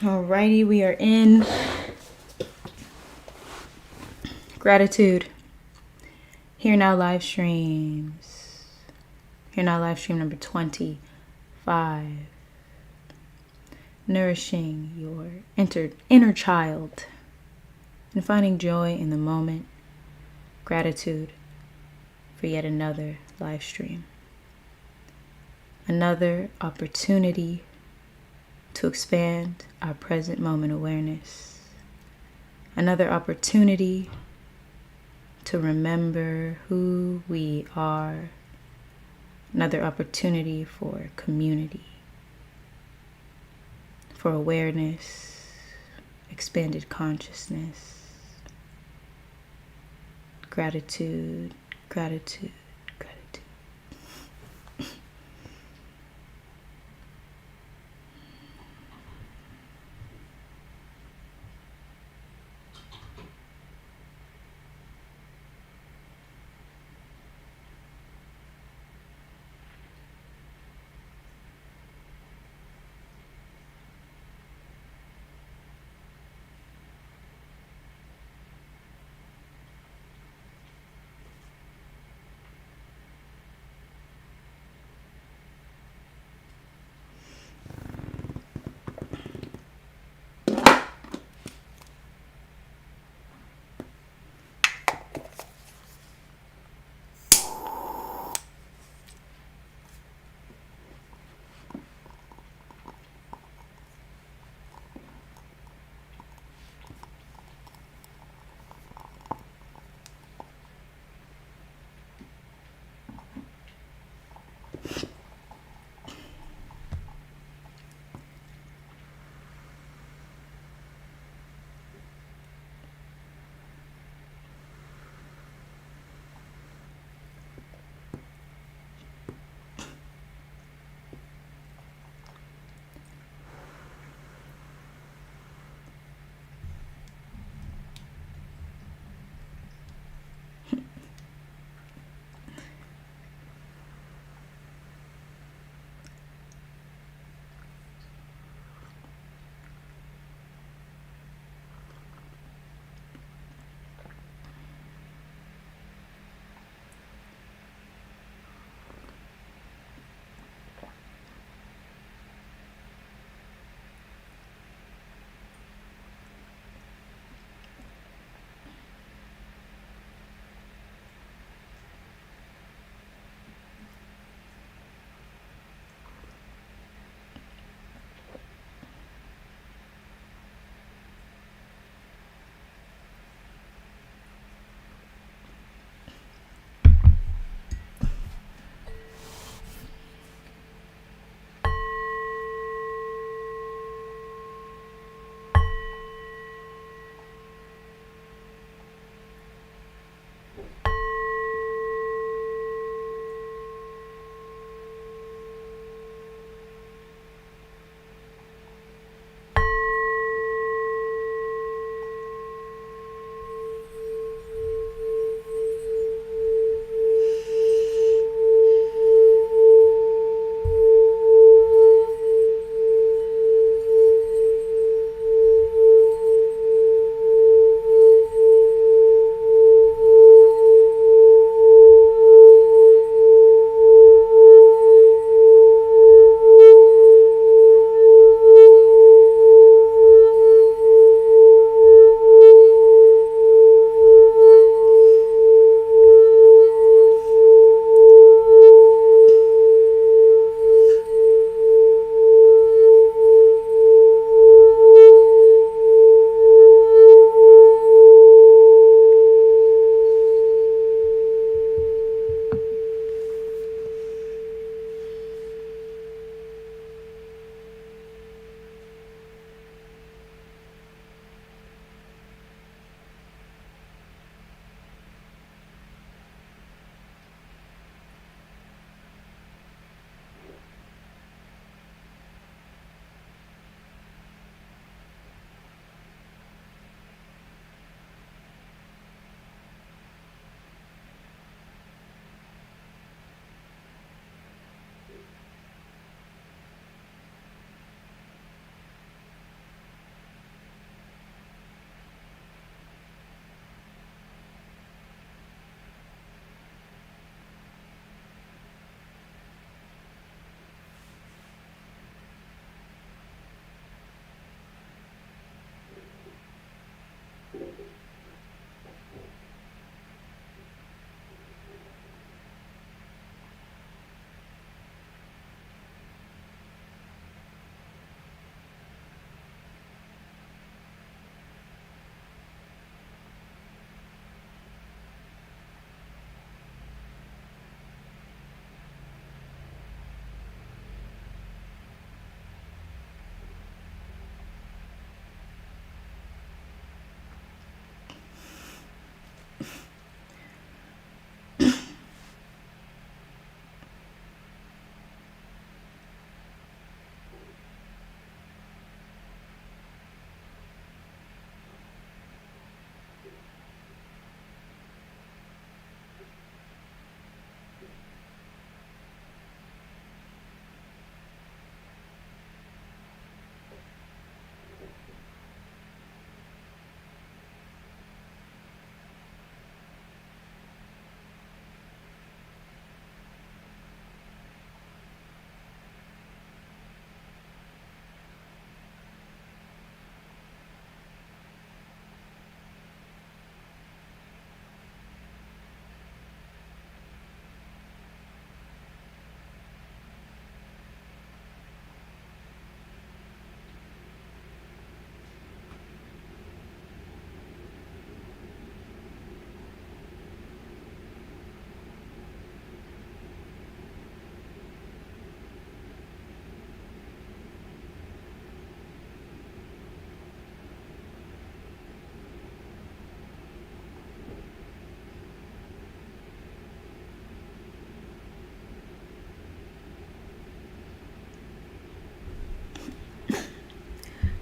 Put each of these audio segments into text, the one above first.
Alrighty, we are in gratitude. Here now live streams. Here now live stream number 25. Nourishing your inner child and finding joy in the moment. Gratitude for yet another live stream. Another opportunity to expand our present moment awareness. Another opportunity to remember who we are. Another opportunity for community, for awareness, expanded consciousness. Gratitude, gratitude, gratitude.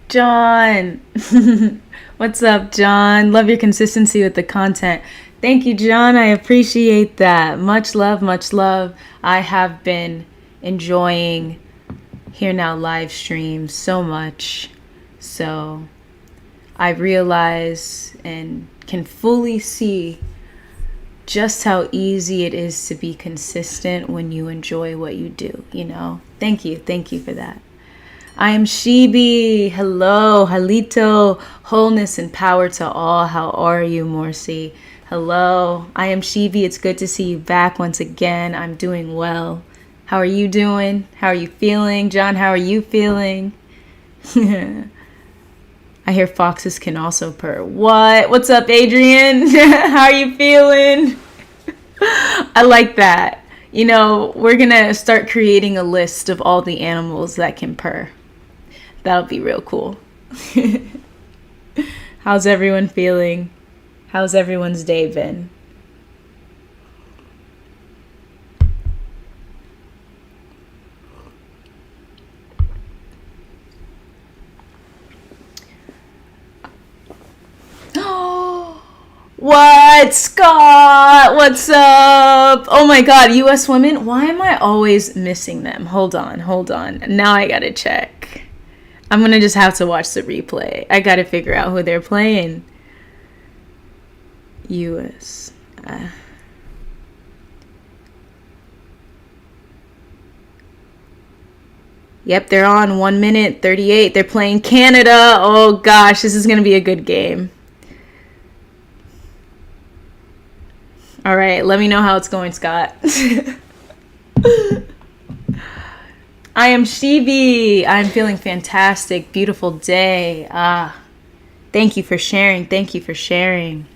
John. What's up, John? Love your consistency with the content. Thank you, John. I appreciate that. Much love, much love. I have been enjoying Here Now live streams so much. So I realize and can fully see just how easy it is to be consistent when you enjoy what you do, you know? Thank you for that. I am Shibi. Hello, Halito. Wholeness and power to all. How are you, Morcie? Hello, I am Shibi. It's good to see you back once again. I'm doing well. How are you doing? How are you feeling? John, how are you feeling? I hear foxes can also purr. What? What's up, Adrian? How are you feeling? I like that. You know, we're going to start creating a list of all the animals that can purr. That'll be real cool. How's everyone feeling? How's everyone's day been? What? Scott? What's up? Oh my god, US women? Why am I always missing them? Hold on. Now I gotta check. I'm gonna just have to watch the replay. I gotta figure out who they're playing. US. Yep, they're on 1 minute 38. They're playing Canada. Oh gosh, this is gonna be a good game. All right, let me know how it's going, Scott. I am Shibi. I'm feeling fantastic. Beautiful day. Thank you for sharing.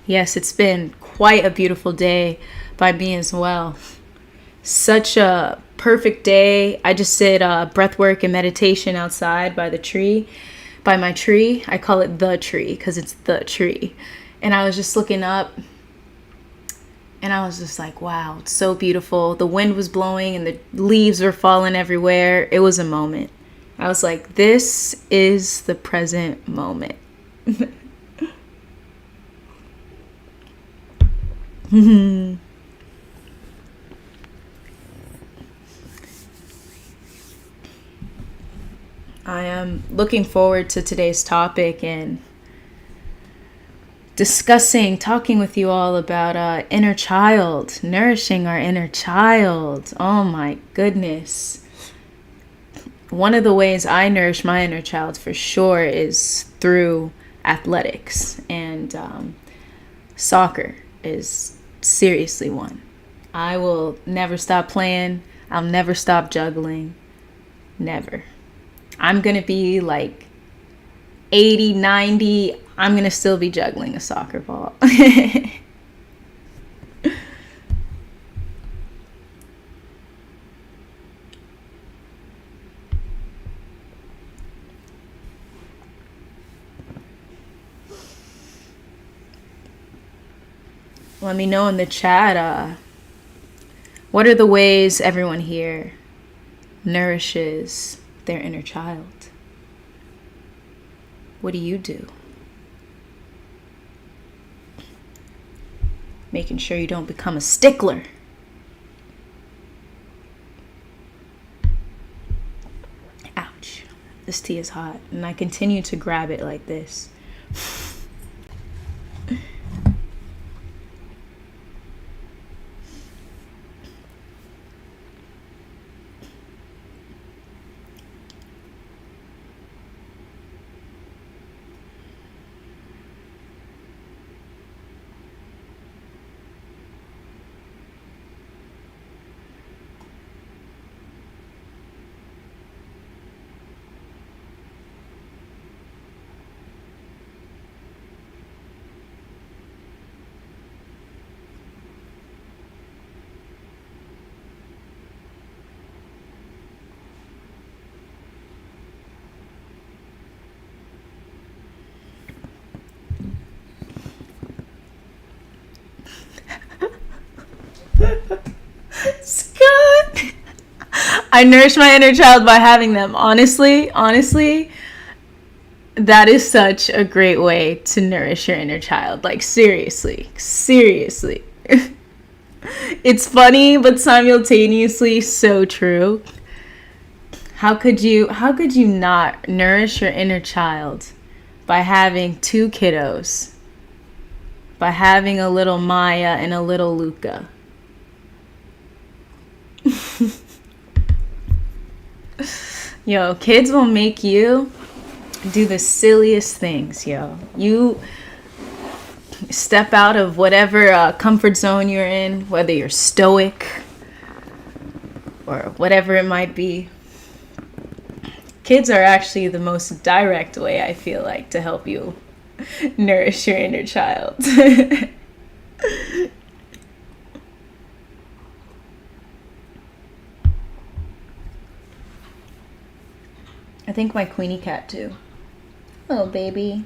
Yes, it's been quite a beautiful day by me as well. Such a perfect day. I just did breath work and meditation outside by my tree. I call it the tree because it's the tree. And I was just looking up. And I was just like, wow, it's so beautiful. The wind was blowing and the leaves were falling everywhere. It was a moment. I was like, this is the present moment. I am looking forward to today's topic and talking with you all about inner child, nourishing our inner child. Oh my goodness. One of the ways I nourish my inner child for sure is through athletics, and soccer is seriously one. I will never stop playing. I'll never stop juggling. Never. I'm going to be like 80, 90. I'm going to still be juggling a soccer ball. Let me know in the chat, what are the ways everyone here nourishes their inner child? What do you do? Making sure you don't become a stickler. Ouch. This tea is hot, and I continue to grab it like this. Scott! I nourish my inner child by having them. Honestly, that is such a great way to nourish your inner child. Like, seriously. It's funny, but simultaneously so true. How could you not nourish your inner child by having 2 kiddos? By having a little Maya and a little Luca? Yo, kids will make you do the silliest things, yo. You step out of whatever comfort zone you're in, whether you're stoic or whatever it might be. Kids are actually the most direct way, I feel like, to help you nourish your inner child. I think my Queenie cat too. Oh, baby.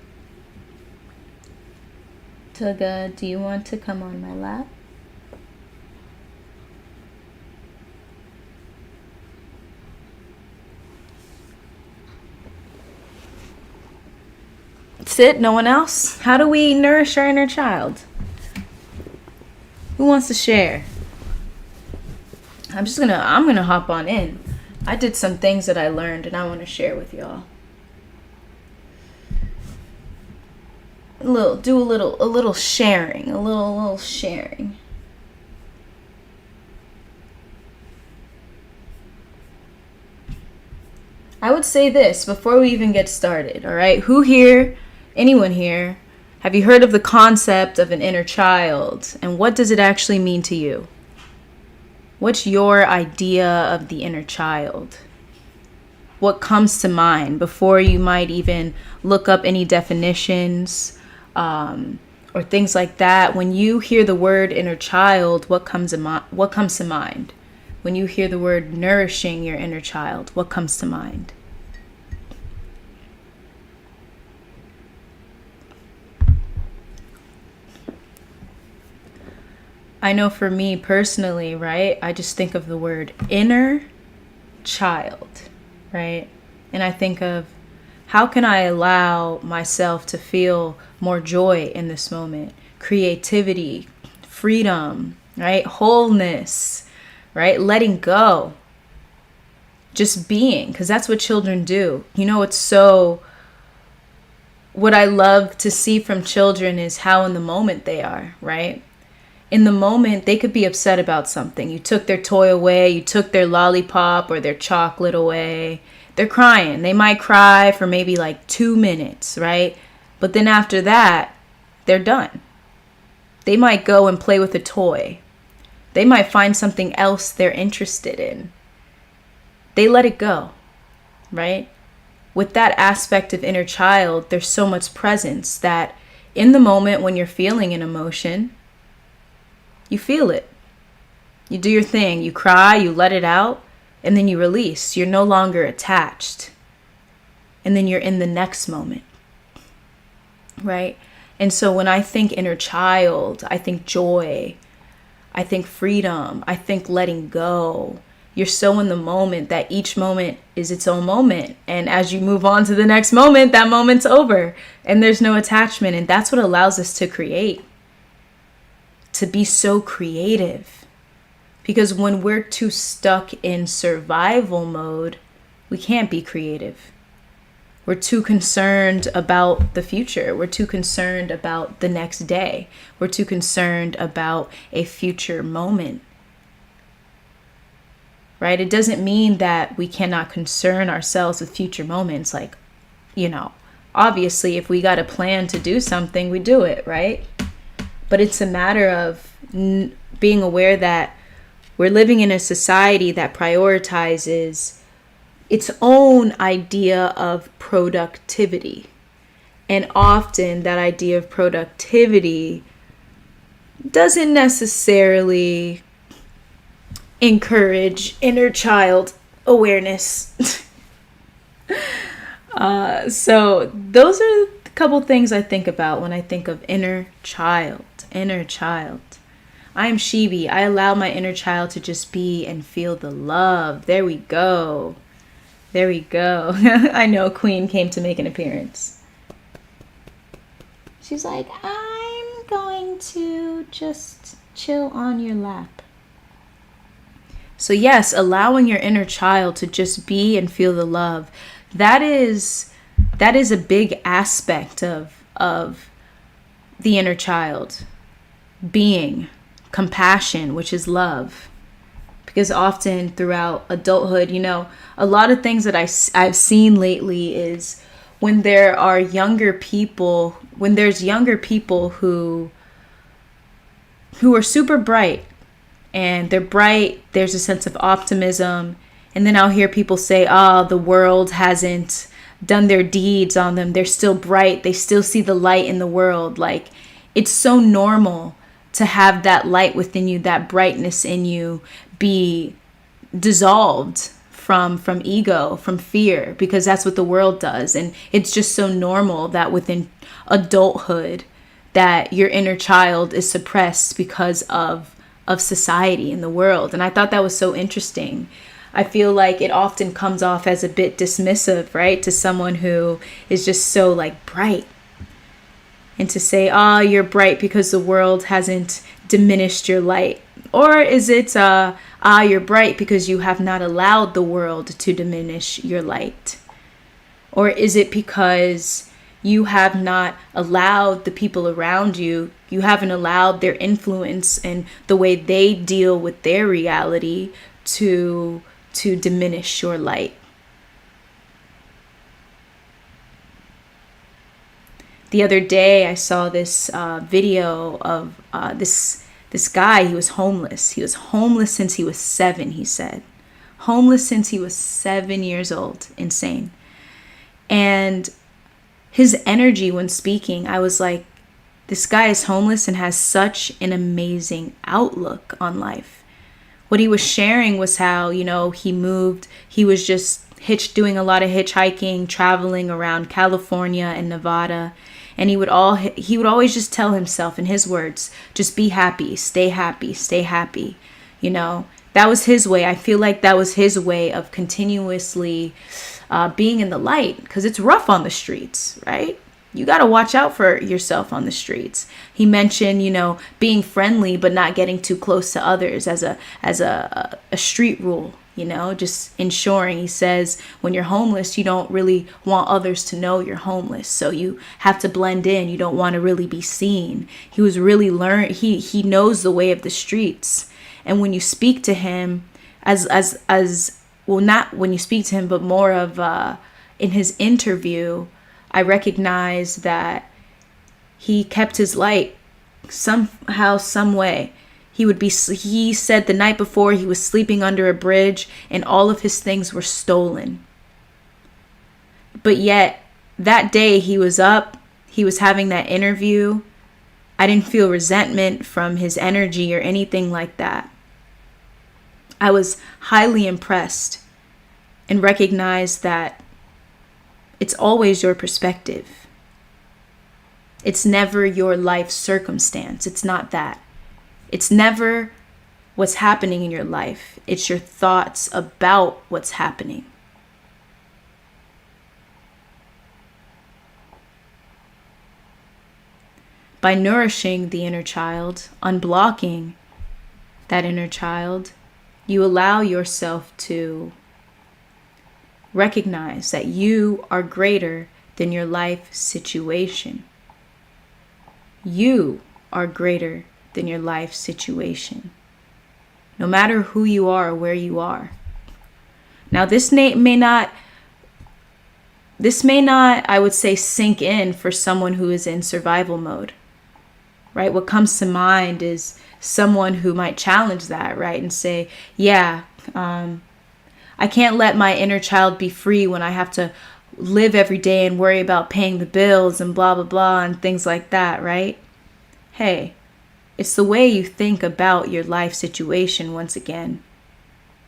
Tugga, do you want to come on my lap? Sit, no one else? How do we nourish our inner child? Who wants to share? I'm gonna hop on in. I did some things that I learned and I want to share with y'all. A little sharing. I would say this before we even get started, all right? Anyone here, have you heard of the concept of an inner child? And what does it actually mean to you? What's your idea of the inner child? What comes to mind before you might even look up any definitions or things like that? When you hear the word inner child, what comes to mind? When you hear the word nourishing your inner child, what comes to mind? I know for me personally, right? I just think of the word inner child, right? And I think of how can I allow myself to feel more joy in this moment? Creativity, freedom, right? Wholeness, right? Letting go. Just being, because that's what children do. You know, what I love to see from children is how in the moment they are, right? In the moment, they could be upset about something. You took their toy away, you took their lollipop or their chocolate away. They're crying. They might cry for maybe like 2 minutes, right? But then after that, they're done. They might go and play with a toy. They might find something else they're interested in. They let it go, right? With that aspect of inner child, there's so much presence that in the moment when you're feeling an emotion, you feel it. You do your thing. You cry, you let it out, and then you release. You're no longer attached. And then you're in the next moment, right? And so when I think inner child, I think joy, I think freedom, I think letting go. You're so in the moment that each moment is its own moment. And as you move on to the next moment, that moment's over and there's no attachment. And that's what allows us to create, to be so creative. Because when we're too stuck in survival mode, we can't be creative. We're too concerned about the future. We're too concerned about the next day. We're too concerned about a future moment. Right? It doesn't mean that we cannot concern ourselves with future moments. Like, obviously, if we got a plan to do something, we do it, right? But it's a matter of being aware that we're living in a society that prioritizes its own idea of productivity. And often that idea of productivity doesn't necessarily encourage inner child awareness. So those are a couple things I think about when I think of inner child. Inner child. I am Shibi. I allow my inner child to just be and feel the love. There we go. There we go. I know Queen came to make an appearance. She's like, I'm going to just chill on your lap. So yes, allowing your inner child to just be and feel the love, that is a big aspect of the inner child. Being, compassion, which is love. Because often throughout adulthood, a lot of things that I've seen lately is when there's younger people who are super bright, and they're bright, there's a sense of optimism. And then I'll hear people say, the world hasn't done their deeds on them. They're still bright. They still see the light in the world. Like, it's so normal to have that light within you, that brightness in you be dissolved from ego, from fear, because that's what the world does. And it's just so normal that within adulthood that your inner child is suppressed because of society and the world. And I thought that was so interesting. I feel like it often comes off as a bit dismissive, right? To someone who is just so bright. And to say, you're bright because the world hasn't diminished your light. Or is it, you're bright because you have not allowed the world to diminish your light? Or is it because you have not allowed the people around you, you haven't allowed their influence and the way they deal with their reality to diminish your light? The other day I saw this video of this guy. He was homeless. He was homeless since he was 7, he said. Homeless since he was 7 years old. Insane. And his energy when speaking, I was like, this guy is homeless and has such an amazing outlook on life. What he was sharing was how, he moved. He was just doing a lot of hitchhiking, traveling around California and Nevada. And he would always just tell himself, in his words, just be happy, stay happy, stay happy. That was his way. I feel like that was his way of continuously being in the light, because it's rough on the streets, right? You got to watch out for yourself on the streets. He mentioned, being friendly, but not getting too close to others as a street rule, just ensuring. He says, when you're homeless, you don't really want others to know you're homeless. So you have to blend in. You don't want to really be seen. He was really he knows the way of the streets. And when you speak to him not when you speak to him, but more of in his interview, I recognize that he kept his light somehow, some way. He said the night before he was sleeping under a bridge and all of his things were stolen. But yet that day he was up, he was having that interview. I didn't feel resentment from his energy or anything like that. I was highly impressed and recognized that it's always your perspective. It's never your life circumstance. It's not that. It's never what's happening in your life. It's your thoughts about what's happening. By nourishing the inner child, unblocking that inner child, you allow yourself to recognize that you are greater than your life situation. You are greater than your life situation. No matter who you are or where you are. Now, this may not, I would say, sink in for someone who is in survival mode. Right? What comes to mind is someone who might challenge that, right? And say, yeah, I can't let my inner child be free when I have to live every day and worry about paying the bills and blah, blah, blah, and things like that, right? Hey, it's the way you think about your life situation once again.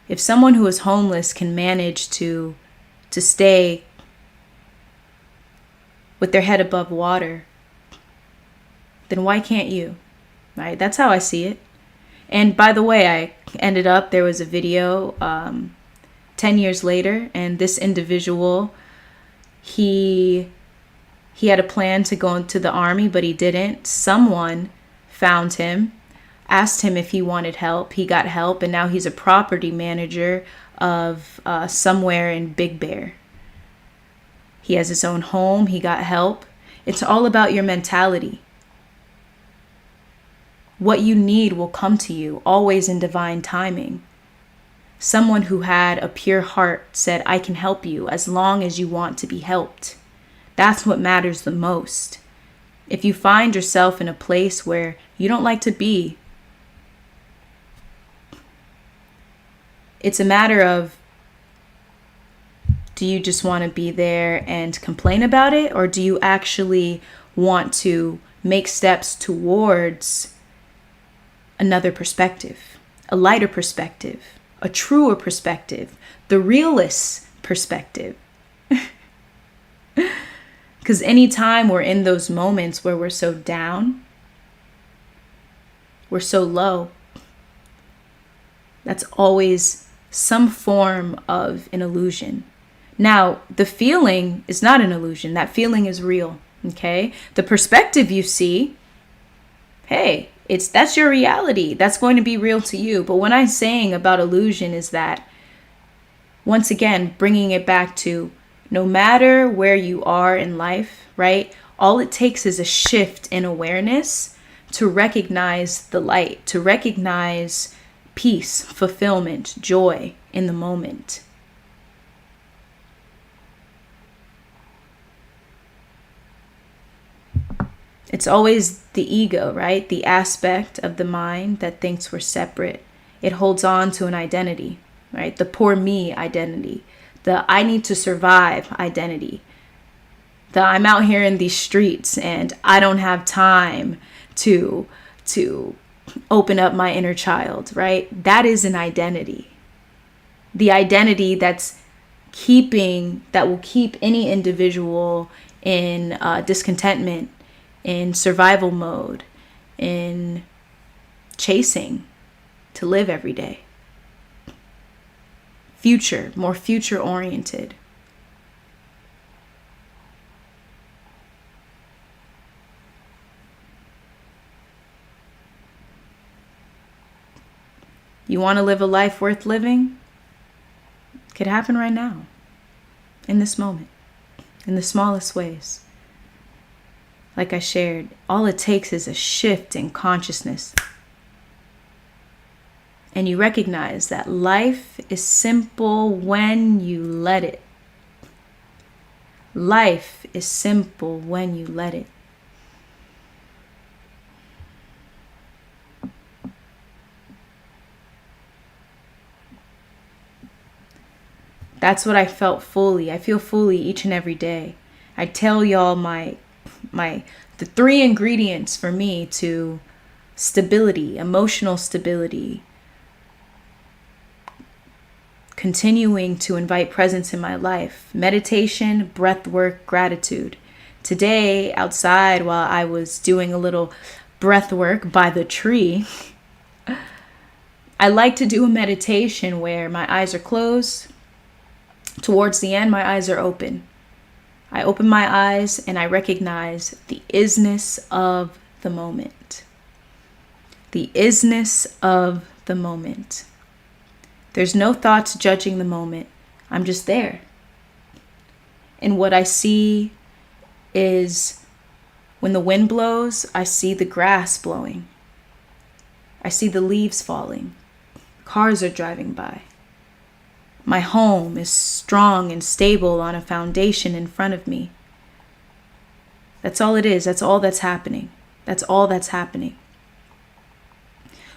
If someone who is homeless can manage to stay with their head above water, then why can't you? Right? That's how I see it. And by the way, there was a video 10 years later, and this individual, he had a plan to go into the army, but he didn't. Someone found him, asked him if he wanted help. He got help, and now he's a property manager of somewhere in Big Bear. He has his own home. He got help. It's all about your mentality. What you need will come to you, always in divine timing. Someone who had a pure heart said, I can help you as long as you want to be helped. That's what matters the most. If you find yourself in a place where you don't like to be, it's a matter of, do you just want to be there and complain about it? Or do you actually want to make steps towards another perspective, a lighter perspective, a truer perspective, the realist perspective? Because anytime we're in those moments where we're so down, we're so low, that's always some form of an illusion. Now, the feeling is not an illusion. That feeling is real, okay? The perspective you see, hey, that's your reality. That's going to be real to you. But what I'm saying about illusion is that, once again, bringing it back to no matter where you are in life, right? All it takes is a shift in awareness to recognize the light, to recognize peace, fulfillment, joy in the moment. It's always the ego, right? The aspect of the mind that thinks we're separate. It holds on to an identity, right? The poor me identity, the I need to survive identity, the I'm out here in these streets and I don't have time to open up my inner child, right? That is an identity. The identity that will keep any individual in discontentment, in survival mode, in chasing to live every day. More future oriented. You want to live a life worth living? It could happen right now, in this moment, in the smallest ways. Like I shared, all it takes is a shift in consciousness. And you recognize that life is simple when you let it. Life is simple when you let it. That's what I felt fully. I feel fully each and every day. I tell y'all the 3 ingredients for me to stability, emotional stability, continuing to invite presence in my life: meditation, breath work, gratitude. Today, outside, while I was doing a little breath work by the tree, I like to do a meditation where my eyes are closed. Towards the end, my eyes are open. I open my eyes and I recognize the isness of the moment. The isness of the moment. There's no thoughts judging the moment. I'm just there. And what I see is when the wind blows, I see the grass blowing. I see the leaves falling. Cars are driving by. My home is strong and stable on a foundation in front of me. That's all it is. That's all that's happening. That's all that's happening.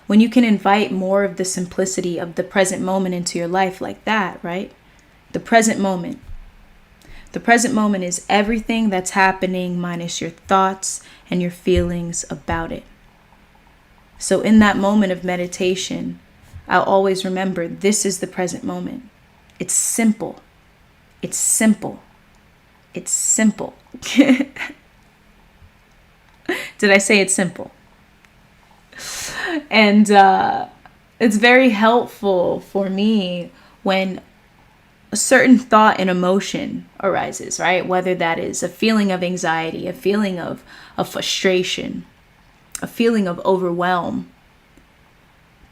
When you can invite more of the simplicity of the present moment into your life like that, right? The present moment. The present moment is everything that's happening minus your thoughts and your feelings about it. So in that moment of meditation, I'll always remember this is the present moment. It's simple. It's simple. It's simple. Did I say it's simple? And it's very helpful for me when a certain thought and emotion arises, right? Whether that is a feeling of anxiety, a feeling of frustration, a feeling of overwhelm.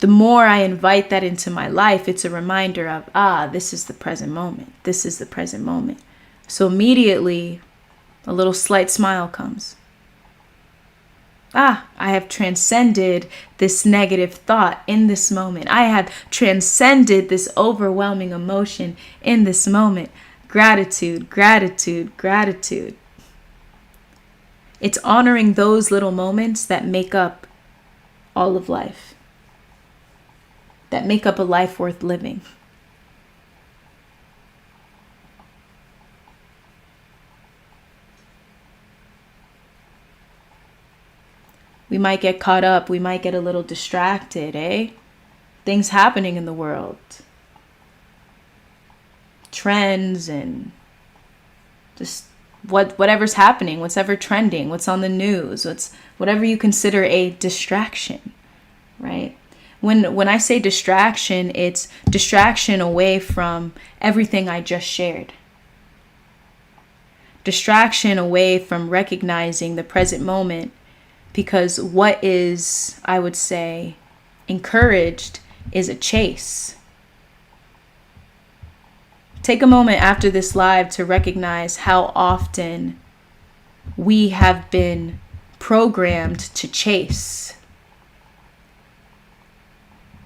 The more I invite that into my life, it's a reminder of, this is the present moment. This is the present moment. So immediately, a little slight smile comes. I have transcended this negative thought in this moment. I have transcended this overwhelming emotion in this moment. Gratitude, gratitude, gratitude. It's honoring those little moments that make up all of life, that make up a life worth living. We might get caught up. We might get a little distracted, Things happening in the world. Trends and just whatever's happening, what's ever trending, what's on the news, whatever you consider a distraction, right? When I say distraction, it's distraction away from everything I just shared. Distraction away from recognizing the present moment. Because what is, I would say, encouraged is a chase. Take a moment after this live to recognize how often we have been programmed to chase.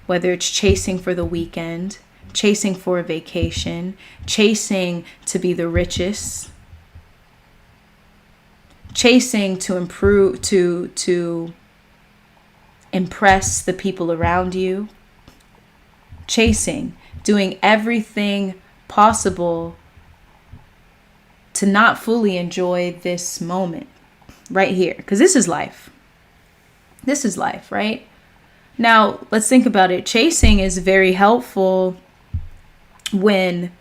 Whether it's chasing for the weekend, chasing for a vacation, chasing to be the richest, chasing to improve, to impress the people around you, chasing, doing everything possible to not fully enjoy this moment right here, because this is life. This is life, right? Now, let's think about it. Chasing is very helpful when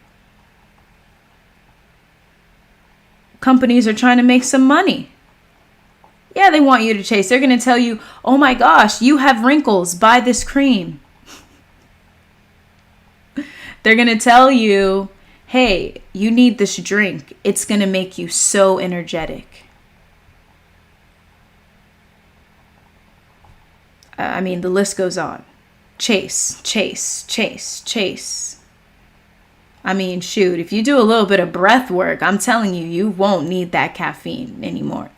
companies are trying to make some money. Yeah, they want you to chase. They're going to tell you, oh my gosh, you have wrinkles, buy this cream. They're going to tell you, hey, you need this drink. It's going to make you so energetic. The list goes on. Chase, chase, chase, chase. Shoot, if you do a little bit of breath work, I'm telling you, you won't need that caffeine anymore.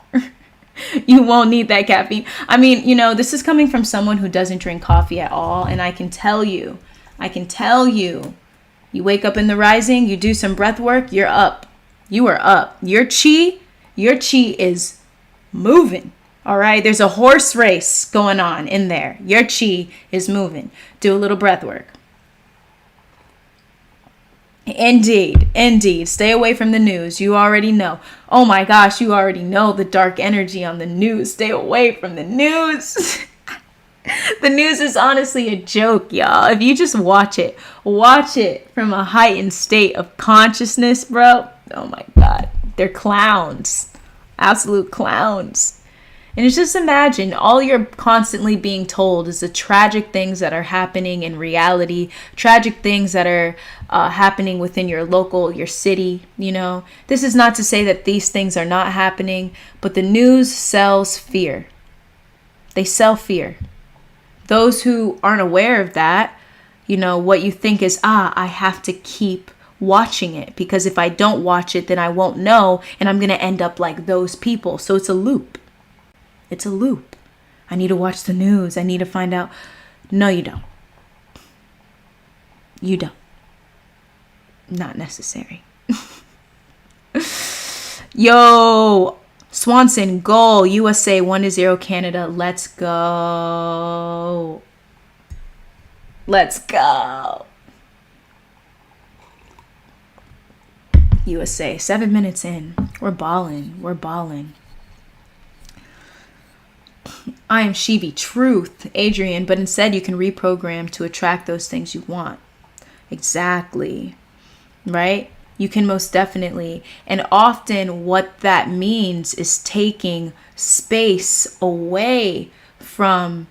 You won't need that caffeine. This is coming from someone who doesn't drink coffee at all. And I can tell you, you wake up in the rising, you do some breath work, you're up. You are up. Your chi is moving. All right. There's a horse race going on in there. Your chi is moving. Do a little breath work. Indeed. Stay away from the news. You already know. Oh my gosh, you already know the dark energy on the news. Stay away from the news. The news is honestly a joke, y'all. If you just watch it from a heightened state of consciousness, bro. Oh my God. They're clowns. Absolute clowns. And it's just imagine all you're constantly being told is the tragic things that are happening in reality, tragic things that are happening within your your city, This is not to say that these things are not happening, but the news sells fear. They sell fear. Those who aren't aware of that, what you think is, I have to keep watching it because if I don't watch it, then I won't know and I'm going to end up like those people. So it's a loop. It's a loop. I need to watch the news. I need to find out. No, you don't. You don't. Not necessary. Yo, Swanson, goal. USA 1-0 Canada. Let's go. Let's go. USA, 7 minutes in. We're balling. We're balling. I am Shibi, truth, Adrian, but instead you can reprogram to attract those things you want. Exactly. Right? You can most definitely. And often what that means is taking space away from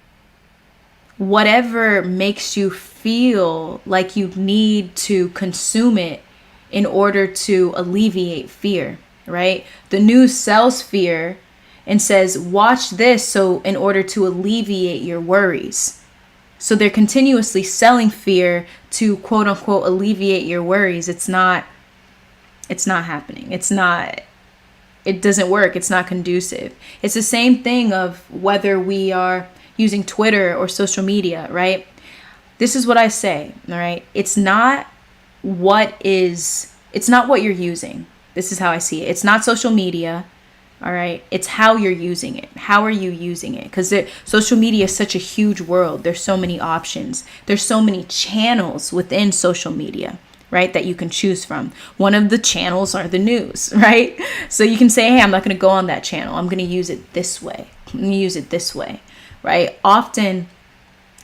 whatever makes you feel like you need to consume it in order to alleviate fear, right? The news sells fear and says, watch this so in order to alleviate your worries. So they're continuously selling fear to quote unquote alleviate your worries. It's not happening. It doesn't work. It's not conducive. It's the same thing of whether we are using Twitter or social media, right? This is what I say, all right? It's not what you're using. This is how I see it. It's not social media. All right. It's how you're using it. How are you using it? Because social media is such a huge world. There's so many options. There's so many channels within social media, right, that you can choose from. One of the channels are the news, right? So you can say, hey, I'm not going to go on that channel. I'm going to use it this way. I'm going to use it this way, right?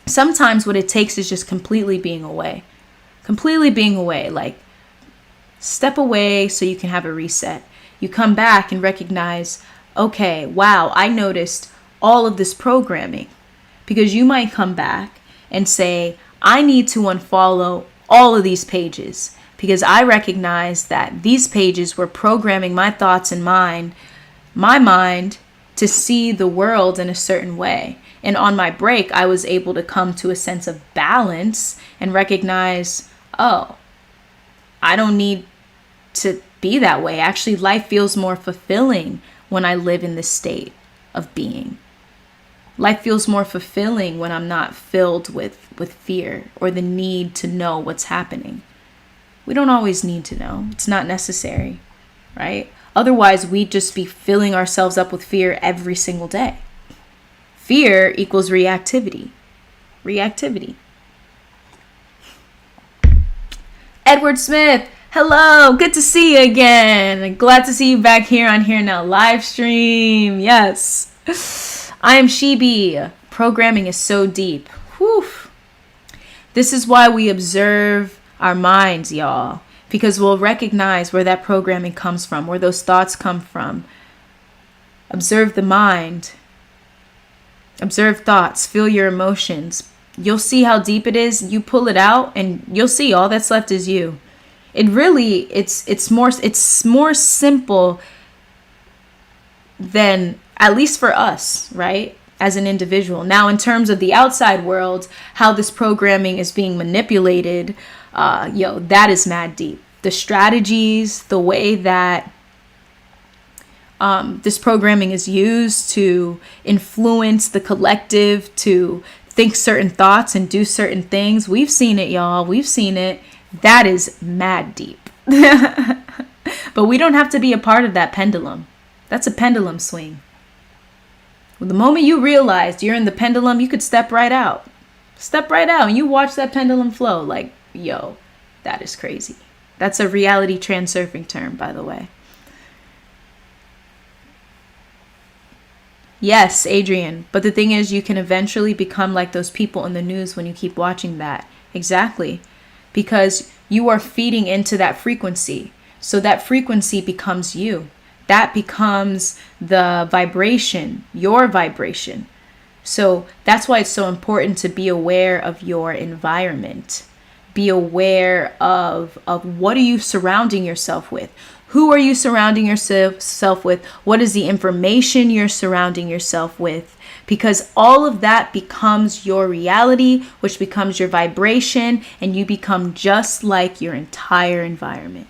Sometimes what it takes is just completely being away. Like step away so you can have a reset. You come back and recognize, okay, wow, I noticed all of this programming. Because you might come back and say, I need to unfollow all of these pages because I recognize that these pages were programming my thoughts and my mind to see the world in a certain way. And on my break, I was able to come to a sense of balance and recognize, oh, I don't need to be that way. Actually, life feels more fulfilling when I live in this state of being. Life feels more fulfilling when I'm not filled with fear or the need to know what's happening. We don't always need to know. It's not necessary, right? Otherwise, we'd just be filling ourselves up with fear every single day. Fear equals reactivity. Edward Smith, hello, good to see you again. Glad to see you back here on HNL Livestream. Yes. I am Shibi. Programming is so deep. Whew. This is why we observe our minds, y'all. Because we'll recognize where that programming comes from, where those thoughts come from. Observe the mind. Observe thoughts. Feel your emotions. You'll see how deep it is. You pull it out and you'll see all that's left is you. It really, it's more simple than, at least for us, right? As an individual. Now, in terms of the outside world, how this programming is being manipulated, that is mad deep. The strategies, the way that this programming is used to influence the collective, to think certain thoughts and do certain things. We've seen it, y'all. We've seen it. That is mad deep. But we don't have to be a part of that pendulum. That's a pendulum swing. Well, the moment you realized you're in the pendulum, you could step right out. Step right out and you watch that pendulum flow. Like, yo, that is crazy. That's a reality transurfing term, by the way. Yes, Adrian. But the thing is, you can eventually become like those people in the news when you keep watching that. Exactly. Because you are feeding into that frequency. So that frequency becomes you. that becomes the vibration, your vibration. So that's why it's so important to be aware of your environment. Be aware of what are you surrounding yourself with? Who are you surrounding yourself with? What is the information you're surrounding yourself with? Because all of that becomes your reality, which becomes your vibration, and you become just like your entire environment.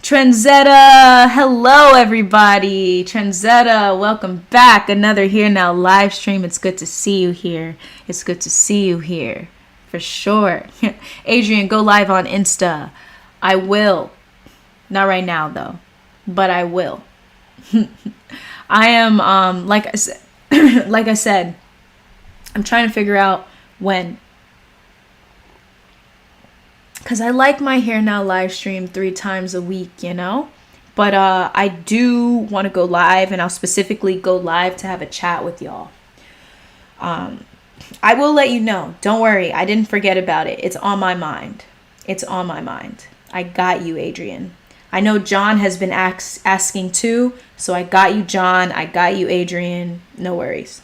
Trenzetta, hello everybody. Trenzetta, welcome back. Another Here Now live stream. It's good to see you here. It's good to see you here, for sure. Adrian, go live on Insta. I will. Not right now though, but I will. I am like I said, I'm trying to figure out when. Because I like my Here Now live stream 3 times a week, you know? But I do want to go live, and I'll specifically go live to have a chat with y'all. I will let you know. Don't worry. I didn't forget about it. It's on my mind. It's on my mind. I got you, Adrian. I know John has been asking too, so I got you, John. I got you, Adrian. No worries.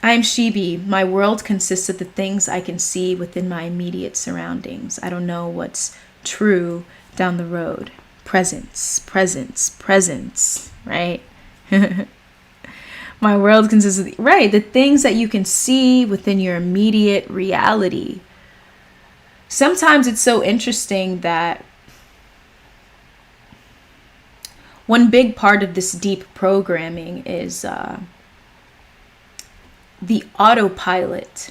I am Shibi. My world consists of the things I can see within my immediate surroundings. I don't know what's true down the road. Presence, right? My world consists of, the things that you can see within your immediate reality. Sometimes it's so interesting that one big part of this deep programming is the autopilot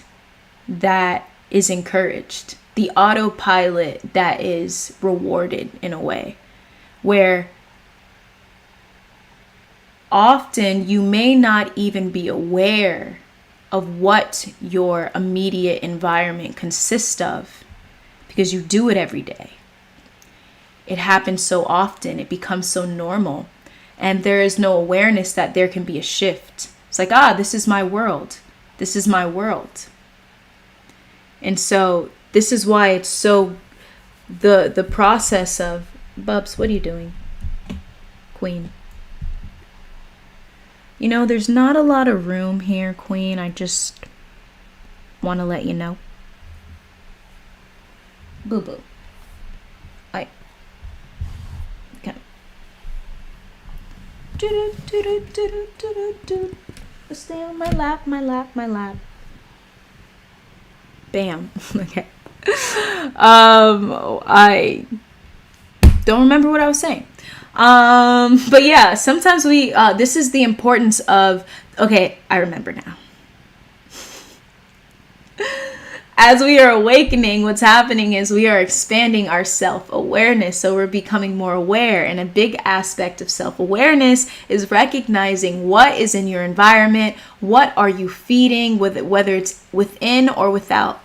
that is encouraged, the autopilot that is rewarded in a way, where often you may not even be aware of what your immediate environment consists of because you do it every day. It happens so often, it becomes so normal, and there is no awareness that there can be a shift. It's like, this is my world. This is my world. And so this is why it's so, the process of, Bubs, what are you doing? Queen. You know, there's not a lot of room here, Queen. I just want to let you know. Boo-boo. Okay. Do-do-do-do-do-do-do-do. Stay on my lap. Bam. Okay. I don't remember what I was saying. But yeah, sometimes we, this is the importance of, okay, I remember now. As we are awakening, what's happening is we are expanding our self-awareness. So we're becoming more aware. And a big aspect of self-awareness is recognizing what is in your environment. What are you feeding, whether it's within or without?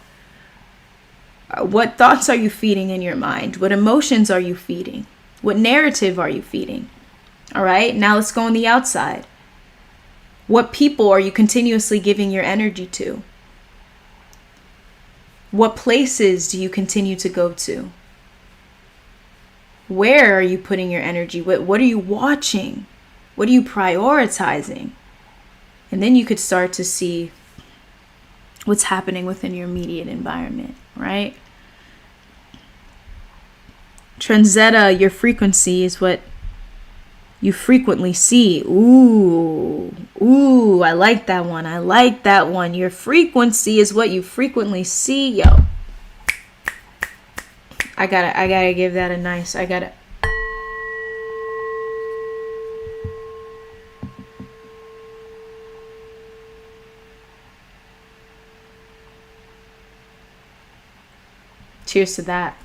What thoughts are you feeding in your mind? What emotions are you feeding? What narrative are you feeding? All right, now let's go on the outside. What people are you continuously giving your energy to? What places do you continue to go to? Where are you putting your energy? What are you watching? What are you prioritizing? And then you could start to see what's happening within your immediate environment, right? Trenzetta, your frequency is what you frequently see. Ooh, I like that one. Your frequency is what you frequently see. Yo, I gotta give that a nice, cheers to that.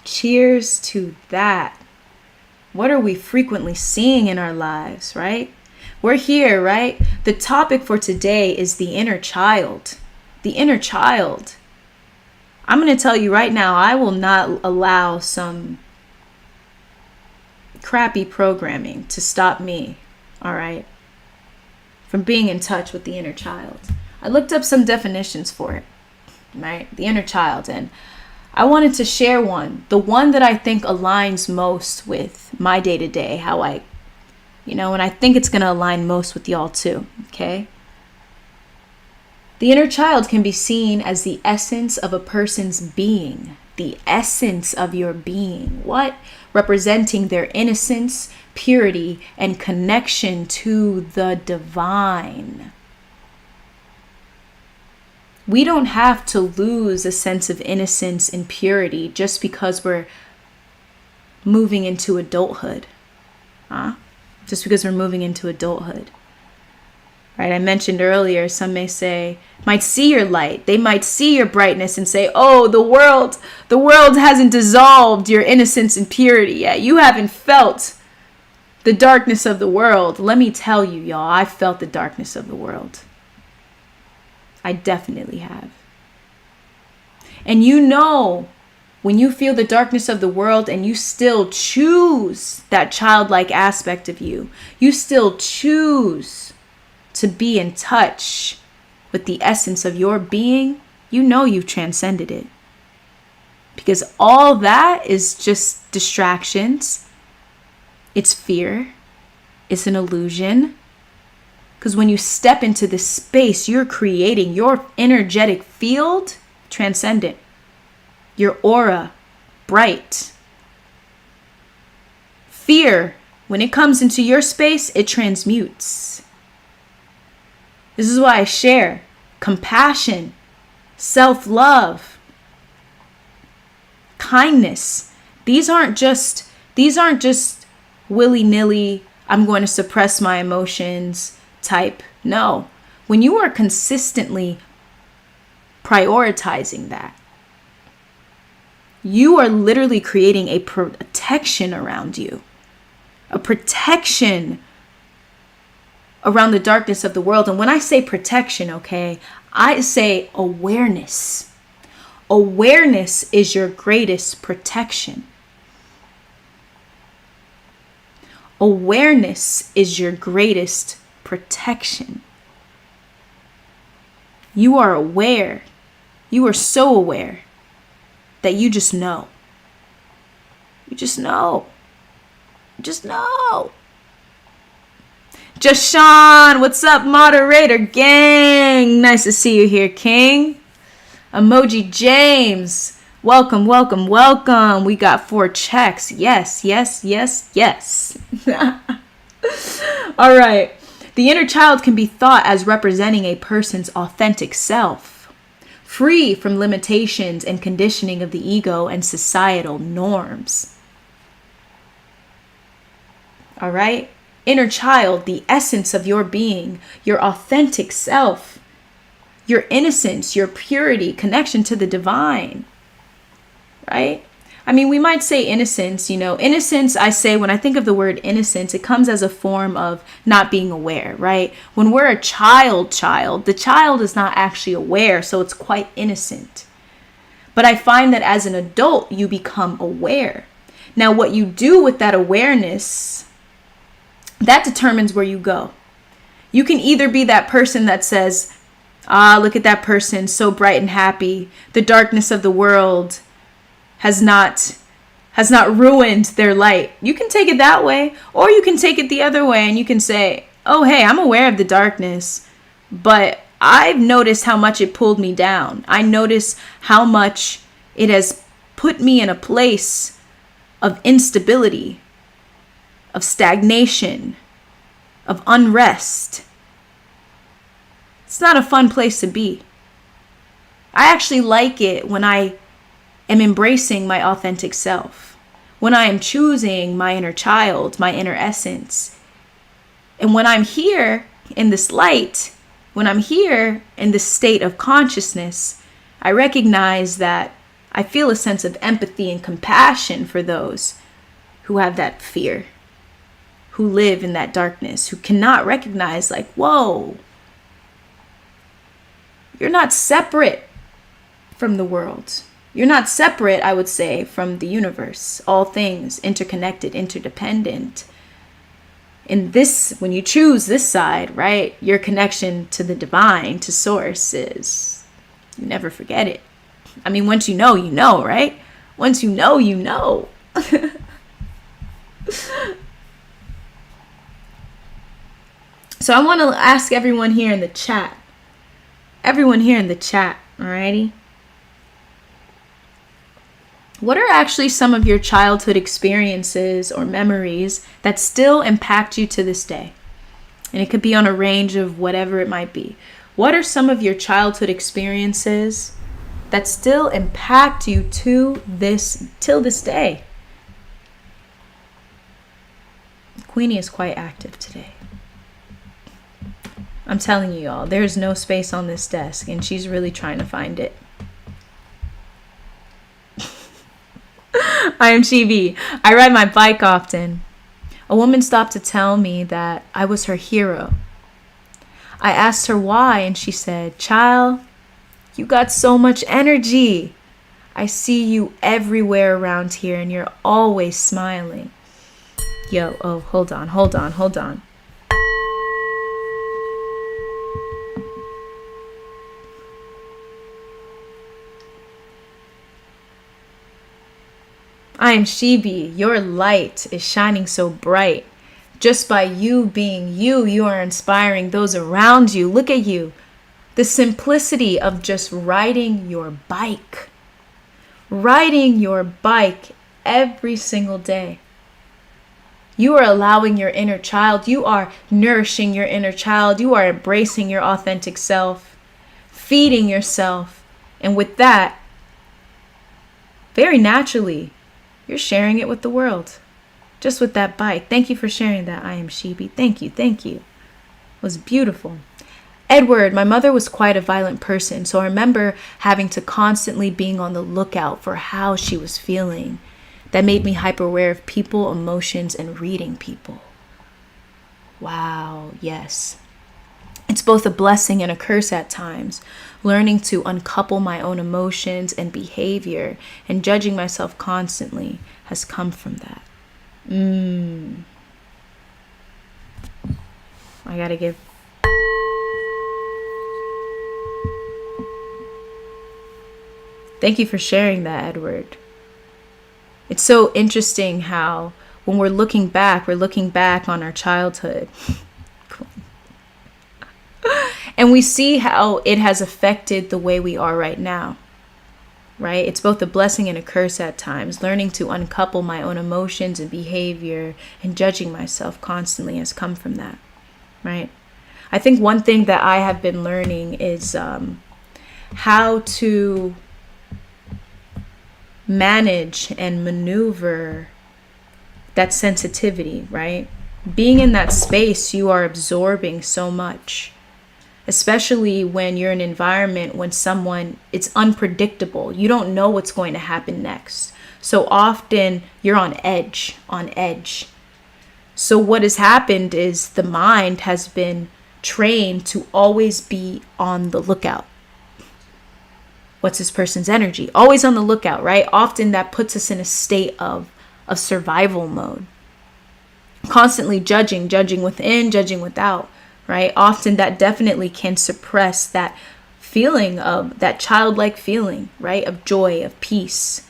Cheers to that. What are we frequently seeing in our lives, right? We're here, right? The topic for today is the inner child. The inner child. I'm going to tell you right now, I will not allow some crappy programming to stop me, all right, from being in touch with the inner child. I looked up some definitions for it, right? The inner child. And I wanted to share one, the one that I think aligns most with my day-to-day, how I, and I think it's going to align most with y'all too, okay? The inner child can be seen as the essence of a person's being, the essence of your being. What? Representing their innocence, purity, and connection to the divine. We don't have to lose a sense of innocence and purity just because we're moving into adulthood. Just because we're moving into adulthood. Right? I mentioned earlier, some might see your light. They might see your brightness and say, oh, the world hasn't dissolved your innocence and purity yet. You haven't felt the darkness of the world. Let me tell you, y'all, I felt the darkness of the world. I definitely have. And when you feel the darkness of the world and you still choose that childlike aspect of you, you still choose to be in touch with the essence of your being, you've transcended it. Because all that is just distractions. It's fear. It's an illusion. Because when you step into this space, you're creating your energetic field transcendent. Your aura bright. Fear, when it comes into your space, it transmutes. This is why I share compassion, self-love, kindness. These aren't just willy-nilly, I'm going to suppress my emotions type. No. When you are consistently prioritizing that, you are literally creating a protection around you. A protection around the darkness of the world. And when I say protection, okay, I say awareness. Awareness is your greatest protection. Awareness is your greatest protection. You are aware. You are so aware that you just know. You just know. You just know. Just Sean, what's up, moderator gang? Nice to see you here, King. Emoji James, welcome, welcome, welcome. We got 4 checks. Yes, yes, yes, yes. All right. The inner child can be thought as representing a person's authentic self, free from limitations and conditioning of the ego and societal norms. All right? Inner child, the essence of your being, your authentic self, your innocence, your purity, connection to the divine. Right? I mean, we might say innocence, innocence, I say, when I think of the word innocence, it comes as a form of not being aware, right? When we're a child, the child is not actually aware, so it's quite innocent. But I find that as an adult, you become aware. Now, what you do with that awareness, that determines where you go. You can either be that person that says, look at that person, so bright and happy. The darkness of the world has not ruined their light. You can take it that way, or you can take it the other way and you can say, oh, hey, I'm aware of the darkness, but I've noticed how much it pulled me down. I notice how much it has put me in a place of instability, of stagnation, of unrest. It's not a fun place to be. I actually like it when I am embracing my authentic self, when I am choosing my inner child, my inner essence. And when I'm here in this light, when I'm here in this state of consciousness, I recognize that I feel a sense of empathy and compassion for those who have that fear, who live in that darkness, who cannot recognize, like, whoa, you're not separate from the world. You're not separate, I would say, from the universe. All things interconnected, interdependent. In this, when you choose this side, right, your connection to the divine, to source, is, you never forget it. I mean, once you know, right? Once you know, you know. So I want to ask everyone here in the chat. Alrighty? What are actually some of your childhood experiences or memories that still impact you to this day? And it could be on a range of whatever it might be. What are some of your childhood experiences that still impact you till this day? Queenie is quite active today. I'm telling you all, there's no space on this desk, and she's really trying to find it. I am Chibi. I ride my bike often. A woman stopped to tell me that I was her hero. I asked her why, and she said, "Child, you got so much energy. I see you everywhere around here, and you're always smiling." Yo, oh, hold on. I am Shibi. Your light is shining so bright. Just by you being you, you are inspiring those around you. Look at you. The simplicity of just riding your bike. Riding your bike every single day. You are allowing your inner child. You are nourishing your inner child. You are embracing your authentic self. Feeding yourself. And with that, very naturally, you're sharing it with the world. Just with that bike. Thank you for sharing that. I am Shibi. Thank you. It was beautiful. Edward, my mother was quite a violent person, so I remember having to constantly being on the lookout for how she was feeling. That made me hyper aware of people, emotions, and reading people. Wow, yes. It's both a blessing and a curse at times. Learning to uncouple my own emotions and behavior and judging myself constantly has come from that. I gotta give. Thank you for sharing that, Edward. It's so interesting how when we're looking back on our childhood. And we see how it has affected the way we are right now, right? It's both a blessing and a curse at times. Learning to uncouple my own emotions and behavior and judging myself constantly has come from that, right? I think one thing that I have been learning is how to manage and maneuver that sensitivity, right? Being in that space, you are absorbing so much. Especially when you're in an environment when it's unpredictable. You don't know what's going to happen next. So often you're on edge. So what has happened is the mind has been trained to always be on the lookout. What's this person's energy? Always on the lookout, right? Often that puts us in a state of survival mode. Constantly judging within, judging without. Right? Often that definitely can suppress that feeling of that childlike feeling, right? Of joy, of peace.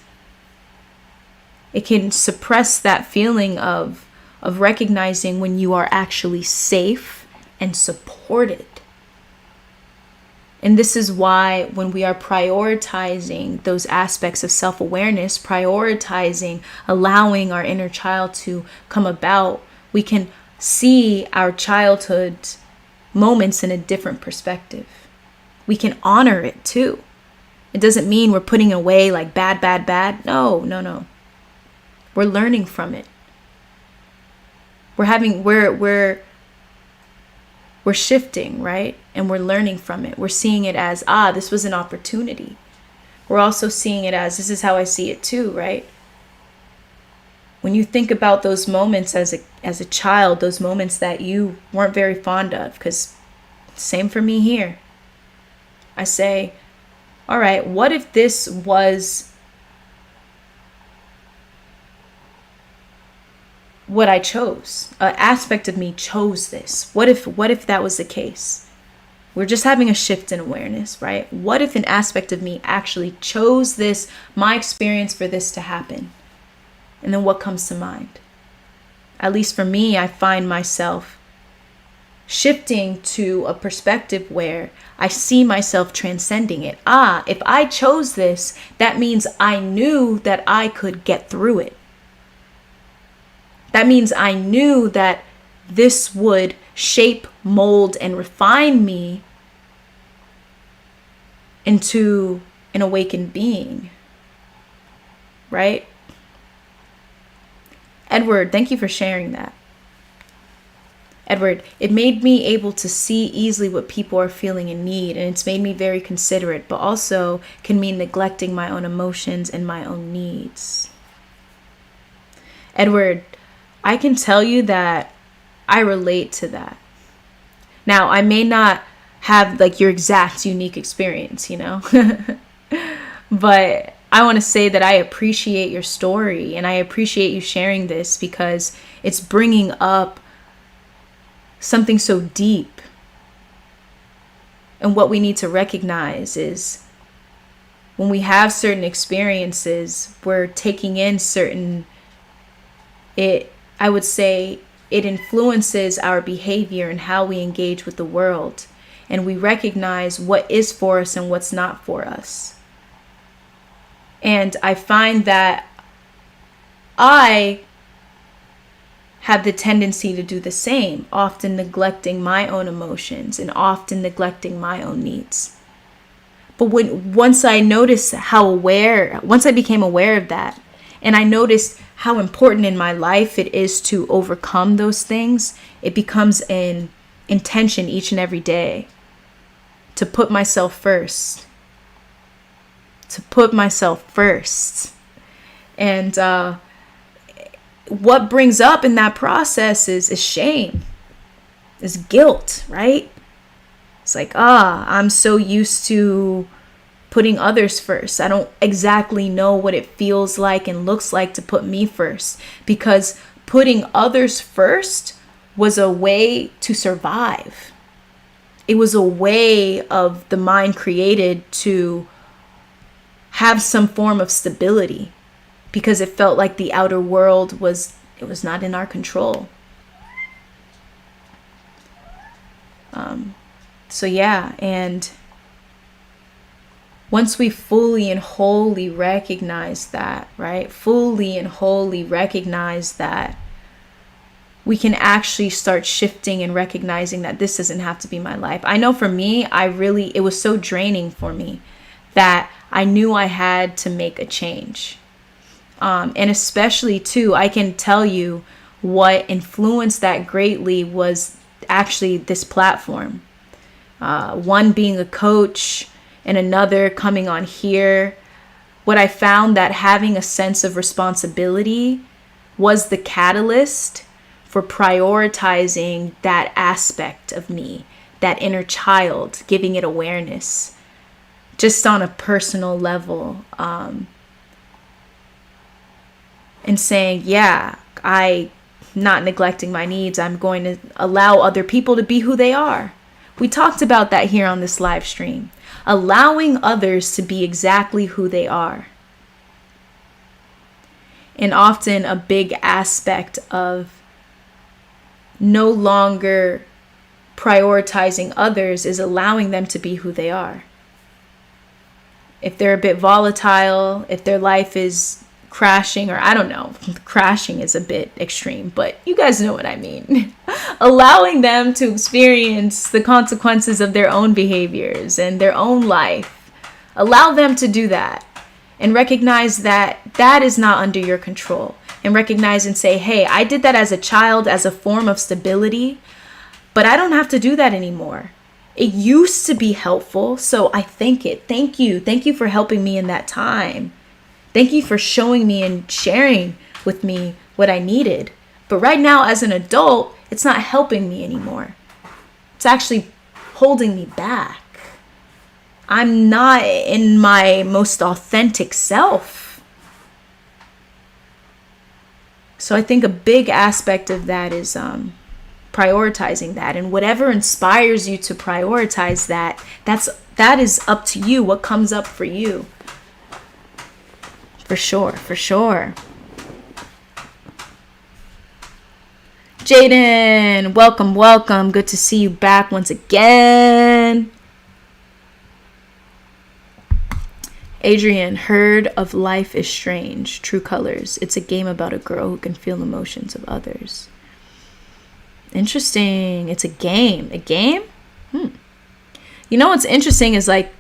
It can suppress that feeling of recognizing when you are actually safe and supported. And this is why when we are prioritizing those aspects of self-awareness, prioritizing allowing our inner child to come about, we can see our childhood moments in a different perspective. We can honor it too. It doesn't mean we're putting away like bad. No. We're learning from it. We're shifting, right? And we're learning from it. We're seeing it as, this was an opportunity. We're also seeing it as, this is how I see it too, right? When you think about those moments as a child, those moments that you weren't very fond of, because same for me here. I say, all right, what if this was what I chose? An aspect of me chose this. What if that was the case? We're just having a shift in awareness, right? What if an aspect of me actually chose this, my experience, for this to happen? And then what comes to mind? At least for me, I find myself shifting to a perspective where I see myself transcending it. If I chose this, that means I knew that I could get through it. That means I knew that this would shape, mold, and refine me into an awakened being. Right? Edward, thank you for sharing that. Edward, it made me able to see easily what people are feeling and need, and it's made me very considerate, but also can mean neglecting my own emotions and my own needs. Edward, I can tell you that I relate to that. Now, I may not have like your exact unique experience, you know, but I want to say that I appreciate your story and I appreciate you sharing this because it's bringing up something so deep. And what we need to recognize is when we have certain experiences, we're taking in I would say it influences our behavior and how we engage with the world. And we recognize what is for us and what's not for us. And I find that I have the tendency to do the same, often neglecting my own emotions and often neglecting my own needs. But once I became aware of that, and I noticed how important in my life it is to overcome those things, it becomes an intention each and every day to put myself first. And what brings up in that process is shame, is guilt, right? It's like, I'm so used to putting others first. I don't exactly know what it feels like and looks like to put me first, because putting others first was a way to survive. It was a way of the mind created to have some form of stability, because it felt like the outer world was not in our control. And once we fully and wholly recognize that, right? Fully and wholly recognize that, we can actually start shifting and recognizing that this doesn't have to be my life. I know for me, it was so draining for me that I knew I had to make a change. And especially too, I can tell you what influenced that greatly was actually this platform. One being a coach and another coming on here. What I found that having a sense of responsibility was the catalyst for prioritizing that aspect of me, that inner child, giving it awareness, just on a personal level. And saying, I'm not neglecting my needs. I'm going to allow other people to be who they are. We talked about that here on this live stream. Allowing others to be exactly who they are. And often a big aspect of no longer prioritizing others is allowing them to be who they are. If they're a bit volatile, if their life is crashing, or I don't know, crashing is a bit extreme, but you guys know what I mean. Allowing them to experience the consequences of their own behaviors and their own life. Allow them to do that and recognize that that is not under your control, and recognize and say, hey, I did that as a child as a form of stability, but I don't have to do that anymore. It used to be helpful, so I thank it. Thank you. Thank you for helping me in that time. Thank you for showing me and sharing with me what I needed. But right now, as an adult, it's not helping me anymore. It's actually holding me back. I'm not in my most authentic self. So I think a big aspect of that is prioritizing that. And whatever inspires you to prioritize that is up to you, what comes up for you. For sure, for sure. Jaden, welcome, welcome. Good to see you back once again. Adrian, heard of Life is Strange, True Colors. It's a game about a girl who can feel emotions of others. Interesting. It's a game. A game? You know what's interesting is like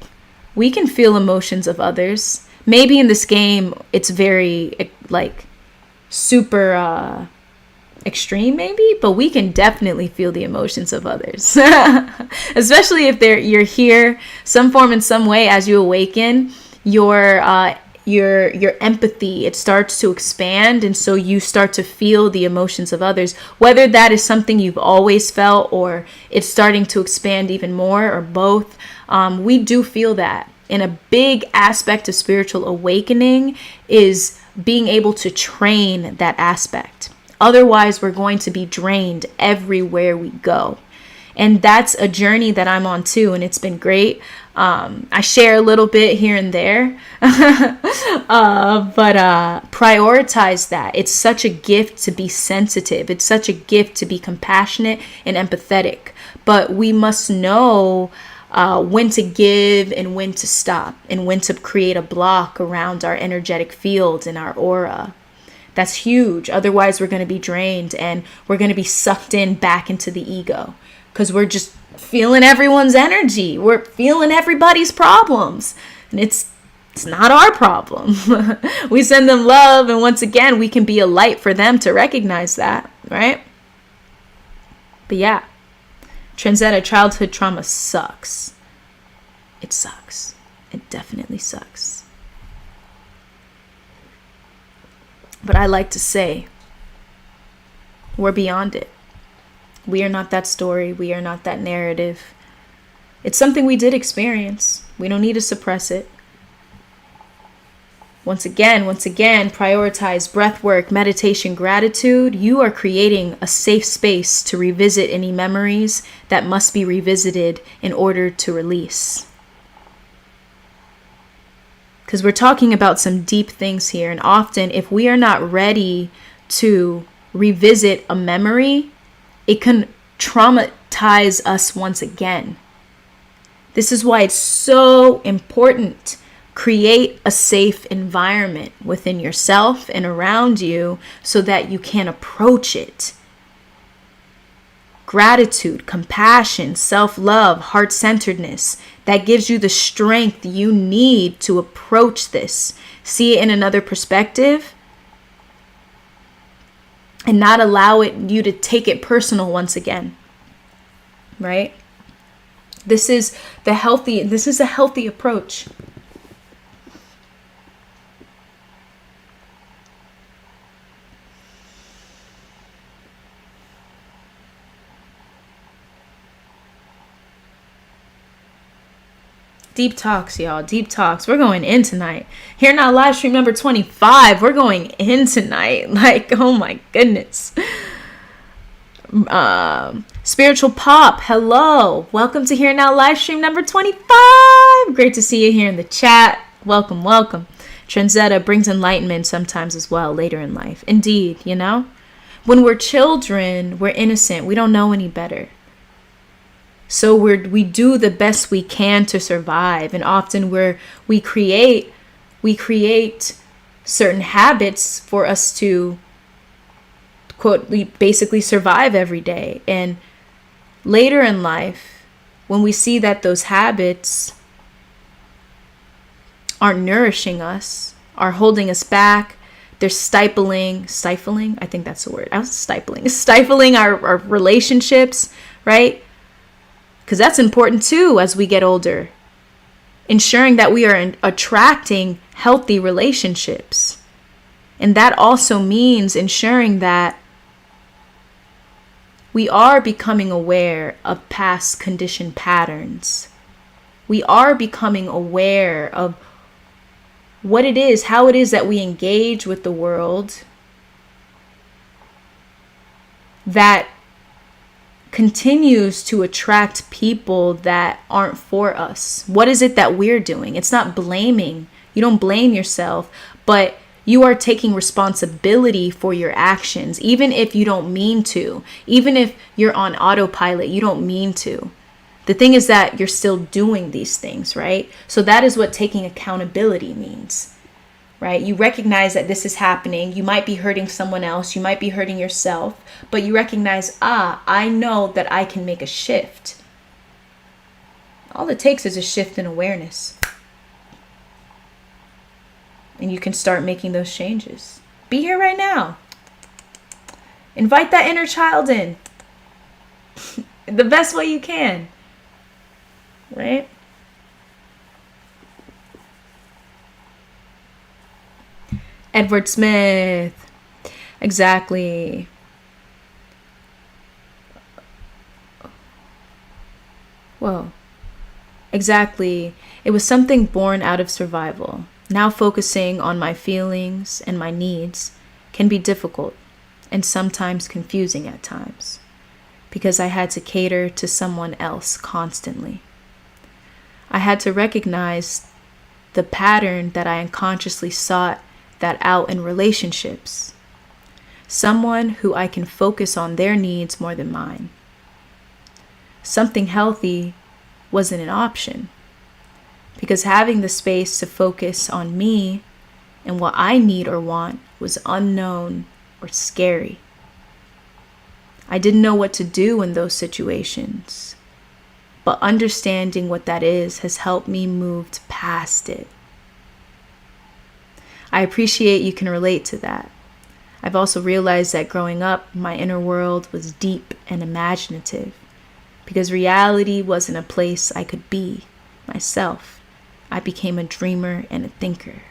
we can feel emotions of others. Maybe in this game it's very like super extreme maybe, but we can definitely feel the emotions of others. Especially if you're here some form in some way as you awaken. Your empathy, it starts to expand, and so you start to feel the emotions of others, whether that is something you've always felt or it's starting to expand even more, or both. We do feel that. And a big aspect of spiritual awakening is being able to train that aspect. Otherwise, we're going to be drained everywhere we go. And that's a journey that I'm on too, and it's been great. I share a little bit here and there, but prioritize that. It's such a gift to be sensitive. It's such a gift to be compassionate and empathetic. But we must know when to give and when to stop, and when to create a block around our energetic field and our aura. That's huge. Otherwise, we're going to be drained and we're going to be sucked in back into the ego. Because we're just feeling everyone's energy. We're feeling everybody's problems. And it's not our problem. We send them love. And once again, we can be a light for them to recognize that. Right? But yeah. Transetta, childhood trauma sucks. It sucks. It definitely sucks. But I like to say, we're beyond it. We are not that story. We are not that narrative. It's something we did experience. We don't need to suppress it. Once again, prioritize breath work, meditation, gratitude. You are creating a safe space to revisit any memories that must be revisited in order to release. Because we're talking about some deep things here. And often, if we are not ready to revisit a memory, it can traumatize us once again. This is why it's so important. Create a safe environment within yourself and around you so that you can approach it. Gratitude, compassion, self-love, heart-centeredness. That gives you the strength you need to approach this. See it in another perspective. And not allow you to take it personal once again. Right? This is a healthy approach. Deep talks, y'all. Deep talks. We're going in tonight. Here now, live stream number 25. We're going in tonight. Like, oh my goodness. Spiritual Pop. Hello. Welcome to Here Now live stream number 25. Great to see you here in the chat. Welcome, welcome. Transetta brings enlightenment sometimes as well later in life. Indeed, you know. When we're children, we're innocent. We don't know any better. So we do the best we can to survive, and often we create certain habits for us to quote basically survive every day. And later in life, when we see that those habits aren't nourishing us, are holding us back, they're stifling, I think that's the word. Stifling our relationships, right? Because that's important too as we get older. Ensuring that we are attracting healthy relationships. And that also means ensuring that we are becoming aware of past conditioned patterns. We are becoming aware of what it is, how it is that we engage with the world that continues to attract people that aren't for us. What is it that we're doing? It's not blaming. You don't blame yourself, but you are taking responsibility for your actions, even if you don't mean to, even if you're on autopilot, you don't mean to. The thing is that you're still doing these things, right? So that is what taking accountability means, right? You recognize that this is happening. You might be hurting someone else. You might be hurting yourself, but you recognize, I know that I can make a shift. All it takes is a shift in awareness. And you can start making those changes. Be here right now. Invite that inner child in the best way you can, right? Edward Smith. Exactly. Whoa. Exactly. It was something born out of survival. Now focusing on my feelings and my needs can be difficult and sometimes confusing at times because I had to cater to someone else constantly. I had to recognize the pattern that I unconsciously sought that out in relationships. Someone who I can focus on their needs more than mine. Something healthy wasn't an option because having the space to focus on me and what I need or want was unknown or scary. I didn't know what to do in those situations, but understanding what that is has helped me move past it. I appreciate you can relate to that. I've also realized that growing up, my inner world was deep and imaginative because reality wasn't a place I could be myself. I became a dreamer and a thinker.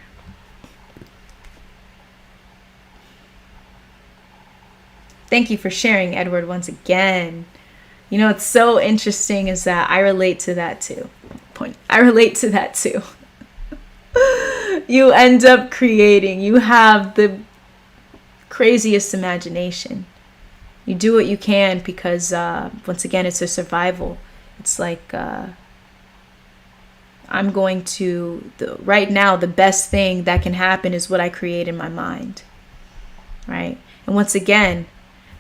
Thank you for sharing, Edward, once again. You know, what's so interesting is that I relate to that too. I relate to that too. You end up creating. You have the craziest imagination. You do what you can because, once again, it's a survival. It's like, I'm going to, right now, the best thing that can happen is what I create in my mind, right? And once again,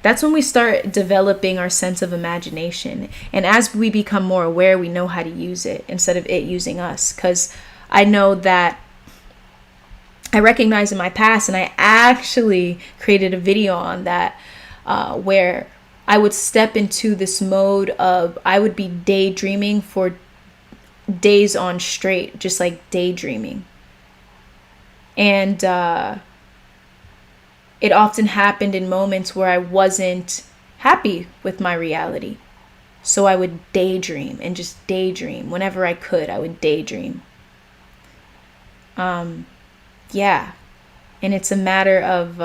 that's when we start developing our sense of imagination. And as we become more aware, we know how to use it instead of it using us. Because I know that I recognize in my past, and I actually created a video on that, where I would step into this mode of, I would be daydreaming for days on straight, just like daydreaming. And it often happened in moments where I wasn't happy with my reality. So I would daydream and just daydream. Whenever I could, I would daydream. Yeah. And it's a matter of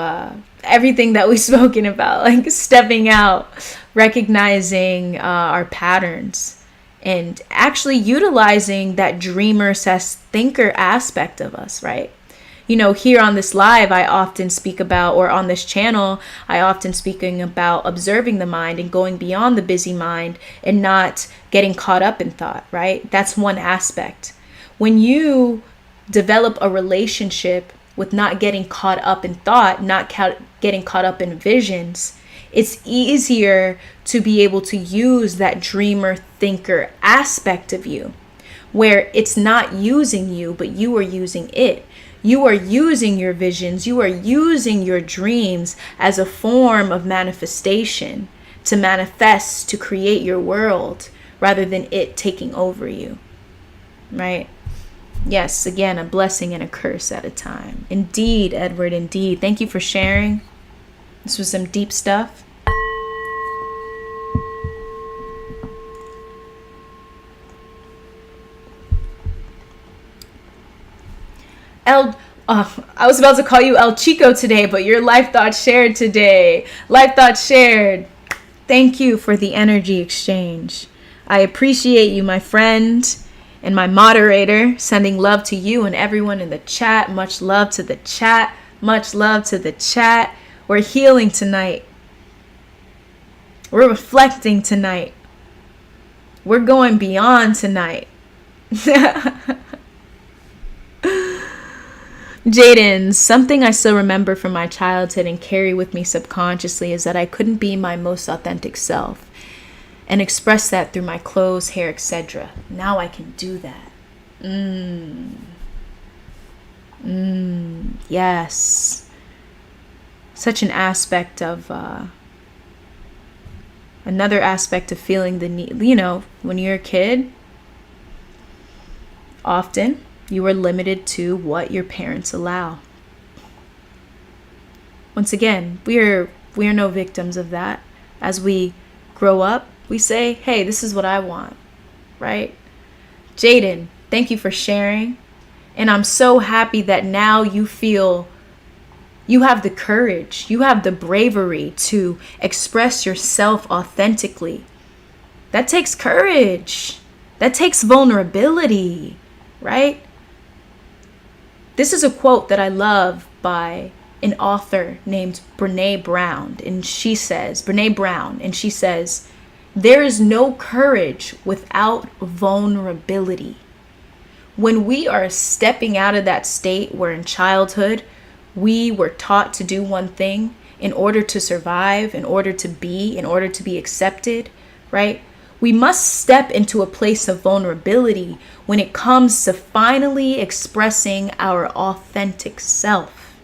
everything that we've spoken about, like stepping out, recognizing our patterns, and actually utilizing that dreamer / thinker aspect of us, right? You know, here on this live, I often speak about, or on this channel, I often speaking about observing the mind and going beyond the busy mind and not getting caught up in thought, right? That's one aspect. When you develop a relationship with not getting caught up in thought, not getting caught up in visions, it's easier to be able to use that dreamer thinker aspect of you, where it's not using you, but you are using it. You are using your visions, you are using your dreams as a form of manifestation to manifest, to create your world, rather than it taking over you, right? Yes, again, a blessing and a curse at a time. Indeed, Edward, indeed. Thank you for sharing. This was some deep stuff. I was about to call you El Chico today, but your life thought shared today. Life thought shared. Thank you for the energy exchange. I appreciate you, my friend and my moderator. Sending love to you and everyone in the chat. Much love to the chat. Much love to the chat. We're healing tonight. We're reflecting tonight. We're going beyond tonight. Jaden, something I still remember from my childhood and carry with me subconsciously is that I couldn't be my most authentic self and express that through my clothes, hair, etc. Now I can do that. Yes. Such an aspect of, another aspect of feeling the need, you know, when you're a kid, often you are limited to what your parents allow. Once again, we are no victims of that. As we grow up, we say, hey, this is what I want, right? Jaden, thank you for sharing. And I'm so happy that now you feel you have the courage, you have the bravery to express yourself authentically. That takes courage. That takes vulnerability, right? This is a quote that I love by an author named Brene Brown. And she says, there is no courage without vulnerability. When we are stepping out of that state where in childhood, we were taught to do one thing in order to survive, in order to be accepted, right? We must step into a place of vulnerability when it comes to finally expressing our authentic self.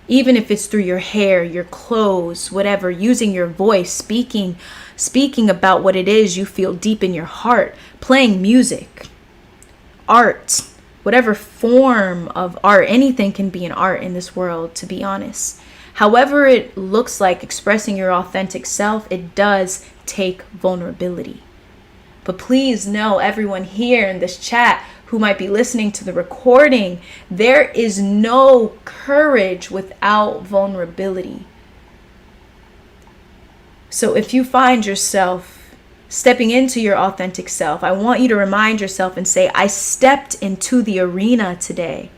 Even if it's through your hair, your clothes, whatever, using your voice, speaking about what it is you feel deep in your heart, playing music, art, whatever form of art, anything can be an art in this world, to be honest. However it looks like expressing your authentic self, it does take vulnerability. But please know, everyone here in this chat who might be listening to the recording, there is no courage without vulnerability. So if you find yourself stepping into your authentic self, I want you to remind yourself and say, I stepped into the arena today.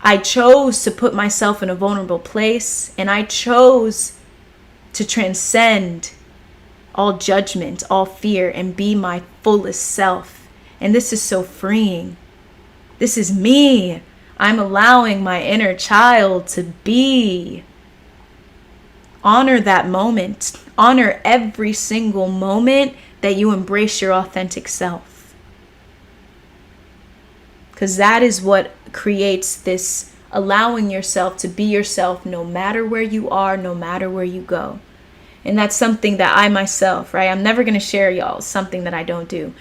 I chose to put myself in a vulnerable place, and I chose to transcend all judgment, all fear, and be my fullest self. And this is so freeing. This is me. I'm allowing my inner child to be. Honor that moment. Honor every single moment that you embrace your authentic self. Because that is what creates this allowing yourself to be yourself no matter where you are, no matter where you go. And that's something that I myself, right? I'm never going to share y'all something that I don't do.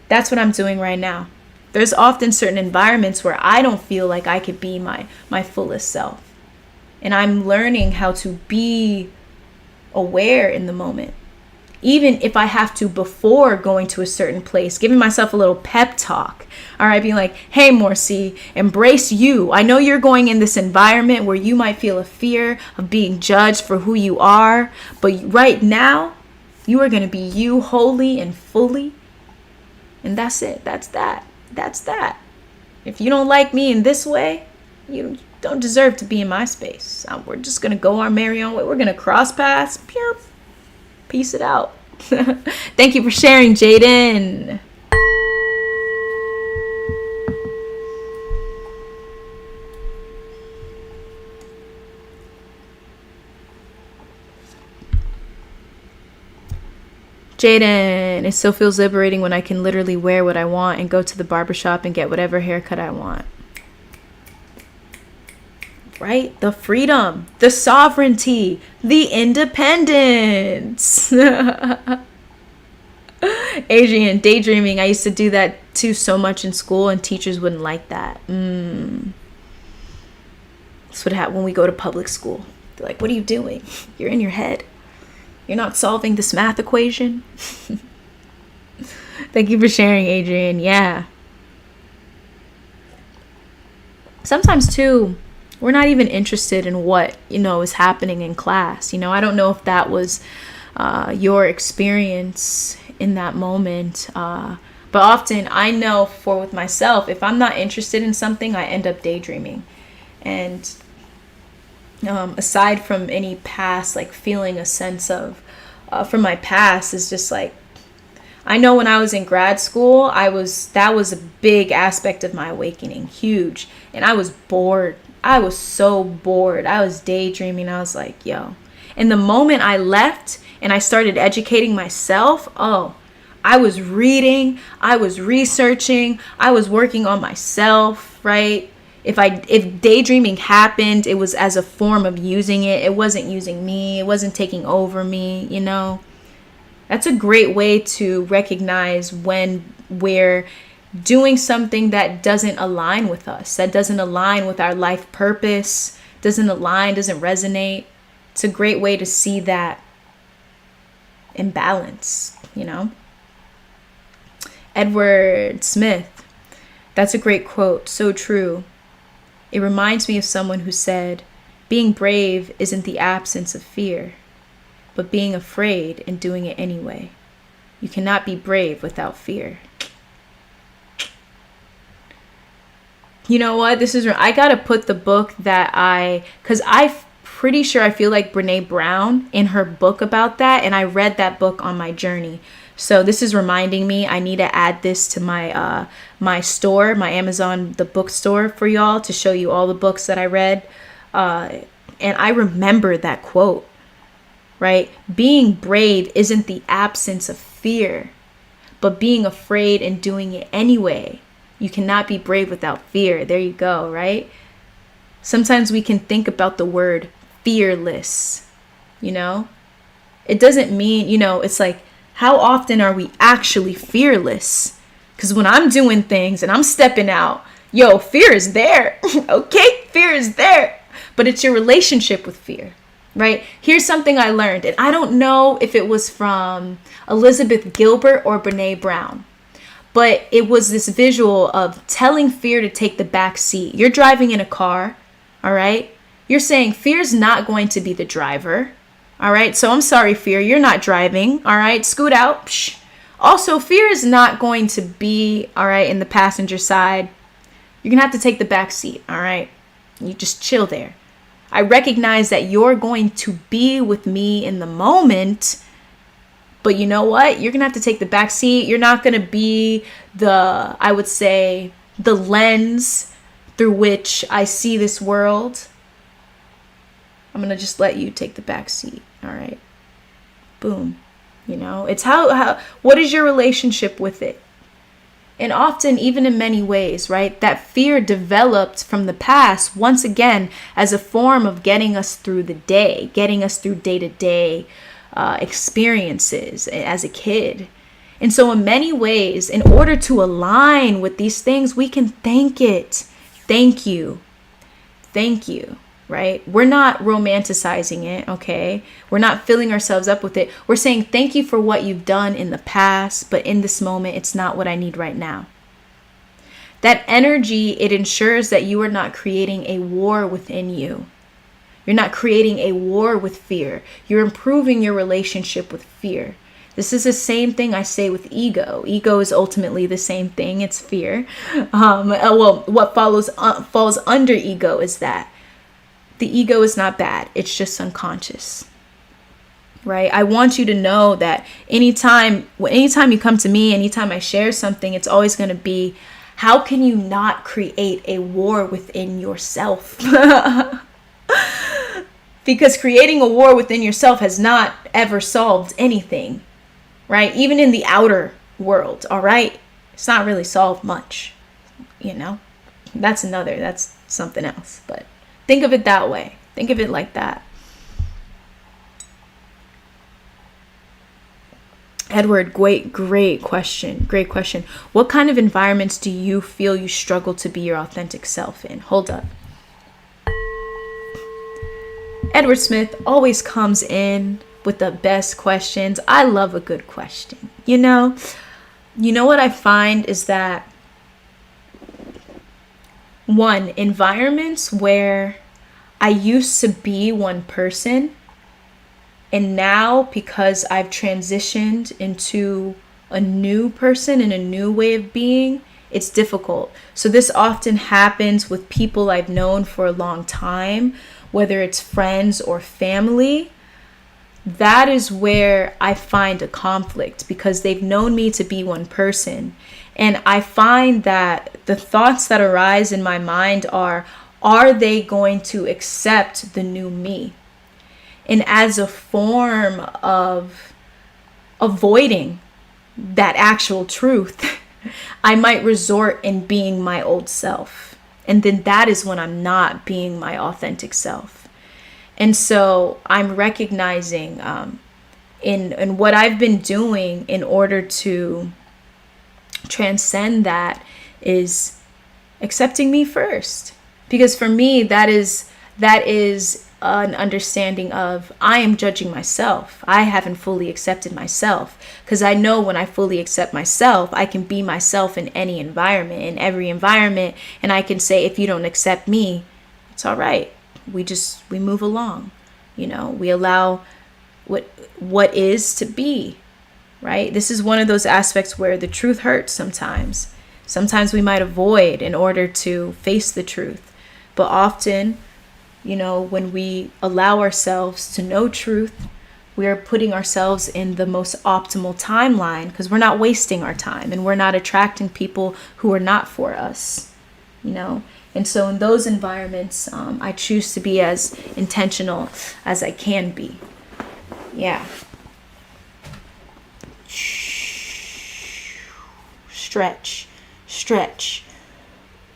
That's what I'm doing right now. There's often certain environments where I don't feel like I could be my fullest self. And I'm learning how to be aware in the moment. Even if I have to, before going to a certain place, giving myself a little pep talk. All right, being like, hey, Morcie, embrace you. I know you're going in this environment where you might feel a fear of being judged for who you are. But right now, you are going to be you wholly and fully. And that's it. That's that. That's that. If you don't like me in this way, you don't deserve to be in my space. We're just going to go our merry own way. We're going to cross paths. Peace it out. Thank you for sharing, Jaden. Jaden, it still feels liberating when I can literally wear what I want and go to the barbershop and get whatever haircut I want. Right? The freedom, the sovereignty, the independence. Adrian, daydreaming. I used to do that too so much in school, and teachers wouldn't like that. That's what happens when we go to public school. They're like, what are you doing? You're in your head. You're not solving this math equation. Thank you for sharing, Adrian. Yeah. Sometimes too, we're not even interested in what, is happening in class. I don't know if that was your experience in that moment. But often I know with myself, if I'm not interested in something, I end up daydreaming. And, aside from any past, like feeling a sense of, from my past, is just like, I know when I was in grad school, that was a big aspect of my awakening, huge. And I was bored. I was so bored. I was daydreaming. I was like, yo. And the moment I left and I started educating myself, oh, I was reading, I was researching, I was working on myself, right? If daydreaming happened, it was as a form of using it. It wasn't using me. It wasn't taking over me, you know? That's a great way to recognize when we're doing something that doesn't align with us, that doesn't align with our life purpose, doesn't resonate. It's a great way to see that imbalance, you know? Edward Smith, that's a great quote, so true. It reminds me of someone who said, being brave isn't the absence of fear, but being afraid and doing it anyway. You cannot be brave without fear. You know what? I gotta put the book because I'm pretty sure I feel like Brene Brown in her book about that, and I read that book on my journey. So this is reminding me I need to add this to my my store, my Amazon, the bookstore for y'all, to show you all the books that I read. And I remember that quote, right? Being brave isn't the absence of fear, but being afraid and doing it anyway. You cannot be brave without fear. There you go, right? Sometimes we can think about the word fearless, you know? It doesn't mean, it's like, how often are we actually fearless? Because when I'm doing things and I'm stepping out, yo, fear is there. Okay, fear is there. But it's your relationship with fear, right? Here's something I learned, and I don't know if it was from Elizabeth Gilbert or Brene Brown, but it was this visual of telling fear to take the back seat. You're driving in a car, all right? You're saying fear's not going to be the driver. All right, so I'm sorry, fear, you're not driving. All right, scoot out. Psh. Also, fear is not going to be, all right, in the passenger side. You're going to have to take the back seat, all right? You just chill there. I recognize that you're going to be with me in the moment, but you know what? You're going to have to take the back seat. You're not going to be I would say, the lens through which I see this world. I'm going to just let you take the back seat. All right. Boom. It's what is your relationship with it? And often, even in many ways, right, that fear developed from the past, once again, as a form of getting us through the day, getting us through day-to-day experiences as a kid. And so in many ways, in order to align with these things, we can thank it. Thank you. Thank you. Right? We're not romanticizing it, okay? We're not filling ourselves up with it. We're saying thank you for what you've done in the past, but in this moment, it's not what I need right now. That energy, it ensures that you are not creating a war within you. You're not creating a war with fear. You're improving your relationship with fear. This is the same thing I say with ego. Ego is ultimately the same thing. It's fear. What falls under ego is that the ego is not bad. It's just unconscious, right? I want you to know that anytime you come to me, anytime I share something, it's always going to be, how can you not create a war within yourself? Because creating a war within yourself has not ever solved anything, right? Even in the outer world, all right? It's not really solved much, That's something else, but think of it that way. Think of it like that. Edward, great question. Great question. What kind of environments do you feel you struggle to be your authentic self in? Hold up. Edward Smith always comes in with the best questions. I love a good question. You know what I find is that, one, environments where I used to be one person, and now because I've transitioned into a new person and a new way of being, it's difficult. So this often happens with people I've known for a long time, whether it's friends or family, that is where I find a conflict, because they've known me to be one person. And I find that the thoughts that arise in my mind are they going to accept the new me? And as a form of avoiding that actual truth, I might resort in being my old self. And then that is when I'm not being my authentic self. And so I'm recognizing in what I've been doing in order to transcend that is accepting me first. Because for me, that is an understanding of I am judging myself. I haven't fully accepted myself, because I know when I fully accept myself, I can be myself in any environment, in every environment. And I can say, if you don't accept me, it's all right. We move along. We allow what is to be, right? This is one of those aspects where the truth hurts sometimes. Sometimes we might avoid in order to face the truth. But often, when we allow ourselves to know truth, we are putting ourselves in the most optimal timeline, because we're not wasting our time and we're not attracting people who are not for us, And so in those environments, I choose to be as intentional as I can be. Yeah. Stretch.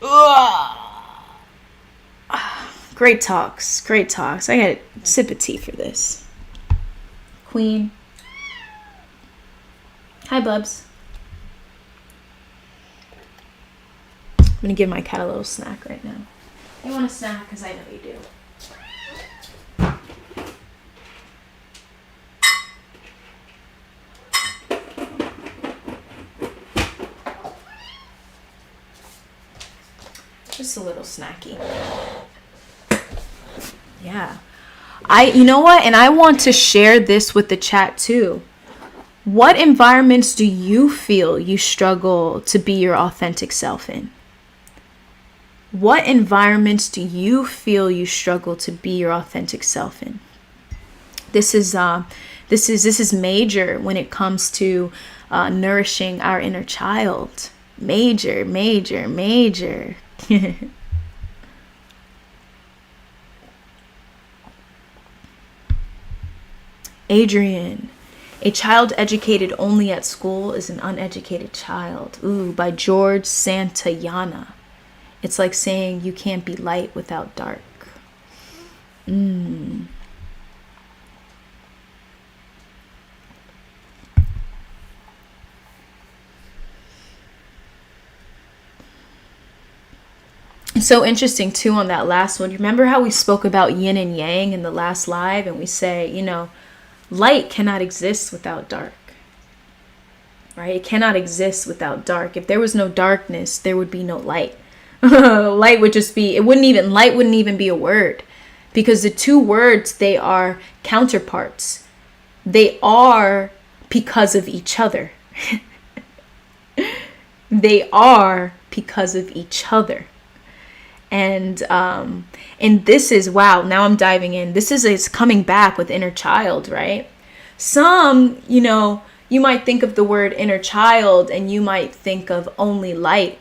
Ugh. Great talks. I got a sip of tea for this. Queen. Hi, Bubs. I'm going to give my cat a little snack right now. You want a snack? Because I know you do. Just a little snacky. Yeah. You know what? And I want to share this with the chat too. What environments do you feel you struggle to be your authentic self in? What environments do you feel you struggle to be your authentic self in? This is major when it comes to nourishing our inner child. Major. Adrian, a child educated only at school is an uneducated child. Ooh, by George Santayana. It's like saying you can't be light without dark. It's so interesting too on that last one. You remember how we spoke about yin and yang in the last live, and we say, light cannot exist without dark. Right? It cannot exist without dark. If there was no darkness, there would be no light. Light would just be, light wouldn't even be a word, because the two words, they are counterparts. They are because of each other. They are because of each other. And this is, wow, now I'm diving in. It's coming back with inner child, right? Some, you might think of the word inner child and you might think of only light.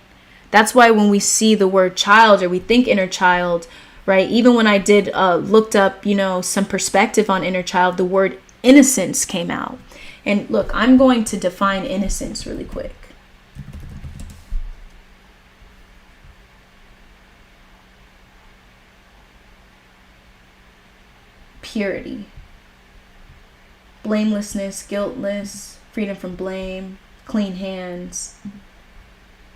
That's why when we see the word child or we think inner child, right? Even when I did looked up, some perspective on inner child, the word innocence came out. And look, I'm going to define innocence really quick. Purity, blamelessness, guiltless, freedom from blame, clean hands,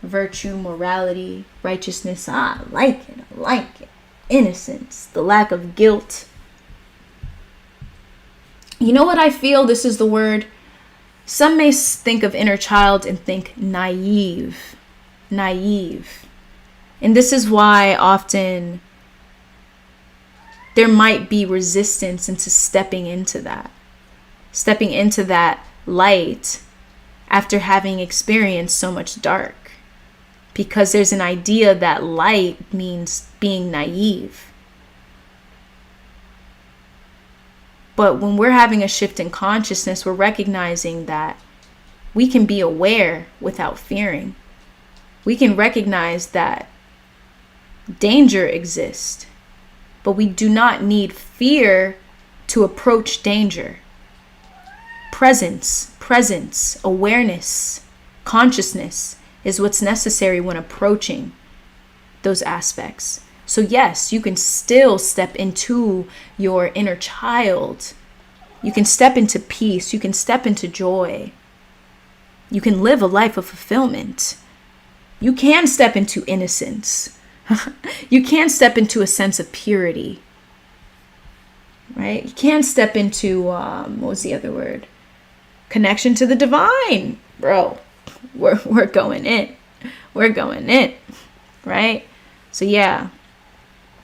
virtue, morality, righteousness. I like it. Innocence, the lack of guilt. You know what I feel? This is the word. Some may think of inner child and think naive. And this is why often there might be resistance into stepping into that light after having experienced so much dark, because there's an idea that light means being naive. But when we're having a shift in consciousness, we're recognizing that we can be aware without fearing. We can recognize that danger exists, but we do not need fear to approach danger. Presence, awareness, consciousness is what's necessary when approaching those aspects. So yes, you can still step into your inner child. You can step into peace. You can step into joy. You can live a life of fulfillment. You can step into innocence. You can step into a sense of purity. Right? You can step into, what was the other word? Connection to the divine. Bro, we're going in. We're going in. Right? So yeah.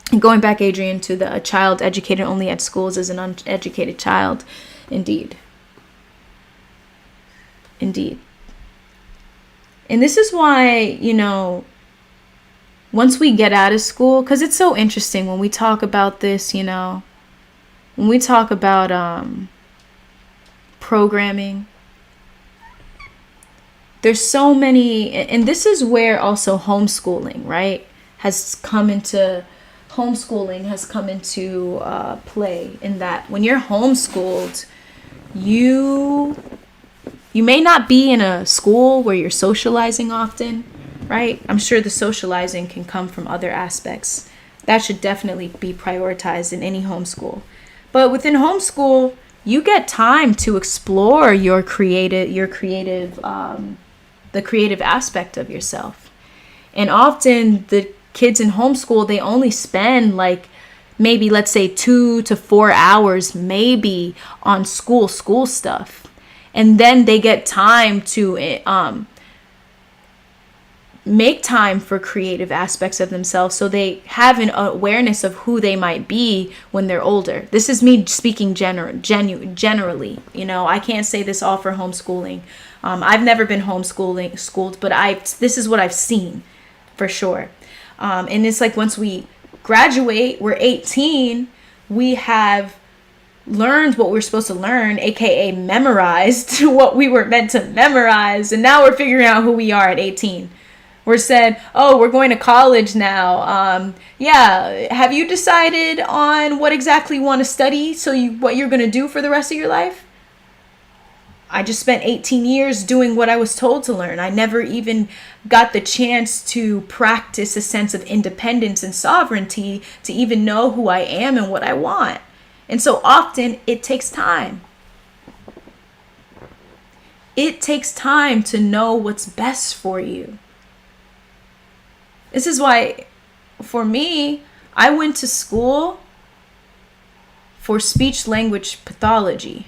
And going back, Adrian, to a child educated only at schools is an uneducated child. Indeed. Indeed. And this is why, once we get out of school, because it's so interesting when we talk about this, when we talk about programming, there's so many, and this is where also homeschooling, right, has come into play, in that when you're homeschooled, you may not be in a school where you're socializing often, right? I'm sure the socializing can come from other aspects. That should definitely be prioritized in any homeschool. But within homeschool, you get time to explore the creative aspect of yourself. And often the kids in homeschool, they only spend maybe, let's say, 2 to 4 hours maybe on school stuff. And then they get time to make time for creative aspects of themselves, so they have an awareness of who they might be when they're older. This is me speaking generally. I can't say this all for homeschooling. I've never been schooled, but this is what I've seen for sure. And it's like once we graduate, we're 18, we have learned what we're supposed to learn, aka memorized what we were meant to memorize, and now we're figuring out who we are at 18. We're said, oh, we're going to college now. Have you decided on what exactly you want to study, what you're going to do for the rest of your life? I just spent 18 years doing what I was told to learn. I never even got the chance to practice a sense of independence and sovereignty to even know who I am and what I want. And so often it takes time. It takes time to know what's best for you. This is why, for me, I went to school for speech language pathology.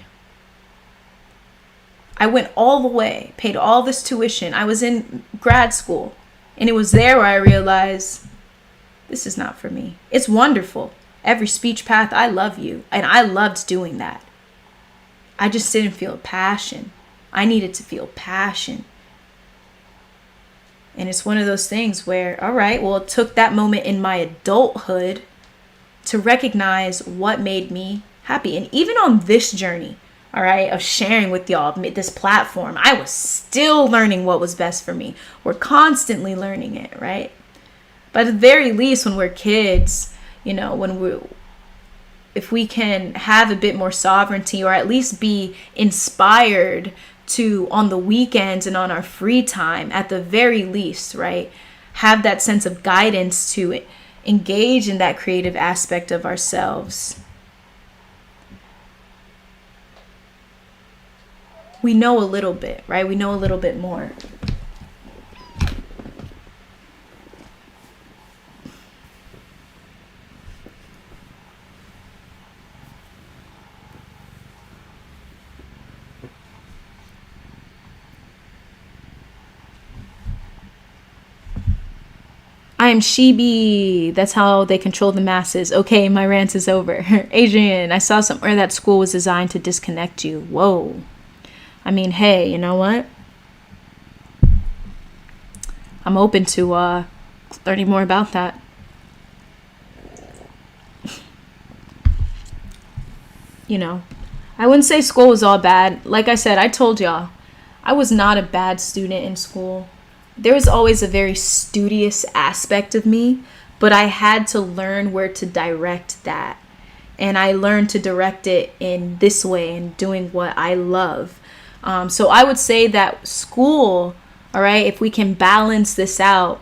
I went all the way, paid all this tuition. I was in grad school, and it was there where I realized this is not for me. It's wonderful. Every speech path, I love you. And I loved doing that. I just didn't feel passion. I needed to feel passion. And it's one of those things where, all right, well, it took that moment in my adulthood to recognize what made me happy. And even on this journey, all right, of sharing with y'all this platform, I was still learning what was best for me. We're constantly learning it, right? But at the very least, when we're kids, if we can have a bit more sovereignty, or at least be inspired to, on the weekends and on our free time, at the very least, right, have that sense of guidance to engage in that creative aspect of ourselves. We know a little bit, right? We know a little bit more. I am Shibi. That's how they control the masses. Okay, my rant is over. Adrian, I saw somewhere that school was designed to disconnect you. Whoa. I mean, hey, you know what? I'm open to learning more about that. I wouldn't say school was all bad. Like I said, I told y'all, I was not a bad student in school. There was always a very studious aspect of me, but I had to learn where to direct that. And I learned to direct it in this way and doing what I love. So I would say that school, all right, if we can balance this out,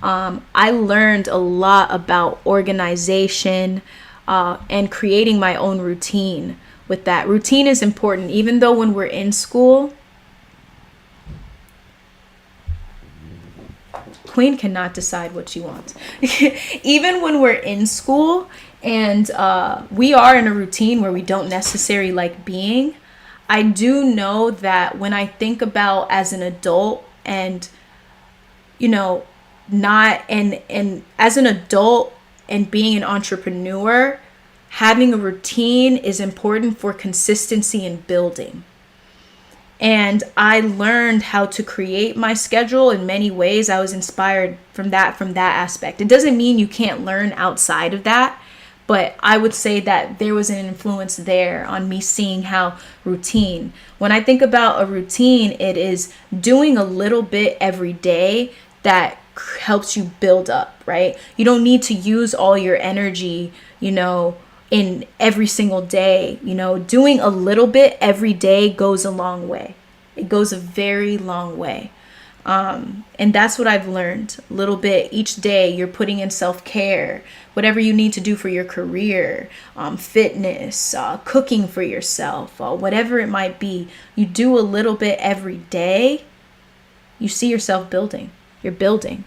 I learned a lot about organization and creating my own routine with that. Routine is important, even though when we're in school, Queen cannot decide what she wants. Even when we're in school and we are in a routine where we don't necessarily like being, I do know that when I think about as an adult and, you know, not and as an adult and being an entrepreneur, having a routine is important for consistency and building. And I learned how to create my schedule in many ways. I was inspired from that aspect. It doesn't mean you can't learn outside of that, but I would say that there was an influence there on me seeing how routine. When I think about a routine, it is doing a little bit every day that helps you build up, right? You don't need to use all your energy, in every single day. Doing a little bit every day goes a long way. It goes a very long way. And that's what I've learned. A little bit each day, you're putting in self-care, whatever you need to do for your career, fitness, cooking for yourself, whatever it might be. You do a little bit every day, you see yourself building. You're building.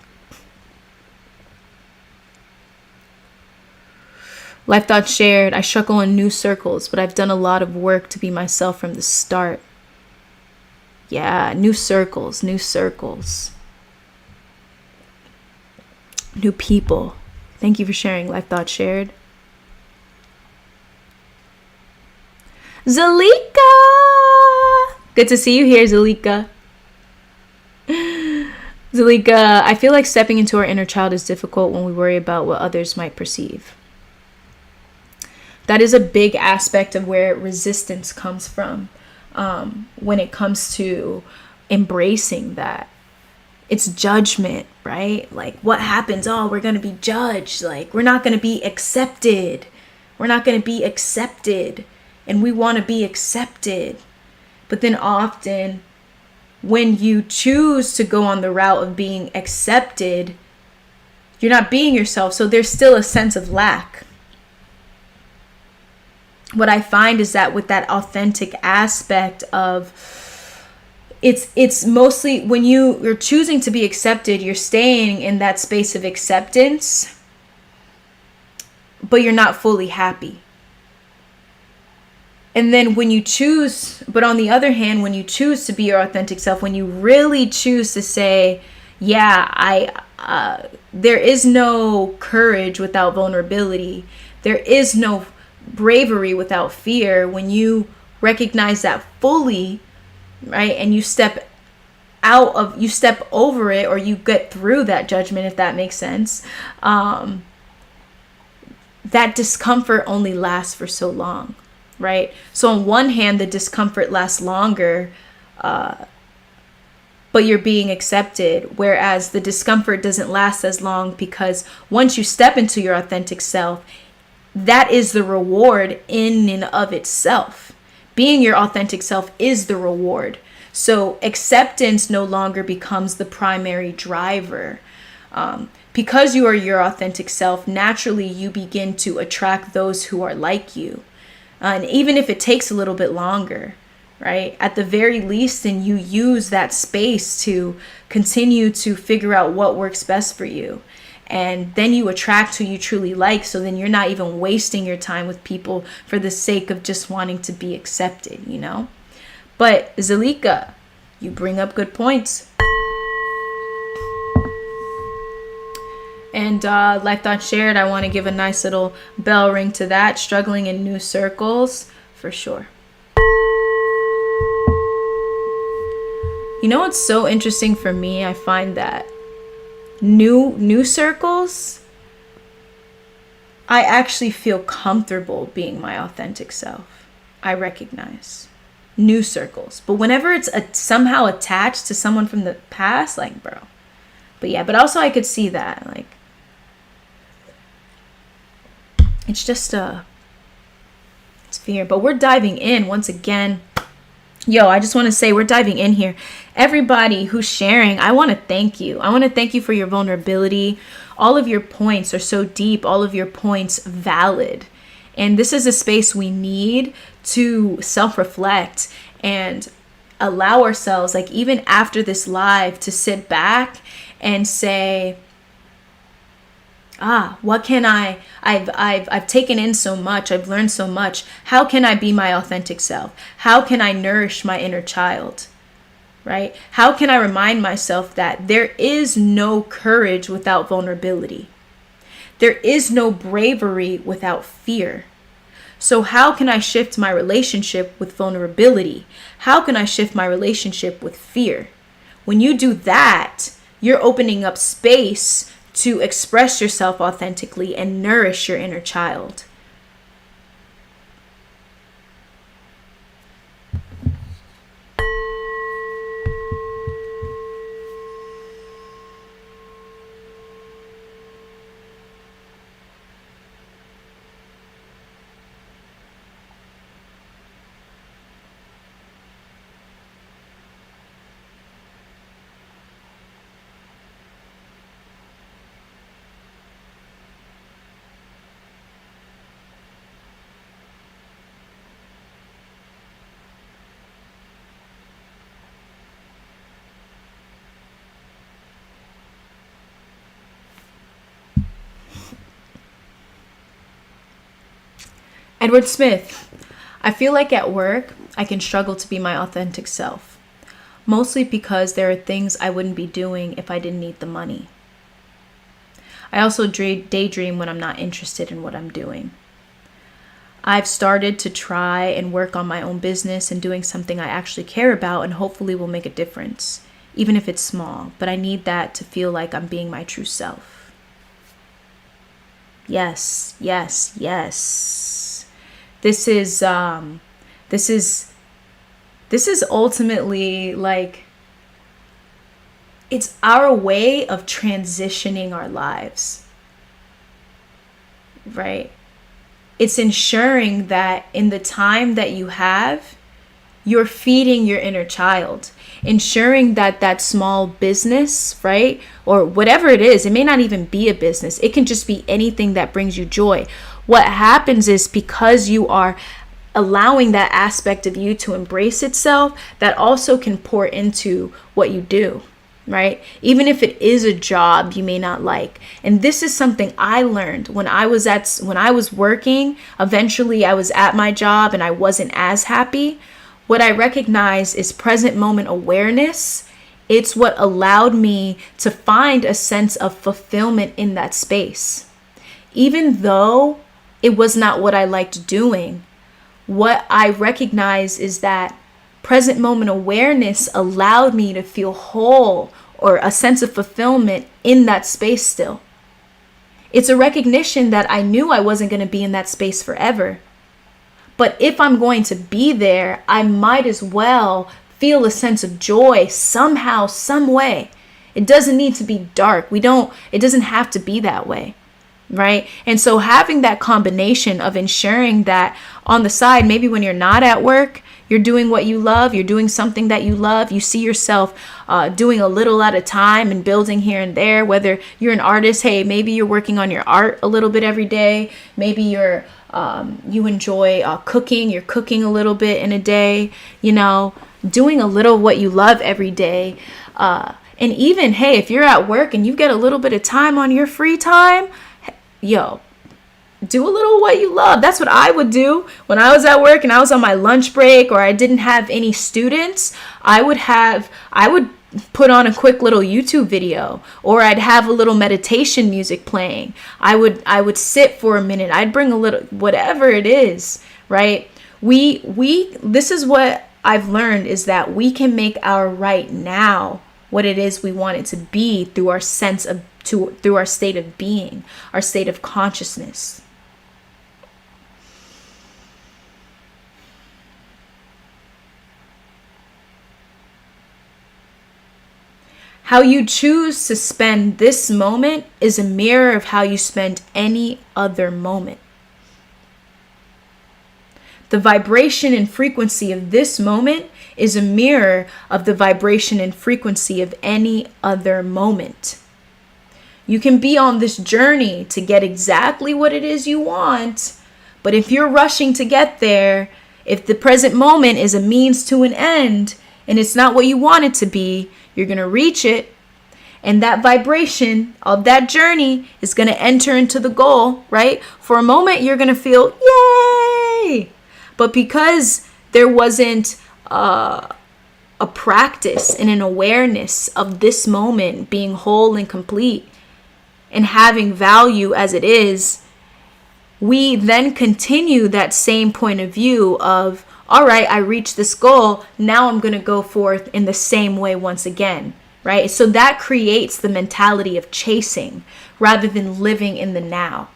Life thoughts shared. I struggle in new circles, but I've done a lot of work to be myself from the start. Yeah, new circles. New people. Thank you for sharing. Life thoughts shared. Zalika! Good to see you here, Zalika. Zalika, I feel like stepping into our inner child is difficult when we worry about what others might perceive. That is a big aspect of where resistance comes from when it comes to embracing that. It's judgment, right? Like, what happens? Oh, we're going to be judged. Like, we're not going to be accepted. We're not going to be accepted. And we want to be accepted. But then often, when you choose to go on the route of being accepted, you're not being yourself. So there's still a sense of lack. What I find is that with that authentic aspect of it's mostly when you're choosing to be accepted, you're staying in that space of acceptance, but you're not fully happy. And then when you choose, but on the other hand, when you choose to be your authentic self, when you really choose to say, yeah, there is no courage without vulnerability. There is no bravery without fear. When you recognize that fully, right, and you step over it, or you get through that judgment, if that makes sense, that discomfort only lasts for so long, right? So on one hand, the discomfort lasts longer, but you're being accepted, whereas the discomfort doesn't last as long, because once you step into your authentic self, that is the reward in and of itself. Being your authentic self is the reward. So acceptance no longer becomes the primary driver. Because you are your authentic self, naturally you begin to attract those who are like you. And even if it takes a little bit longer, right? At the very least, then you use that space to continue to figure out what works best for you. And then you attract who you truly like. So then you're not even wasting your time with people for the sake of just wanting to be accepted, But Zalika, you bring up good points. And Life Thoughts Shared, I want to give a nice little bell ring to that. Struggling in new circles, for sure. What's so interesting for me? I find that new circles, I actually feel comfortable being my authentic self. I recognize. New circles. But whenever it's somehow attached to someone from the past, like, bro. But yeah, but also I could see that, like, it's just it's fear. But we're diving in once again. Yo, I just want to say we're diving in here. Everybody who's sharing, I want to thank you. I want to thank you for your vulnerability. All of your points are so deep. All of your points valid. And this is a space we need to self-reflect and allow ourselves, like, even after this live, to sit back and say, what can I've taken in so much. I've learned so much. How can I be my authentic self? How can I nourish my inner child? Right? How can I remind myself that there is no courage without vulnerability? There is no bravery without fear. So how can I shift my relationship with vulnerability? How can I shift my relationship with fear? When you do that, you're opening up space to express yourself authentically and nourish your inner child. Edward Smith, I feel like at work, I can struggle to be my authentic self, mostly because there are things I wouldn't be doing if I didn't need the money. I also daydream when I'm not interested in what I'm doing. I've started to try and work on my own business and doing something I actually care about and hopefully will make a difference, even if it's small, but I need that to feel like I'm being my true self. Yes, yes, yes. This is ultimately, like, it's our way of transitioning our lives, right? It's ensuring that in the time that you have, you're feeding your inner child, ensuring that that small business, right? Or whatever it is, it may not even be a business. It can just be anything that brings you joy. What happens is, because you are allowing that aspect of you to embrace itself, that also can pour into what you do, right? Even if it is a job you may not like. And this is something I learned when I was working. Eventually I was at my job and I wasn't as happy. What I recognize is present moment awareness. It's what allowed me to find a sense of fulfillment in that space. Even though it was not what I liked doing, what I recognize is that present moment awareness allowed me to feel whole, or a sense of fulfillment in that space still. It's a recognition that I knew I wasn't going to be in that space forever. But if I'm going to be there, I might as well feel a sense of joy somehow, some way. It doesn't need to be dark. It doesn't have to be that way. Right? And so having that combination of ensuring that on the side, maybe when you're not at work, you're doing what you love, you're doing something that you love, you see yourself doing a little at a time and building here and there. Whether you're an artist, hey, maybe you're working on your art a little bit every day. Maybe you enjoy cooking, you're cooking a little bit in a day, doing a little what you love every day. And even, hey, if you're at work and you get a little bit of time on your free time, do a little what you love. That's what I would do when I was at work and I was on my lunch break, or I didn't have any students. I would put on a quick little YouTube video, or I'd have a little meditation music playing. I would sit for a minute. I'd bring a little, whatever it is, right? This is what I've learned, is that we can make our right now what it is we want it to be through our through our state of being, our state of consciousness. How you choose to spend this moment is a mirror of how you spend any other moment. The vibration and frequency of this moment is a mirror of the vibration and frequency of any other moment. You can be on this journey to get exactly what it is you want, but if you're rushing to get there, if the present moment is a means to an end and it's not what you want it to be, you're going to reach it. And that vibration of that journey is going to enter into the goal, right? For a moment, you're going to feel, yay! But because there wasn't a practice and an awareness of this moment being whole and complete and having value as it is, we then continue that same point of view of, all right, I reached this goal. Now I'm going to go forth in the same way once again, right? So that creates the mentality of chasing rather than living in the now.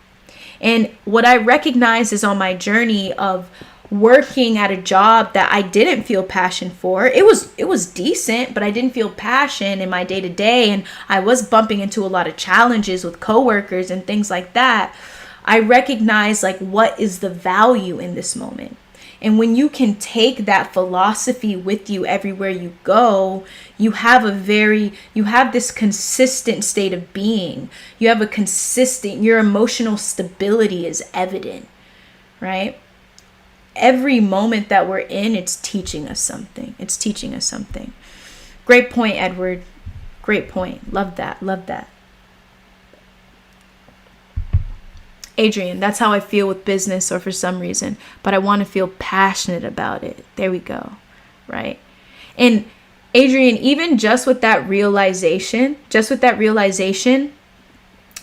And what I recognize is on my journey of working at a job that I didn't feel passion for. It was decent, but I didn't feel passion in my day-to-day, and I was bumping into a lot of challenges with coworkers and things like that. I recognize like what is the value in this moment. And when you can take that philosophy with you everywhere you go, you have this consistent state of being. You have your emotional stability is evident, right? Every moment that we're in, it's teaching us something. Great point, Edward. Great point. Love that. Adrian, that's how I feel with business or for some reason, but I want to feel passionate about it. There we go. Right. And Adrian, even just with that realization,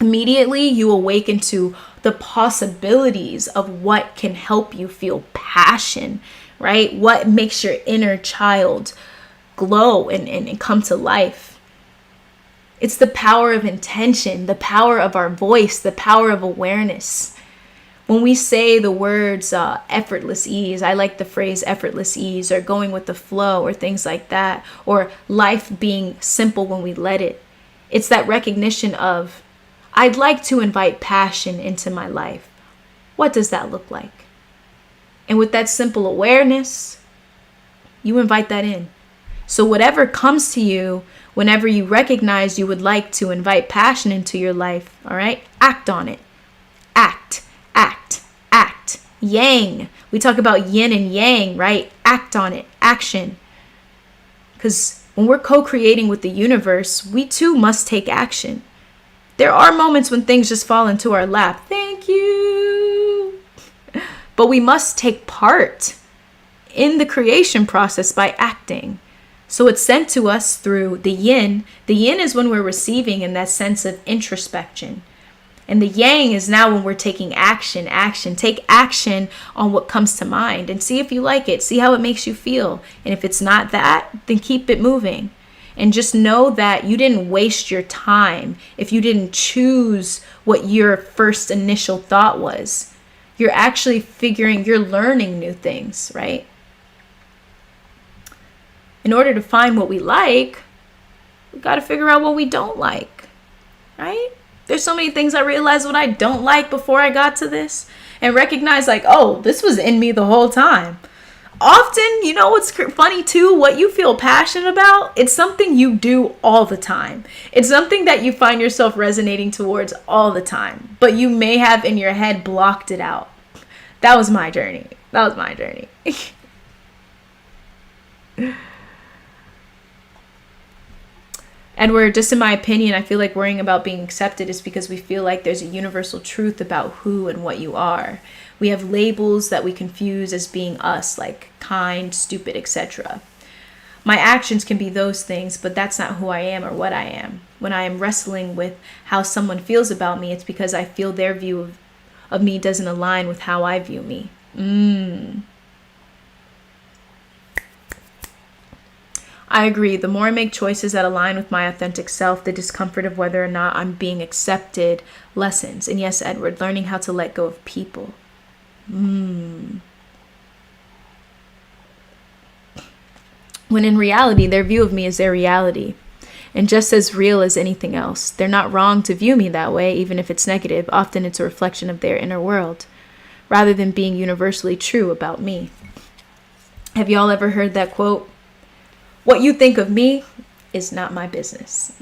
immediately you awaken to the possibilities of what can help you feel passion, right? What makes your inner child glow and come to life. It's the power of intention, the power of our voice, the power of awareness. When we say the words effortless ease, I like the phrase effortless ease, or going with the flow, or things like that, or life being simple when we let it. It's that recognition of, I'd like to invite passion into my life. What does that look like? And with that simple awareness, you invite that in. So whatever comes to you, whenever you recognize you would like to invite passion into your life, all right, act on it. Act. Yang. We talk about yin and yang, right? Act on it. Action. Because when we're co-creating with the universe, we too must take action. There are moments when things just fall into our lap. Thank you. But we must take part in the creation process by acting. So it's sent to us through the yin. The yin is when we're receiving in that sense of introspection. And the yang is now when we're taking action. Take action on what comes to mind and see if you like it. See how it makes you feel. And if it's not that, then keep it moving. And just know that you didn't waste your time if you didn't choose what your first initial thought was. You're actually you're learning new things, right? In order to find what we like, we got to figure out what we don't like, right? There's so many things I realized what I don't like before I got to this, and recognize like, oh, this was in me the whole time. Often, you know what's funny too? What you feel passionate about, it's something you do all the time. It's something that you find yourself resonating towards all the time, but you may have in your head blocked it out. That was my journey. Edward, just in my opinion, I feel like worrying about being accepted is because we feel like there's a universal truth about who and what you are. We have labels that we confuse as being us, like kind, stupid, etc. My actions can be those things, but that's not who I am or what I am. When I am wrestling with how someone feels about me, it's because I feel their view of me doesn't align with how I view me. I agree. The more I make choices that align with my authentic self, the discomfort of whether or not I'm being accepted lessens. And yes, Edward, learning how to let go of people. When in reality, their view of me is their reality. and just as real as anything else. They're not wrong to view me that way, even if it's negative. Often it's a reflection of their inner world, rather than being universally true about me. Have y'all ever heard that quote? What you think of me is not my business.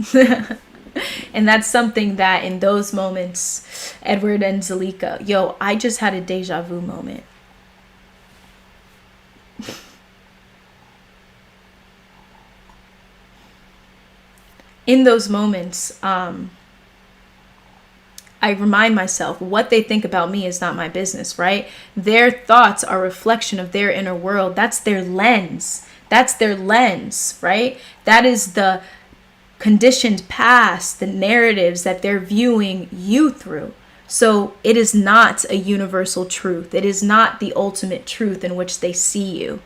And that's something that in those moments, Edward and Zalika, I just had a deja vu moment. In those moments, I remind myself what they think about me is not my business, right? Their thoughts are a reflection of their inner world. That's their lens. That's their lens, right? That is the conditioned past, the narratives that they're viewing you through. So it is not a universal truth. It is not the ultimate truth in which they see you.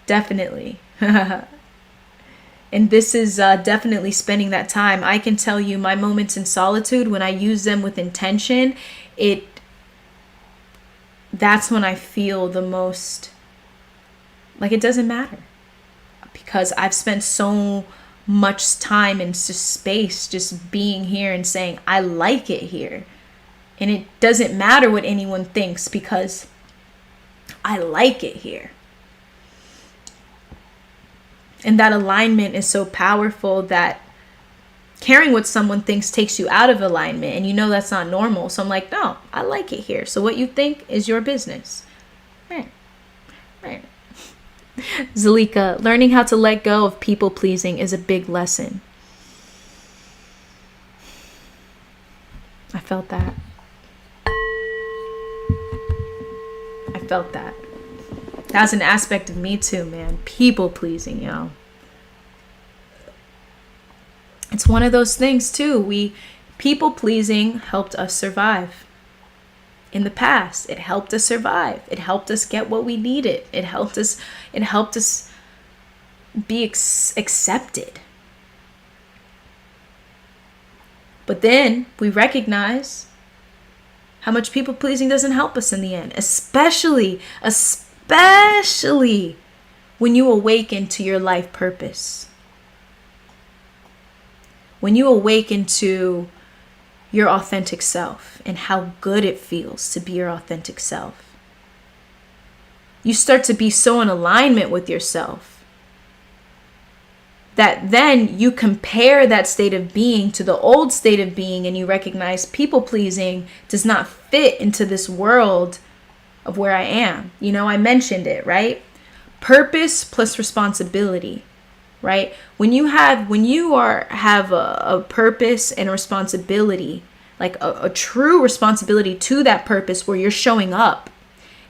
Definitely. And this is definitely spending that time. I can tell you my moments in solitude, when I use them with intention, that's when I feel the most like it doesn't matter. Because I've spent so much time in space just being here and saying, I like it here. And it doesn't matter what anyone thinks because I like it here. And that alignment is so powerful that caring what someone thinks takes you out of alignment. And that's not normal. So I'm like, no, I like it here. So what you think is your business. Right. Zalika, learning how to let go of people pleasing is a big lesson. I felt that. That's an aspect of me too, man. People pleasing, yo. It's one of those things too. People pleasing helped us survive. In the past, it helped us survive. It helped us get what we needed. It helped us be accepted. But then we recognize how much people pleasing doesn't help us in the end, especially when you awaken to your life purpose. When you awaken to your authentic self and how good it feels to be your authentic self. You start to be so in alignment with yourself that then you compare that state of being to the old state of being, and you recognize people pleasing does not fit into this world of where I am. I mentioned it, right? Purpose plus responsibility, right? When you have a purpose and a responsibility, like a true responsibility to that purpose where you're showing up,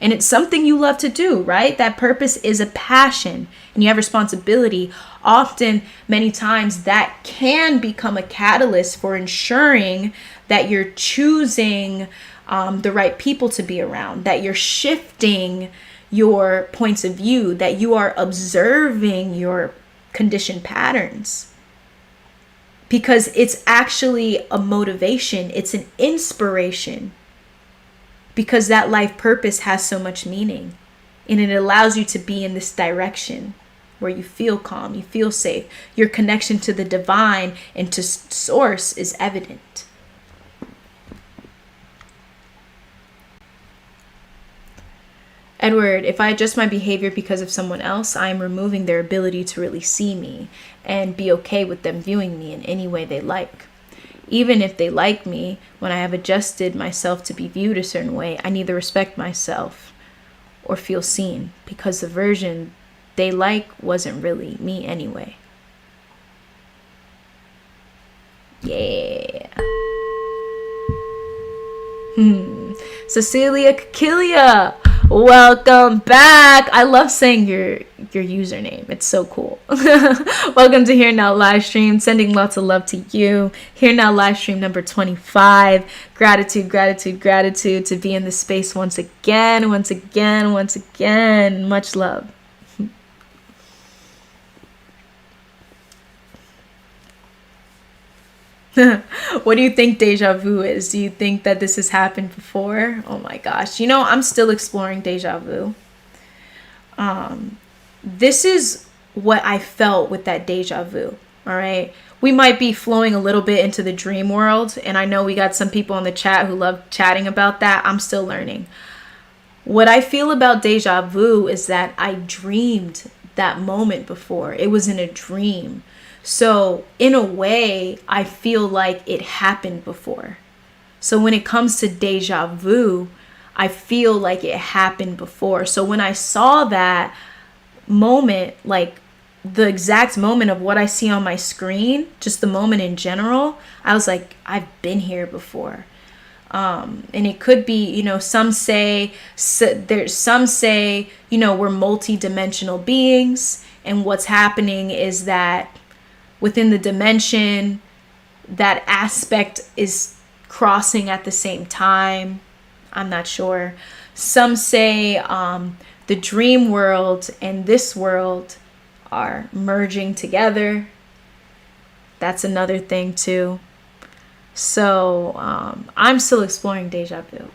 and it's something you love to do, right? That purpose is a passion, and you have responsibility. Often, many times, that can become a catalyst for ensuring that you're choosing the right people to be around, that you're shifting your points of view, that you are observing your conditioned patterns. Because it's actually a motivation, it's an inspiration. Because that life purpose has so much meaning, and it allows you to be in this direction where you feel calm, you feel safe. Your connection to the divine and to source is evident. Edward, if I adjust my behavior because of someone else, I am removing their ability to really see me and be okay with them viewing me in any way they like. Even if they like me, when I have adjusted myself to be viewed a certain way, I neither respect myself or feel seen, because the version they like wasn't really me anyway. Yeah. Cecilia Kakilia, welcome back. I love saying your username. It's so cool. Welcome to Here Now Livestream. Sending lots of love to you. Here Now Livestream number 25. Gratitude to be in this space once again. Much love. What do you think deja vu is? Do you think that this has happened before? Oh my gosh. I'm still exploring deja vu. This is what I felt with that deja vu. All right. We might be flowing a little bit into the dream world. And I know we got some people in the chat who love chatting about that. I'm still learning. What I feel about deja vu is that I dreamed that moment before. It was in a dream. So in a way, I feel like it happened before. So when it comes to deja vu, I feel like it happened before. So when I saw that moment, like the exact moment of what I see on my screen, just the moment in general, I was like, I've been here before. And it could be, you know, some say, you know, we're multi-dimensional beings. And what's happening is that within the dimension, that aspect is crossing at the same time. I'm not sure. Some say the dream world and this world are merging together. That's another thing too. So I'm still exploring deja vu.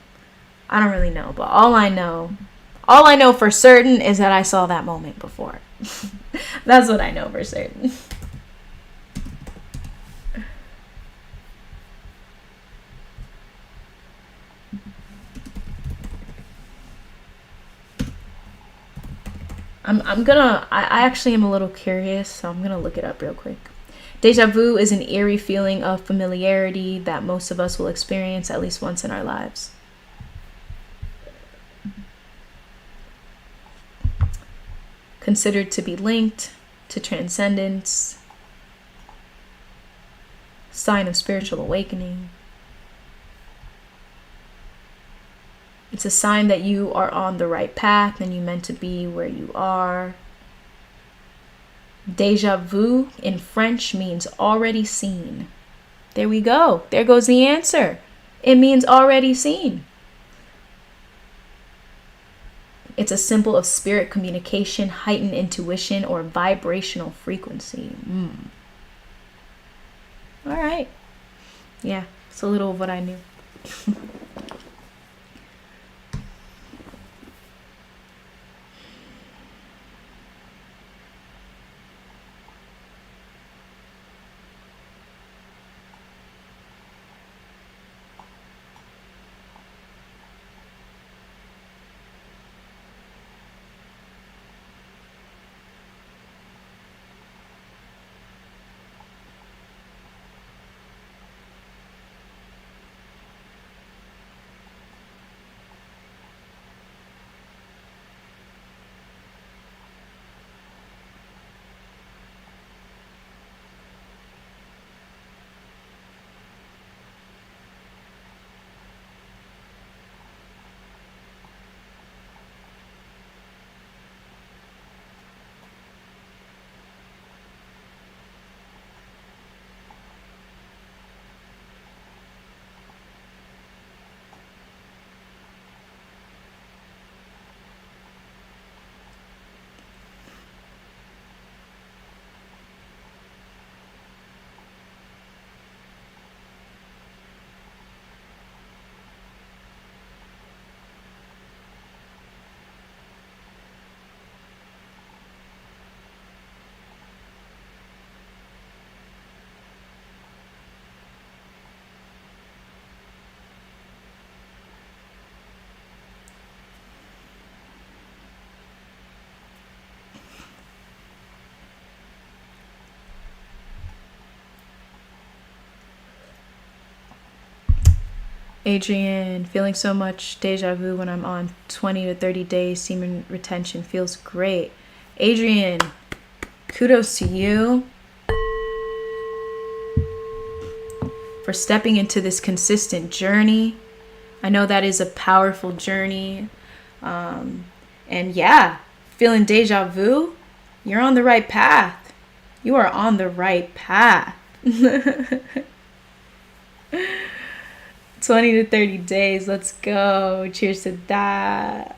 I don't really know, but all I know for certain is that I saw that moment before. That's what I know for certain. I actually am a little curious, so I'm gonna look it up real quick. Deja vu is an eerie feeling of familiarity that most of us will experience at least once in our lives. Considered to be linked to transcendence, sign of spiritual awakening. It's a sign that you are on the right path and you meant to be where you are. Deja vu in French means already seen. There we go. There goes the answer. It means already seen. It's a symbol of spirit communication, heightened intuition, or vibrational frequency. All right. Yeah, it's a little of what I knew. Adrian, feeling so much deja vu when I'm on 20 to 30 days semen retention feels great. Adrian, kudos to you for stepping into this consistent journey. I know that is a powerful journey. And yeah, feeling deja vu, you're on the right path. You are on the right path. 20 to 30 days. Let's go. Cheers to that.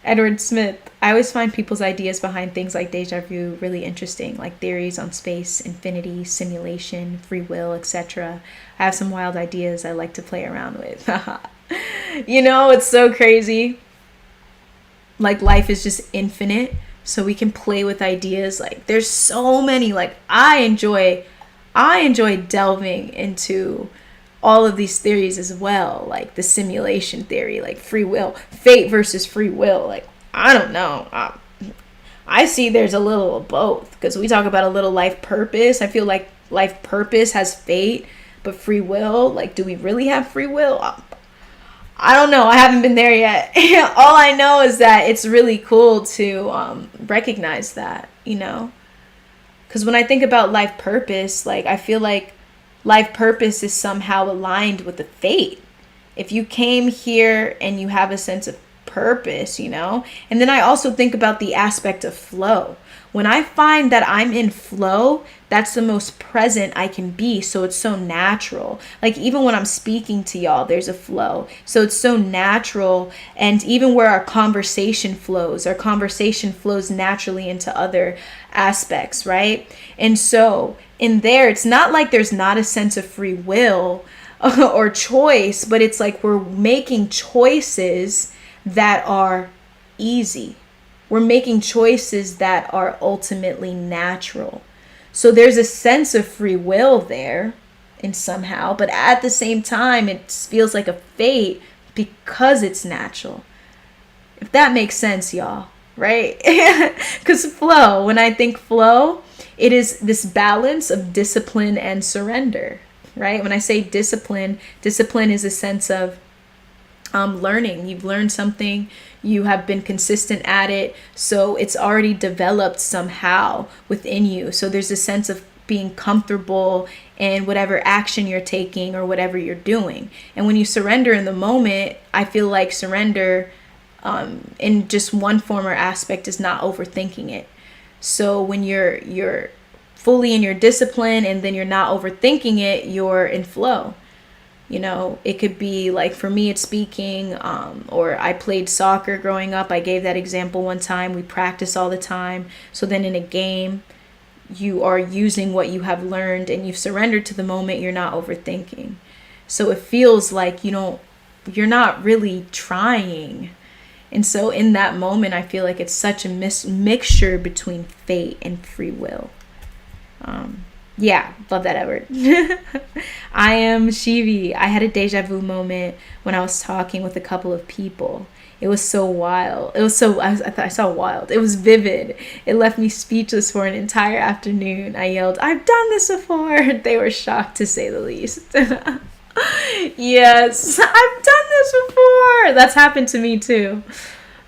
Edward Smith. I always find people's ideas behind things like deja vu really interesting, like theories on space, infinity, simulation, free will, etc. I have some wild ideas I like to play around with. You know, it's so crazy. Like life is just infinite. so we can play with ideas. Like there's so many, like I enjoy delving into all of these theories as well, like the simulation theory, like free will, fate versus free will. Like I don't know, I see there's a little of both, because we talk about a little life purpose. I feel like life purpose has fate, but free will, like do we really have free will? I don't know. I haven't been there yet. All I know is that it's really cool to recognize that, you know? Because when I think about life purpose, like I feel like life purpose is somehow aligned with the fate. If you came here and you have a sense of purpose, you know? And then I also think about the aspect of flow. When I find that I'm in flow, that's the most present I can be. So it's so natural. Like even when I'm speaking to y'all, there's a flow. So it's so natural. And even where our conversation flows naturally into other aspects, right? And so in there, it's not like there's not a sense of free will or choice, but it's like we're making choices that are easy. We're making choices that are ultimately natural. So there's a sense of free will there in somehow, but at the same time, it feels like a fate because it's natural. If that makes sense, y'all, right? Because flow, when I think flow, it is this balance of discipline and surrender, right? When I say discipline is a sense of learning. You've learned something, you have been consistent at it, so it's already developed somehow within you. So there's a sense of being comfortable in whatever action you're taking or whatever you're doing. And when you surrender in the moment, I feel like surrender in just one form or aspect is not overthinking it. So when you're fully in your discipline and then you're not overthinking it, you're in flow. You know, it could be like, for me, it's speaking, or I played soccer growing up. I gave that example one time. We practice all the time. So then in a game, you are using what you have learned and you've surrendered to the moment. You're not overthinking. So it feels like you're not really trying. And so in that moment, I feel like it's such a mixture between fate and free will. Yeah, love that, Edward. I am Shivi. I had a deja vu moment when I was talking with a couple of people. It was so wild. I saw wild. It was vivid. It left me speechless for an entire afternoon. I yelled, "I've done this before." They were shocked, to say the least. Yes, I've done this before. That's happened to me too.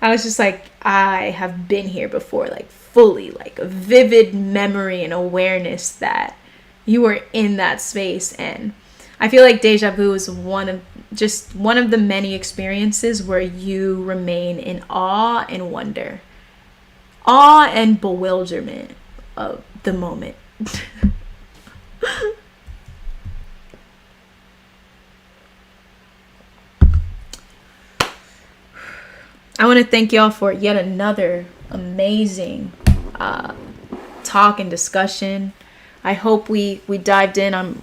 I was just like, I have been here before, like fully, like a vivid memory and awareness that you were in that space. And I feel like deja vu is one of the many experiences where you remain in awe and wonder, awe and bewilderment of the moment. I want to thank y'all for yet another amazing talk and discussion. I hope we dived in.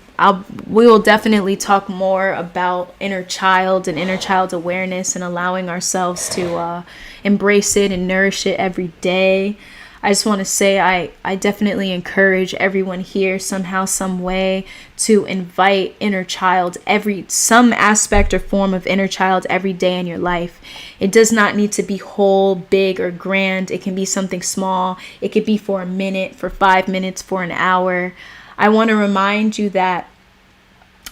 We will definitely talk more about inner child and inner child awareness and allowing ourselves to embrace it and nourish it every day. I just want to say I definitely encourage everyone here somehow, some way, to invite inner child, some aspect or form of inner child every day in your life. It does not need to be whole, big, or grand. It can be something small. It could be for a minute, for 5 minutes, for an hour. I want to remind you that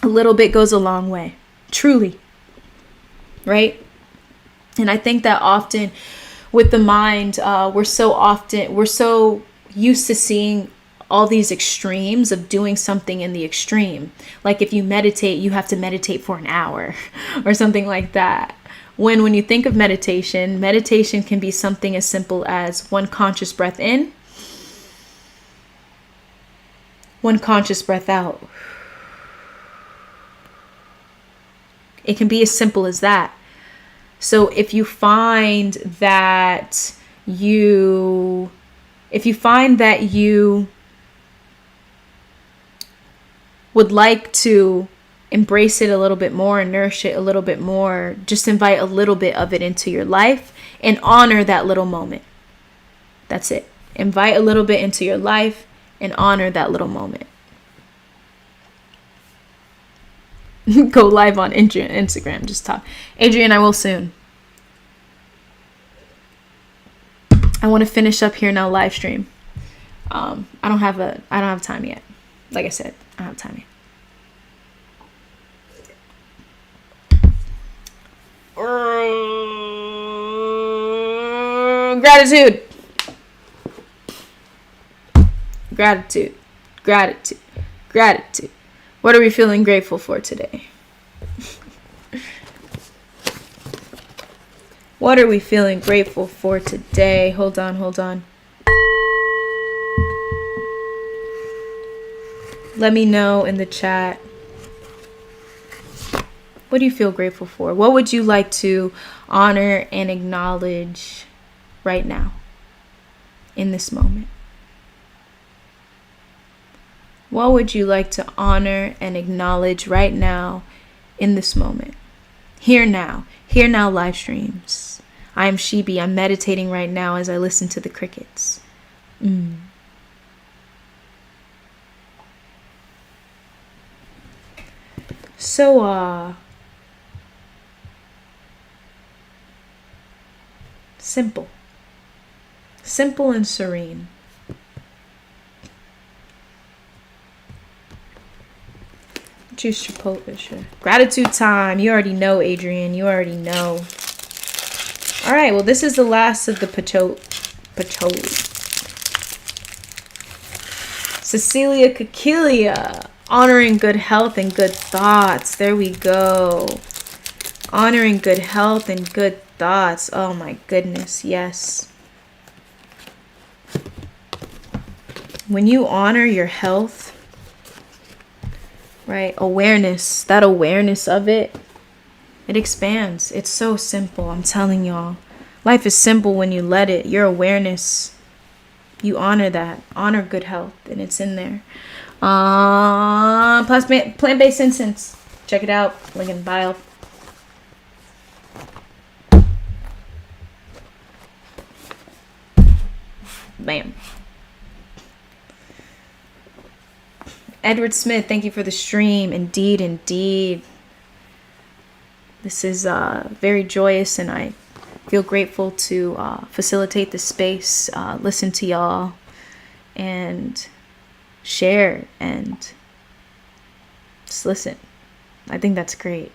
a little bit goes a long way, truly, right? And I think that often with the mind, we're so used to seeing all these extremes of doing something in the extreme. Like if you meditate, you have to meditate for an hour or something like that. When you think of meditation can be something as simple as one conscious breath in, one conscious breath out. It can be as simple as that. So if you find that you would like to embrace it a little bit more and nourish it a little bit more, just invite a little bit of it into your life and honor that little moment. That's it. Invite a little bit into your life and honor that little moment. Go live on Instagram. Just talk. Adrian, I will soon. I want to finish up Here Now live stream. I don't have time yet. Like I said, I don't have time yet. Gratitude. Gratitude. Gratitude. Gratitude. What are we feeling grateful for today? What are we feeling grateful for today? Hold on. Let me know in the chat. What do you feel grateful for? What would you like to honor and acknowledge right now, in this moment? What would you like to honor and acknowledge right now, in this moment? Here now live streams. I am Shibi. I'm meditating right now as I listen to the crickets. So, simple and serene. Juice Chipotle, sure. Gratitude time. You already know, Adrian. You already know. All right. Well, this is the last of the patchouli. Cecilia Kakilia. Honoring good health and good thoughts. There we go. Honoring good health and good thoughts. Oh my goodness. Yes. When you honor your health, right? Awareness, that awareness of it, it expands. It's so simple. I'm telling y'all. Life is simple when you let it. Your awareness, you honor that. Honor good health, and it's in there. Plant-based incense. Check it out. Link in bio. Bam. Edward Smith, thank you for the stream. Indeed. This is very joyous, and I feel grateful to facilitate the space, listen to y'all, and share, and just listen. I think that's great.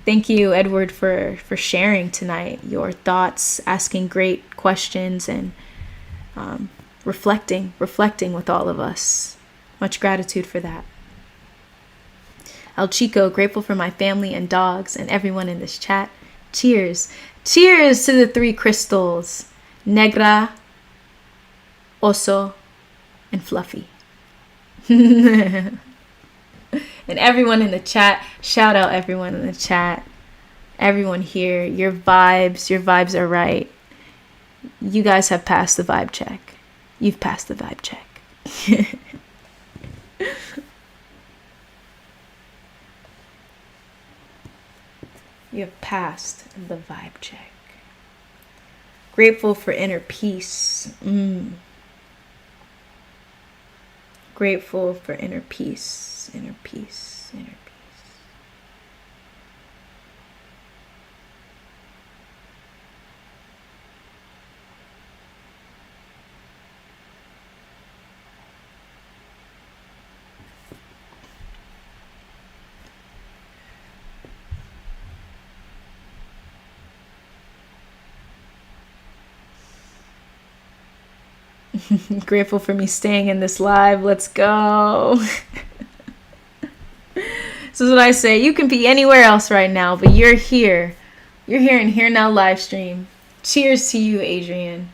Thank you, Edward, for sharing tonight your thoughts, asking great questions, and reflecting with all of us. Much gratitude for that. El Chico, grateful for my family and dogs and everyone in this chat. Cheers to the 3 crystals: Negra, Oso, and Fluffy. And everyone in the chat, shout out everyone in the chat, everyone here. Your vibes are right. You guys have passed the vibe check. You've passed the vibe check. You have passed the vibe check. Grateful for inner peace. Grateful for inner peace. Inner peace. Inner peace. Grateful for me staying in this live. Let's go. This is what I say. You can be anywhere else right now, but you're here. You're here in Here Now live stream. Cheers to you, Adrian.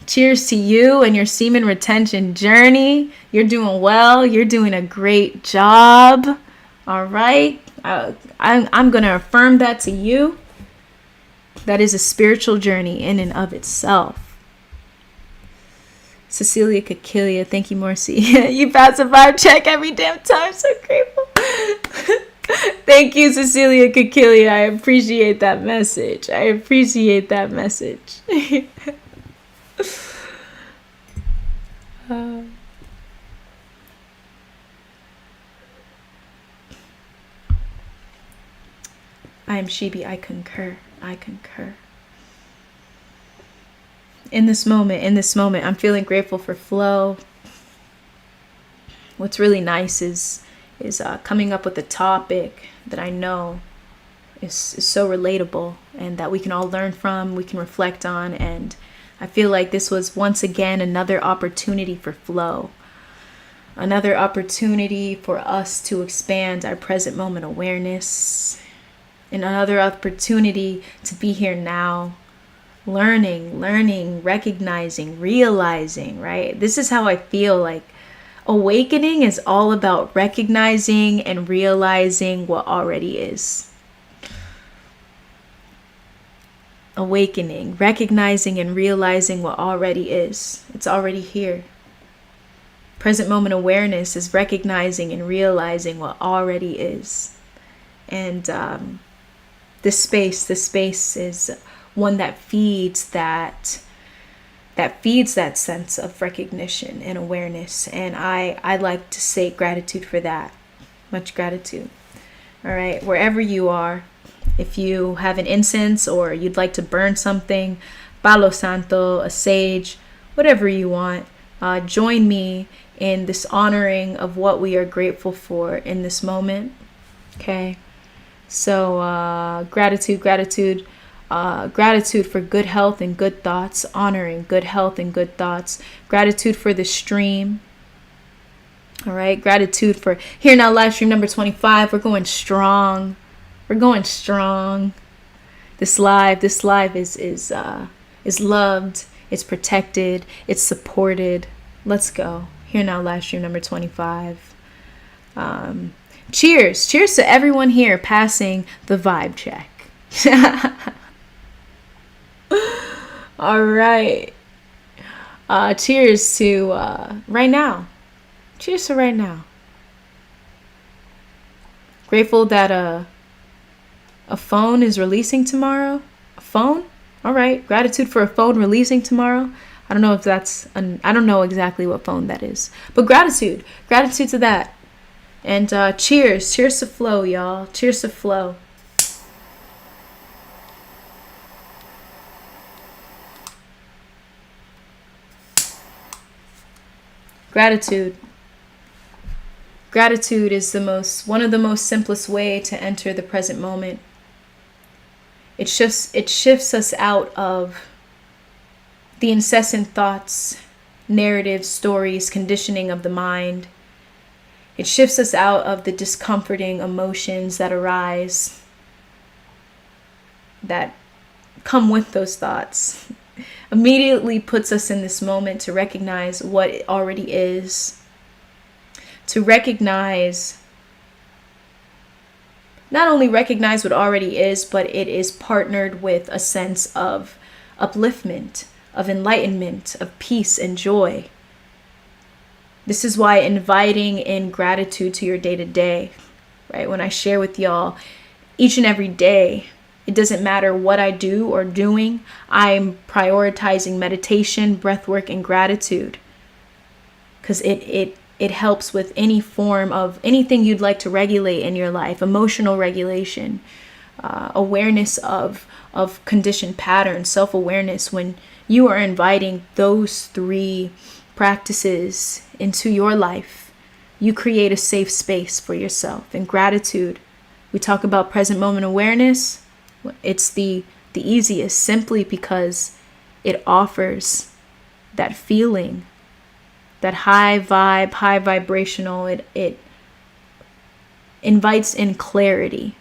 Cheers to you and your semen retention journey. You're doing well. You're doing a great job. All right. I'm going to affirm that to you. That is a spiritual journey in and of itself. Cecilia Kakilia, thank you, Morcie. You pass a vibe check every damn time. So grateful. Thank you, Cecilia Kakilia. I appreciate that message. I am Shibi. I concur. I concur. In this moment, I'm feeling grateful for flow. What's really nice is coming up with a topic that I know is so relatable and that we can all learn from, we can reflect on. And I feel like this was once again another opportunity for flow, another opportunity for us to expand our present moment awareness, and another opportunity to be here now, learning, recognizing, realizing, right? This is how I feel like awakening is all about recognizing and realizing what already is. Awakening, recognizing and realizing what already is. It's already here. Present moment awareness is recognizing and realizing what already is. And this space is one that feeds that sense of recognition and awareness. And I'd like to say gratitude for that. Much gratitude. All right, wherever you are, if you have an incense or you'd like to burn something, Palo Santo, a sage, whatever you want, join me in this honoring of what we are grateful for in this moment. Okay, so gratitude for good health and good thoughts, honoring good health and good thoughts. Gratitude for the stream. All right, gratitude for here now live stream number 25. We're going strong. This live is loved, it's protected, it's supported. Let's go. Here now live stream number 25. Cheers to everyone here passing the vibe check. All right. Cheers to right now. Cheers to right now. Grateful that a phone is releasing tomorrow. A phone? All right. Gratitude for a phone releasing tomorrow. I don't know if that's I don't know exactly what phone that is, but gratitude to that. And cheers to flow, y'all. Cheers to flow. Gratitude is one of the most simplest way to enter the present moment. It shifts us out of the incessant thoughts, narratives, stories, conditioning of the mind. It shifts us out of the discomforting emotions that arise, that come with those thoughts. Immediately puts us in this moment to recognize what it already is. To recognize, not only recognize what already is, but it is partnered with a sense of upliftment, of enlightenment, of peace and joy. This is why inviting in gratitude to your day-to-day, right? When I share with y'all each and every day, it doesn't matter what I do or doing, I'm prioritizing meditation, breath work, and gratitude. Because it helps with any form of anything you'd like to regulate in your life, emotional regulation, awareness of conditioned patterns, self-awareness. When you are inviting those three practices into your life, you create a safe space for yourself. And gratitude, we talk about present moment awareness. It's the easiest, simply because it offers that feeling, that high vibe, high vibrational. It invites in clarity,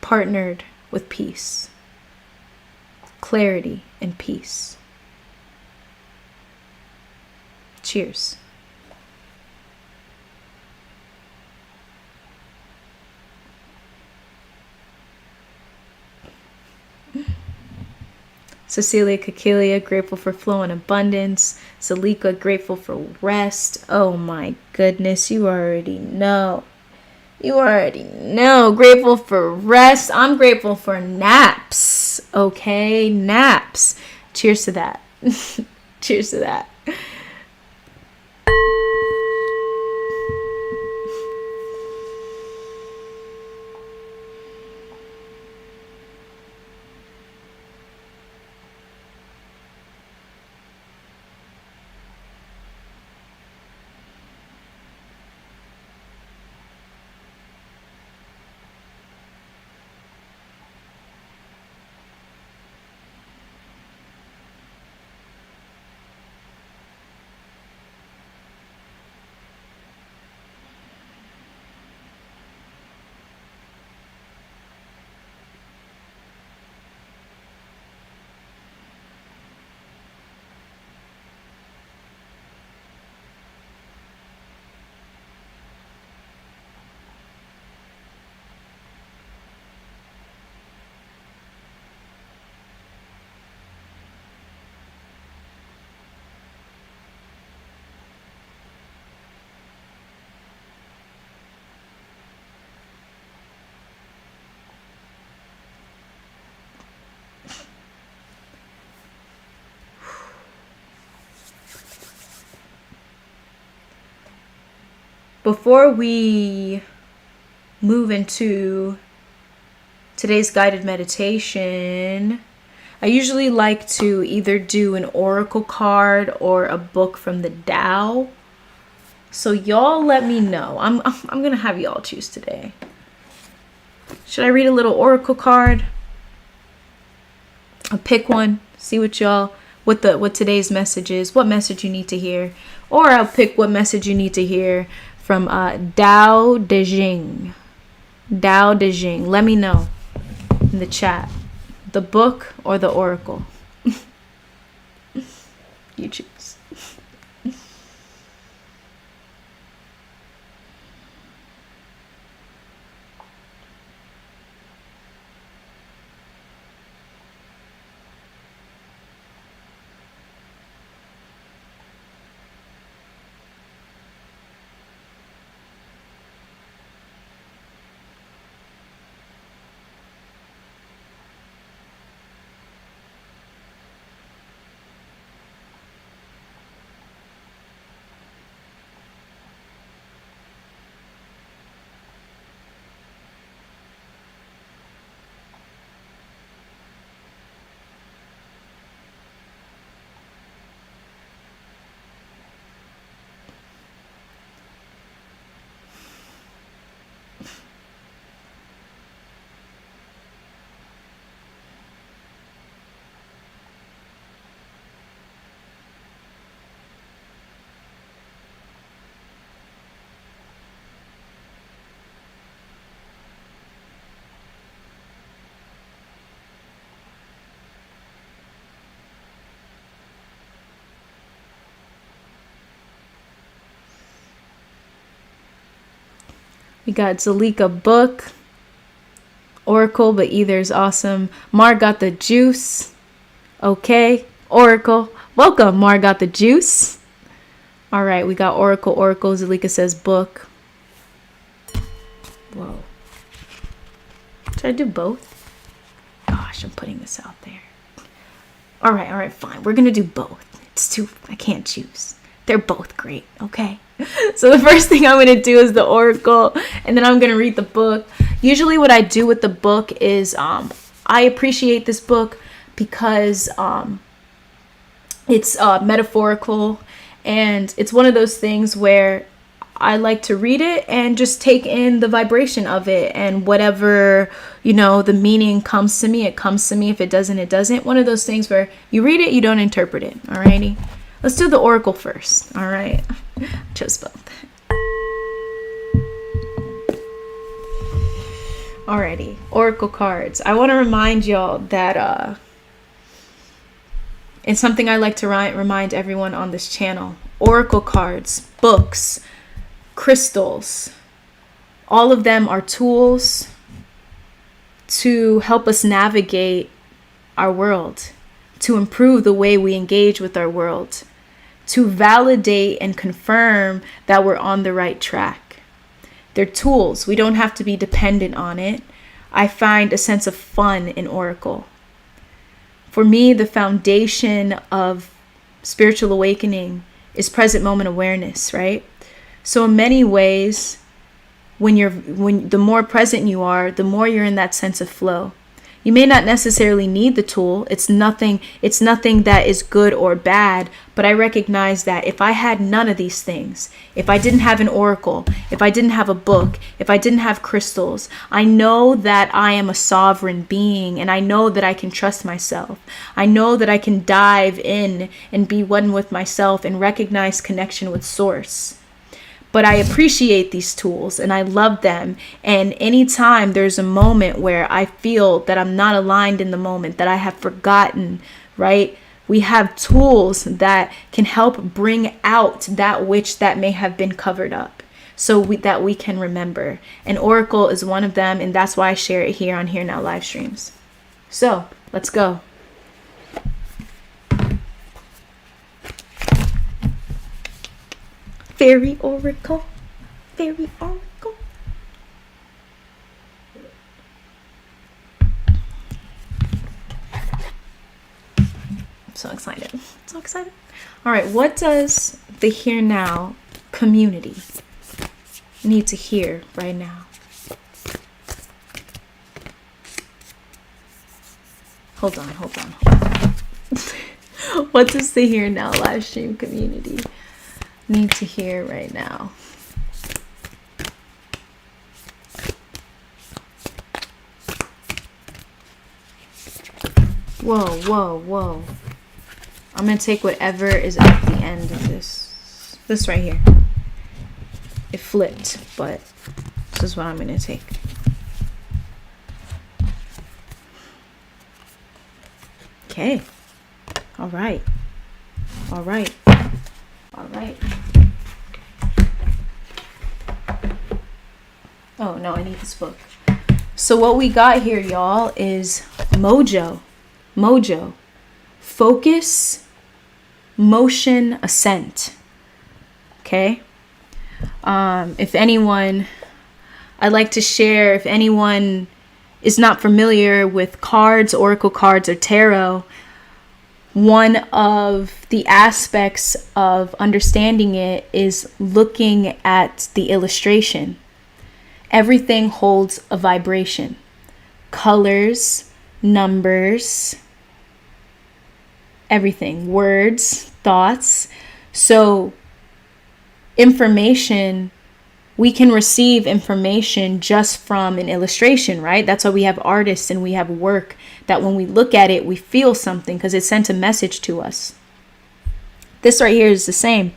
partnered with peace, clarity and peace. Cheers. Cecilia Kakilia, grateful for flow and abundance. Salika, grateful for rest. Oh my goodness, you already know. You already know. Grateful for rest. I'm grateful for naps. Okay, naps. Cheers to that. Cheers to that. Before we move into today's guided meditation, I usually like to either do an oracle card or a book from the Tao. So y'all let me know. I'm gonna have y'all choose today. Should I read a little oracle card? I'll pick one. See what today's message is. What message you need to hear, or I'll pick what message you need to hear from Tao De Jing. Tao De Jing. Let me know in the chat. The book or the oracle? You choose. We got Zalika book, oracle, but either is awesome. Mar got the juice. Okay, oracle. Welcome, Mar got the juice. All right, we got oracle. Zalika says book. Whoa. Should I do both? Gosh, I'm putting this out there. All right, fine. We're gonna do both. I can't choose. They're both great, okay? So the first thing I'm going to do is the oracle, and then I'm going to read the book. Usually what I do with the book is I appreciate this book because it's metaphorical, and it's one of those things where I like to read it and just take in the vibration of it, and whatever, the meaning comes to me, it comes to me. If it doesn't, it doesn't. One of those things where you read it, you don't interpret it. Alrighty. Let's do the oracle first. All right. Chose both. Alrighty. Oracle cards. I want to remind y'all that it's something I like to remind everyone on this channel. Oracle cards, books, crystals, all of them are tools to help us navigate our world, to improve the way we engage with our world, to validate and confirm that we're on the right track. They're tools. We don't have to be dependent on it. I find a sense of fun in Oracle. For me, the foundation of spiritual awakening is present moment awareness, right? So in many ways, when the more present you are, the more you're in that sense of flow. You may not necessarily need the tool. It's nothing that is good or bad, but I recognize that if I had none of these things, if I didn't have an oracle, if I didn't have a book, if I didn't have crystals, I know that I am a sovereign being, and I know that I can trust myself. I know that I can dive in and be one with myself and recognize connection with source. But I appreciate these tools and I love them. And anytime there's a moment where I feel that I'm not aligned in the moment, that I have forgotten, right? We have tools that can help bring out that which that may have been covered up, so that we can remember. And Oracle is one of them. And that's why I share it here on Here Now live streams. So let's go. Fairy Oracle. Fairy Oracle. I'm so excited. So excited. All right. What does the Here Now community need to hear right now? Hold on. What does the Here Now live stream community need to hear right now? Whoa. I'm gonna take whatever is at the end of this right here. It flipped, but this is what I'm gonna take. Okay. All right. Oh, no, I need this book. So what we got here, y'all, is Mojo. Focus, motion, ascent. Okay? If anyone, I'd like to share, if anyone is not familiar with cards, oracle cards, or tarot, one of the aspects of understanding it is looking at the illustration. Everything holds a vibration. Colors, numbers, everything. Words, thoughts. So information, we can receive information just from an illustration, right? That's why we have artists and we have work that when we look at it, we feel something because it sent a message to us. This right here is the same,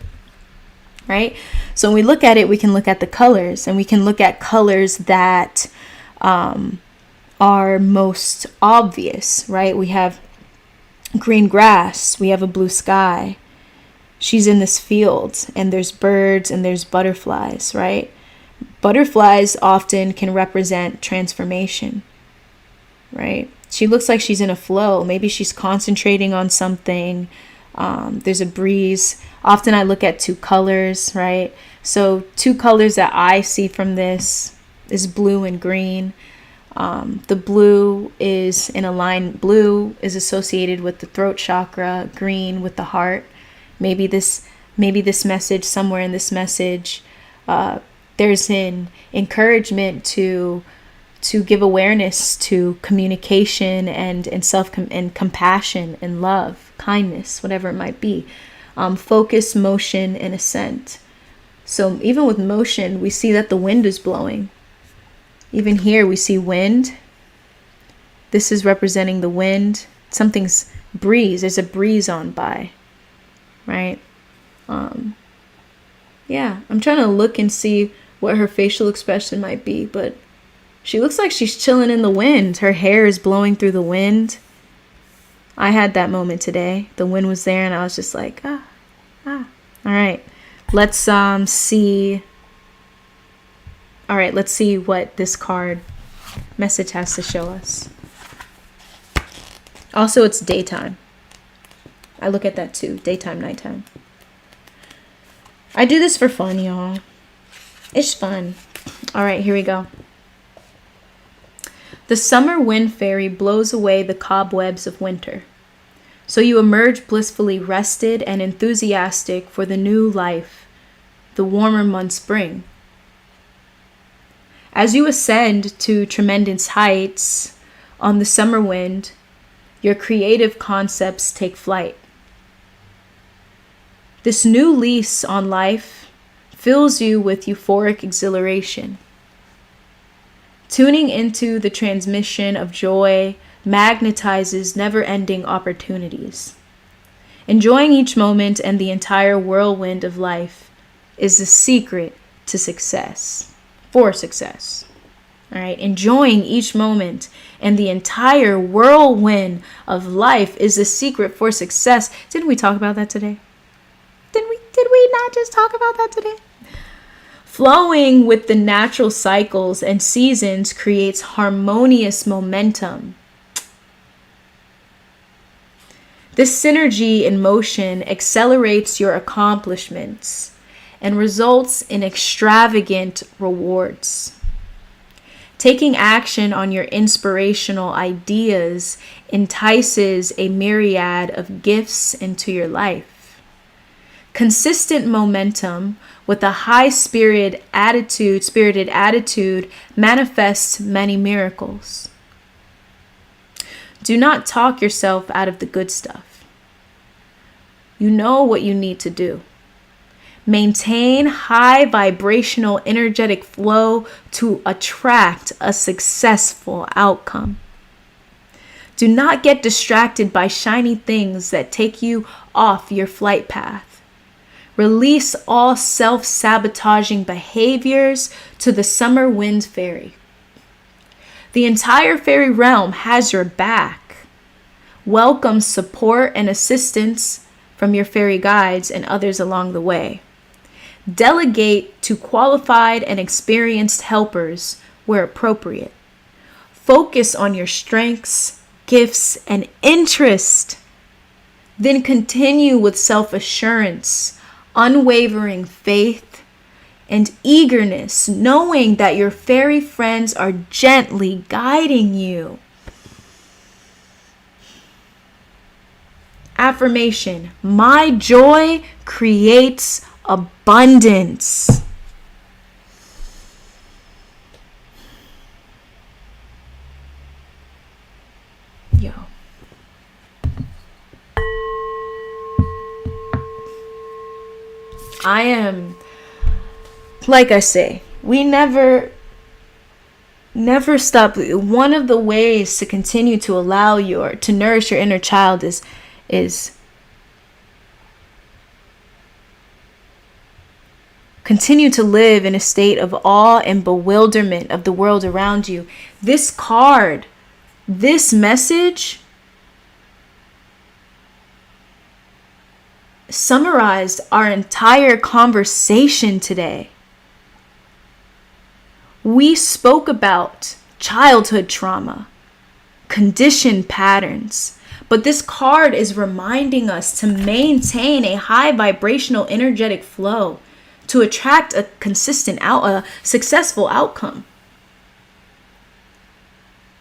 right? So when we look at it, we can look at the colors, and we can look at colors that are most obvious, right? We have green grass, we have a blue sky. She's in this field, and there's birds and there's butterflies, right? Butterflies often can represent transformation, right? She looks like she's in a flow. Maybe she's concentrating on something. There's a breeze. Often I look at two colors, right? So two colors that I see from this is blue and green. The blue is in a line. Blue is associated with the throat chakra, green with the heart. Maybe this message, somewhere in this message, there's an encouragement to give awareness to communication and compassion and love, kindness, whatever it might be. Focus, motion, and ascent. So even with motion, we see that the wind is blowing. Even here we see wind. This is representing the wind. Something's breeze. There's a breeze on by, right? Yeah, I'm trying to look and see what her facial expression might be, but she looks like she's chilling in the wind. Her hair is blowing through the wind. I had that moment today. The wind was there and I was just like, ah. All right. Let's see. All right, let's see what this card message has to show us. Also, it's daytime. I look at that too. Daytime, nighttime. I do this for fun, y'all. It's fun. All right, here we go. The summer wind fairy blows away the cobwebs of winter. So you emerge blissfully rested and enthusiastic for the new life the warmer months bring. As you ascend to tremendous heights on the summer wind, your creative concepts take flight. This new lease on life fills you with euphoric exhilaration. Tuning into the transmission of joy magnetizes never-ending opportunities. Enjoying each moment and the entire whirlwind of life is the secret to success, for success. All right, enjoying each moment and the entire whirlwind of life is the secret for success. Didn't we talk about that today? Did we not just talk about that today? Flowing with the natural cycles and seasons creates harmonious momentum. This synergy in motion accelerates your accomplishments and results in extravagant rewards. Taking action on your inspirational ideas entices a myriad of gifts into your life. Consistent momentum with a high-spirited attitude manifests many miracles. Do not talk yourself out of the good stuff. You know what you need to do. Maintain high vibrational energetic flow to attract a successful outcome. Do not get distracted by shiny things that take you off your flight path. Release all self-sabotaging behaviors to the summer wind fairy. The entire fairy realm has your back. Welcome support and assistance from your fairy guides and others along the way. Delegate to qualified and experienced helpers where appropriate. Focus on your strengths, gifts, and interest. Then continue with self-assurance, unwavering faith, and eagerness, knowing that your fairy friends are gently guiding you. Affirmation: my joy creates abundance. Yo. I am, like I say, we never stop. One of the ways to continue to to nourish your inner child is continue to live in a state of awe and bewilderment of the world around you. This card, this message summarized our entire conversation today. We spoke about childhood trauma, conditioned patterns, but this card is reminding us to maintain a high vibrational energetic flow to attract a a successful outcome.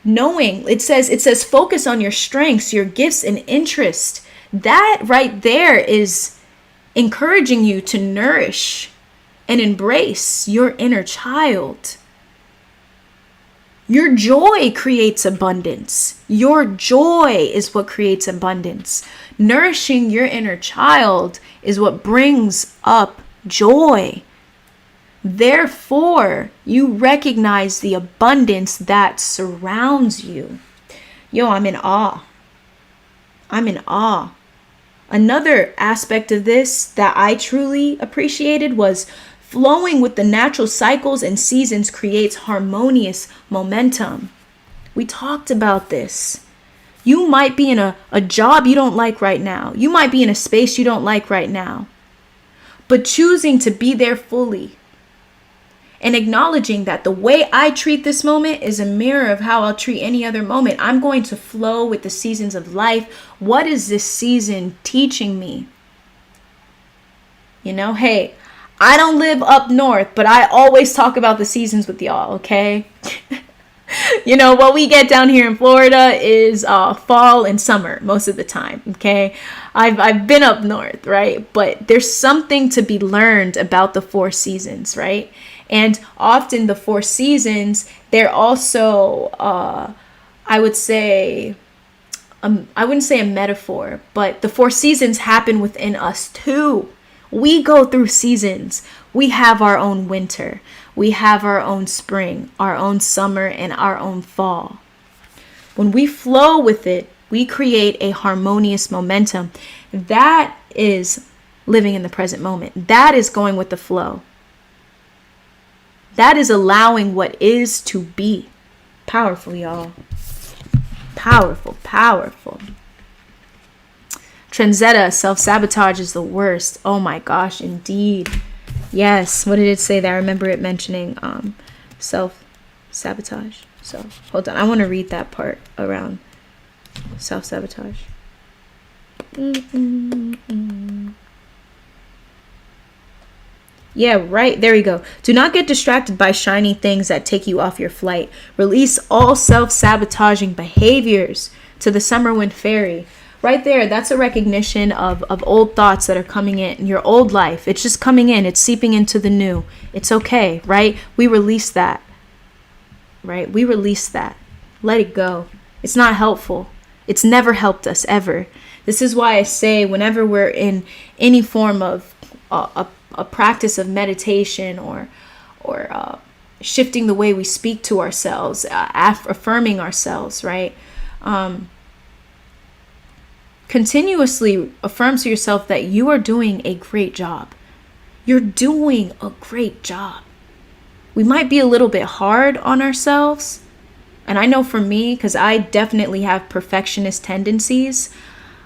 Knowing, it says focus on your strengths, your gifts, and interest. That right there is encouraging you to nourish and embrace your inner child. Your joy creates abundance. Your joy is what creates abundance. Nourishing your inner child is what brings up joy. Therefore, you recognize the abundance that surrounds you. Yo, I'm in awe. I'm in awe. Another aspect of this that I truly appreciated was flowing with the natural cycles and seasons creates harmonious momentum. We talked about this. You might be in a job you don't like right now. You might be in a space you don't like right now. But choosing to be there fully and acknowledging that the way I treat this moment is a mirror of how I'll treat any other moment. I'm going to flow with the seasons of life. What is this season teaching me? You know, hey, I don't live up north, but I always talk about the seasons with y'all, okay? You know, what we get down here in Florida is fall and summer most of the time, okay? I've been up north, right? But there's something to be learned about the four seasons, right? And often the four seasons, they're also, I would say, I wouldn't say a metaphor, but the four seasons happen within us too. We go through seasons. We have our own winter. We have our own spring, our own summer, and our own fall. When we flow with it, we create a harmonious momentum. That is living in the present moment. That is going with the flow. That is allowing what is to be. Powerful, y'all. Powerful, powerful. Trenzetta, self-sabotage is the worst. Oh my gosh, indeed. Yes, what did it say there? I remember it mentioning self-sabotage. So, hold on. I want to read that part around self-sabotage. Yeah, right. There we go. Do not get distracted by shiny things that take you off your flight. Release all self-sabotaging behaviors to the summer wind fairy. Right there, that's a recognition of old thoughts that are coming in your old life. It's just coming in. It's seeping into the new. It's okay, right? We release that, right? We release that. Let it go. It's not helpful. It's never helped us, ever. This is why I say whenever we're in any form of a practice of meditation or shifting the way we speak to ourselves, affirming ourselves, right? Continuously affirm to yourself that you are doing a great job. You're doing a great job. We might be a little bit hard on ourselves. And I know for me, because I definitely have perfectionist tendencies,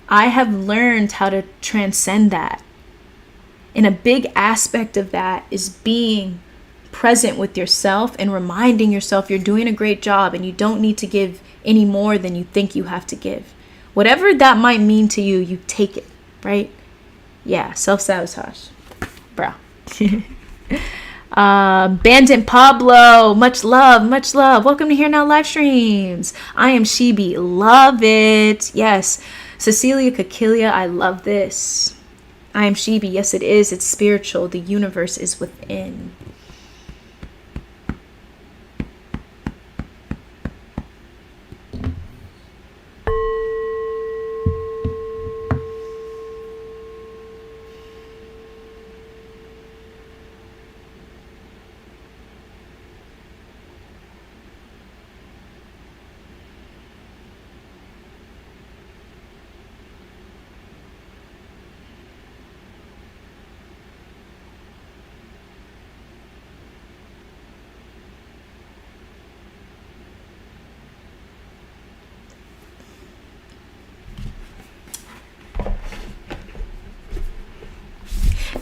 I have learned how to transcend that. And a big aspect of that is being present with yourself and reminding yourself you're doing a great job and you don't need to give any more than you think you have to give. Whatever that might mean to you, you take it, right? Yeah, self-sabotage. Bro. Bandit Pablo, much love, much love. Welcome to Here Now live streams. I am Shibi. Love it. Yes. Cecilia Kakilia, I love this. I am Shibi. Yes, it is. It's spiritual. The universe is within.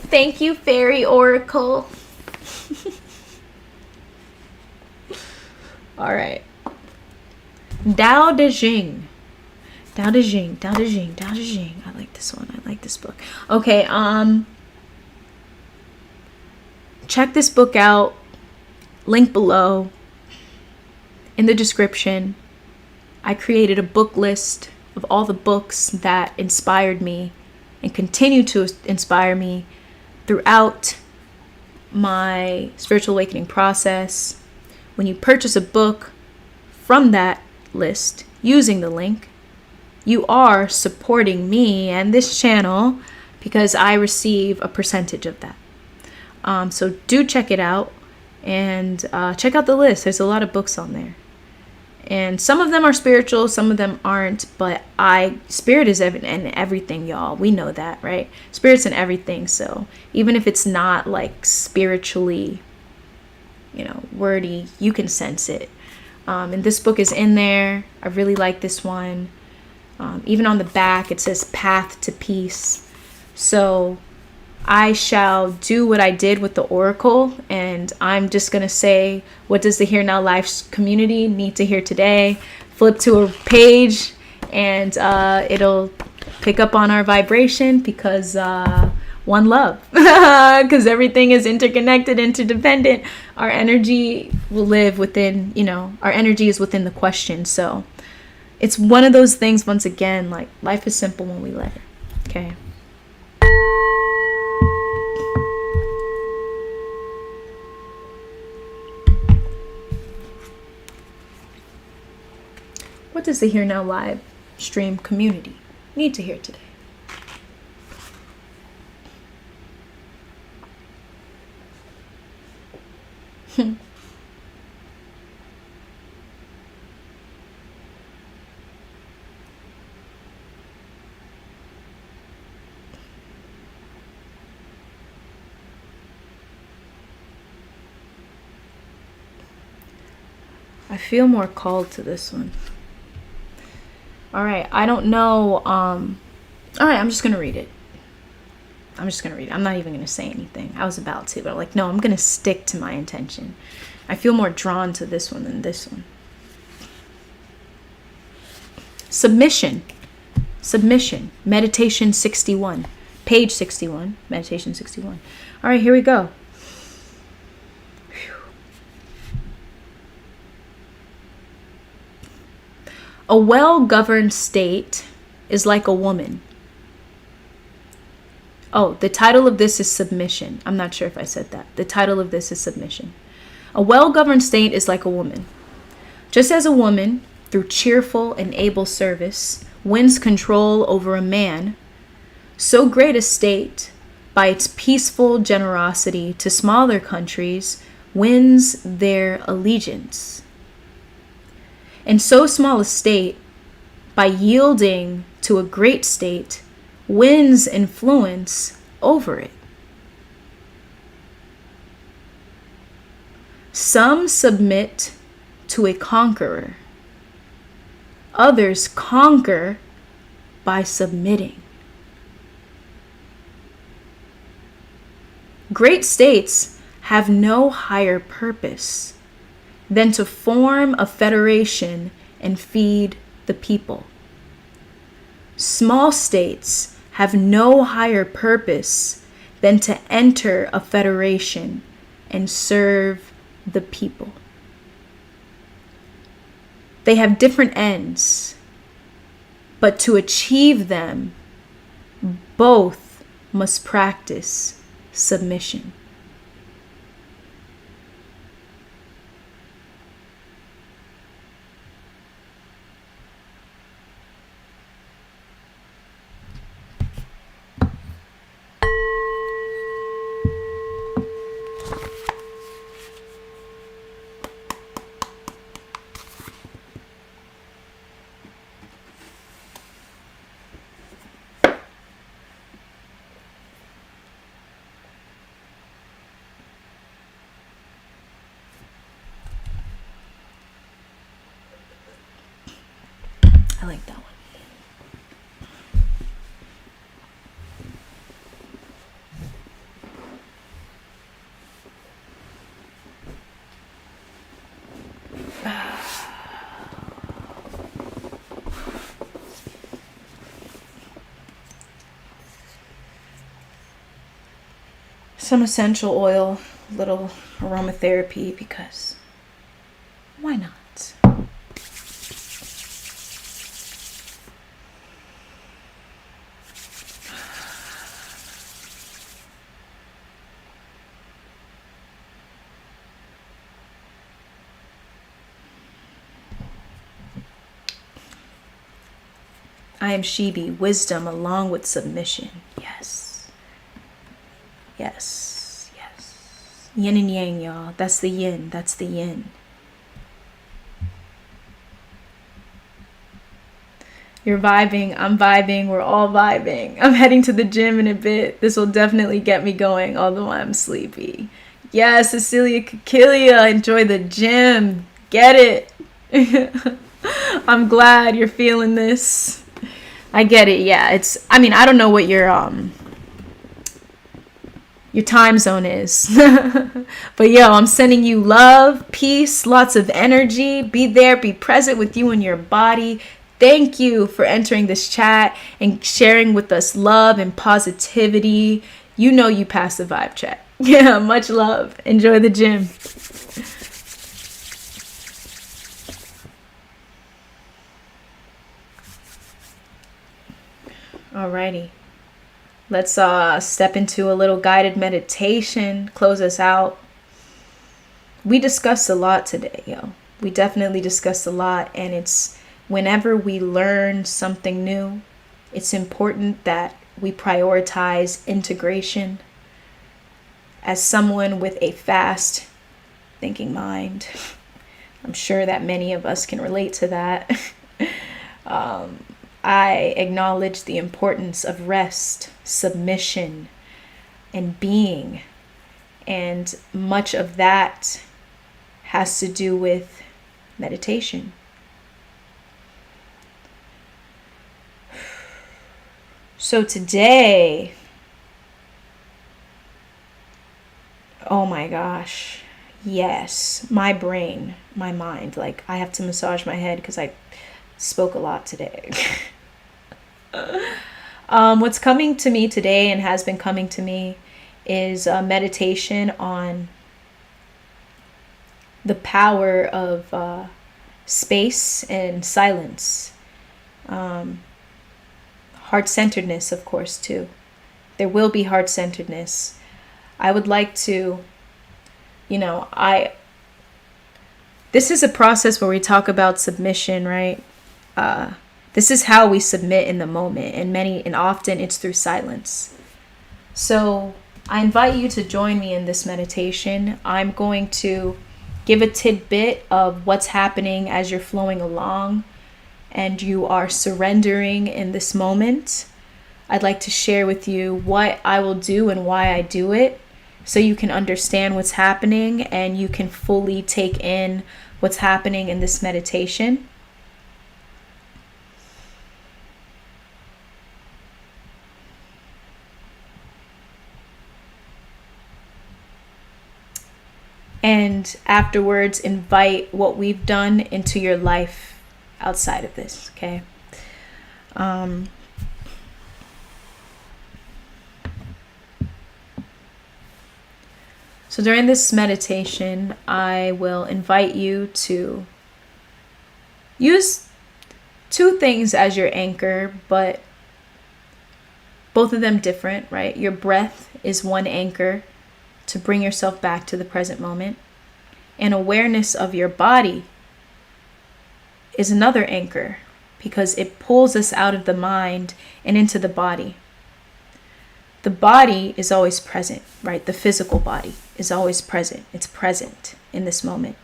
Thank you, Fairy Oracle. All right. Dao De Jing. Dao De Jing. Dao De Jing. Dao De Jing. I like this one. I like this book. Okay. Check this book out. Link below. In the description. I created a book list of all the books that inspired me and continue to inspire me throughout my spiritual awakening process. When you purchase a book from that list using the link, you are supporting me and this channel because I receive a percentage of that. So do check it out and check out the list. There's a lot of books on there. And some of them are spiritual, some of them aren't, but spirit is in everything, y'all. We know that, right? Spirit's in everything. So even if it's not like spiritually, wordy, you can sense it. And this book is in there. I really like this one. Even on the back, it says Path to Peace. So I shall do what I did with the Oracle, and I'm just going to say, what does the Here Now Life community need to hear today? Flip to a page, and it'll pick up on our vibration, because one love, because everything is interconnected, interdependent. Our energy will live within, our energy is within the question. So it's one of those things, once again, like life is simple when we let it. Okay. What does the Here Now live stream community need to hear today? I feel more called to this one. All right, I don't know. All right, I'm just going to read it. I'm not even going to say anything. I was about to, but I'm like, no, I'm going to stick to my intention. I feel more drawn to this one than this one. Submission. Meditation 61. Page 61. Meditation 61. All right, here we go. A well-governed state is like a woman. Oh, the title of this is submission. I'm not sure if I said that. The title of this is submission. A well-governed state is like a woman. Just as a woman, through cheerful and able service, wins control over a man, so great a state, by its peaceful generosity to smaller countries, wins their allegiance. And so small a state, by yielding to a great state, wins influence over it. Some submit to a conqueror. Others conquer by submitting. Great states have no higher purpose than to form a federation and feed the people. Small states have no higher purpose than to enter a federation and serve the people. They have different ends, but to achieve them, both must practice submission. I like that one. Some essential oil, little aromatherapy, because why not? I am Shibi, wisdom along with submission. Yes. Yes. Yes. Yin and yang, y'all. That's the yin. That's the yin. You're vibing. I'm vibing. We're all vibing. I'm heading to the gym in a bit. This will definitely get me going, although I'm sleepy. Yes, Cecilia Cakilia. Enjoy the gym. Get it. I'm glad you're feeling this. I get it. Yeah, I don't know what your time zone is. But yo, I'm sending you love, peace, lots of energy. Be there, be present with you and your body. Thank you for entering this chat and sharing with us love and positivity. You know you passed the vibe check. Yeah, much love. Enjoy the gym. Alrighty. Let's step into a little guided meditation, close us out. We discussed a lot today, yo. We definitely discussed a lot, and it's whenever we learn something new, it's important that we prioritize integration. As someone with a fast thinking mind, I'm sure that many of us can relate to that. I acknowledge the importance of rest, submission, and being. And much of that has to do with meditation. So today, oh my gosh, yes, my brain, my mind, like I have to massage my head because I spoke a lot today. What's coming to me today and has been coming to me is a meditation on the power of space and silence. Heart-centeredness, of course, too. There will be heart-centeredness. I would like to, this is a process where we talk about submission, right? This is how we submit in the moment, and often it's through silence. So I invite you to join me in this meditation. I'm going to give a tidbit of what's happening as you're flowing along and you are surrendering in this moment. I'd like to share with you what I will do and why I do it, so you can understand what's happening and you can fully take in what's happening in this meditation. And afterwards, invite what we've done into your life outside of this, okay? So during this meditation, I will invite you to use two things as your anchor, but both of them different, right? Your breath is one anchor to bring yourself back to the present moment. And awareness of your body is another anchor because it pulls us out of the mind and into the body. The body is always present, right? The physical body is always present. It's present in this moment.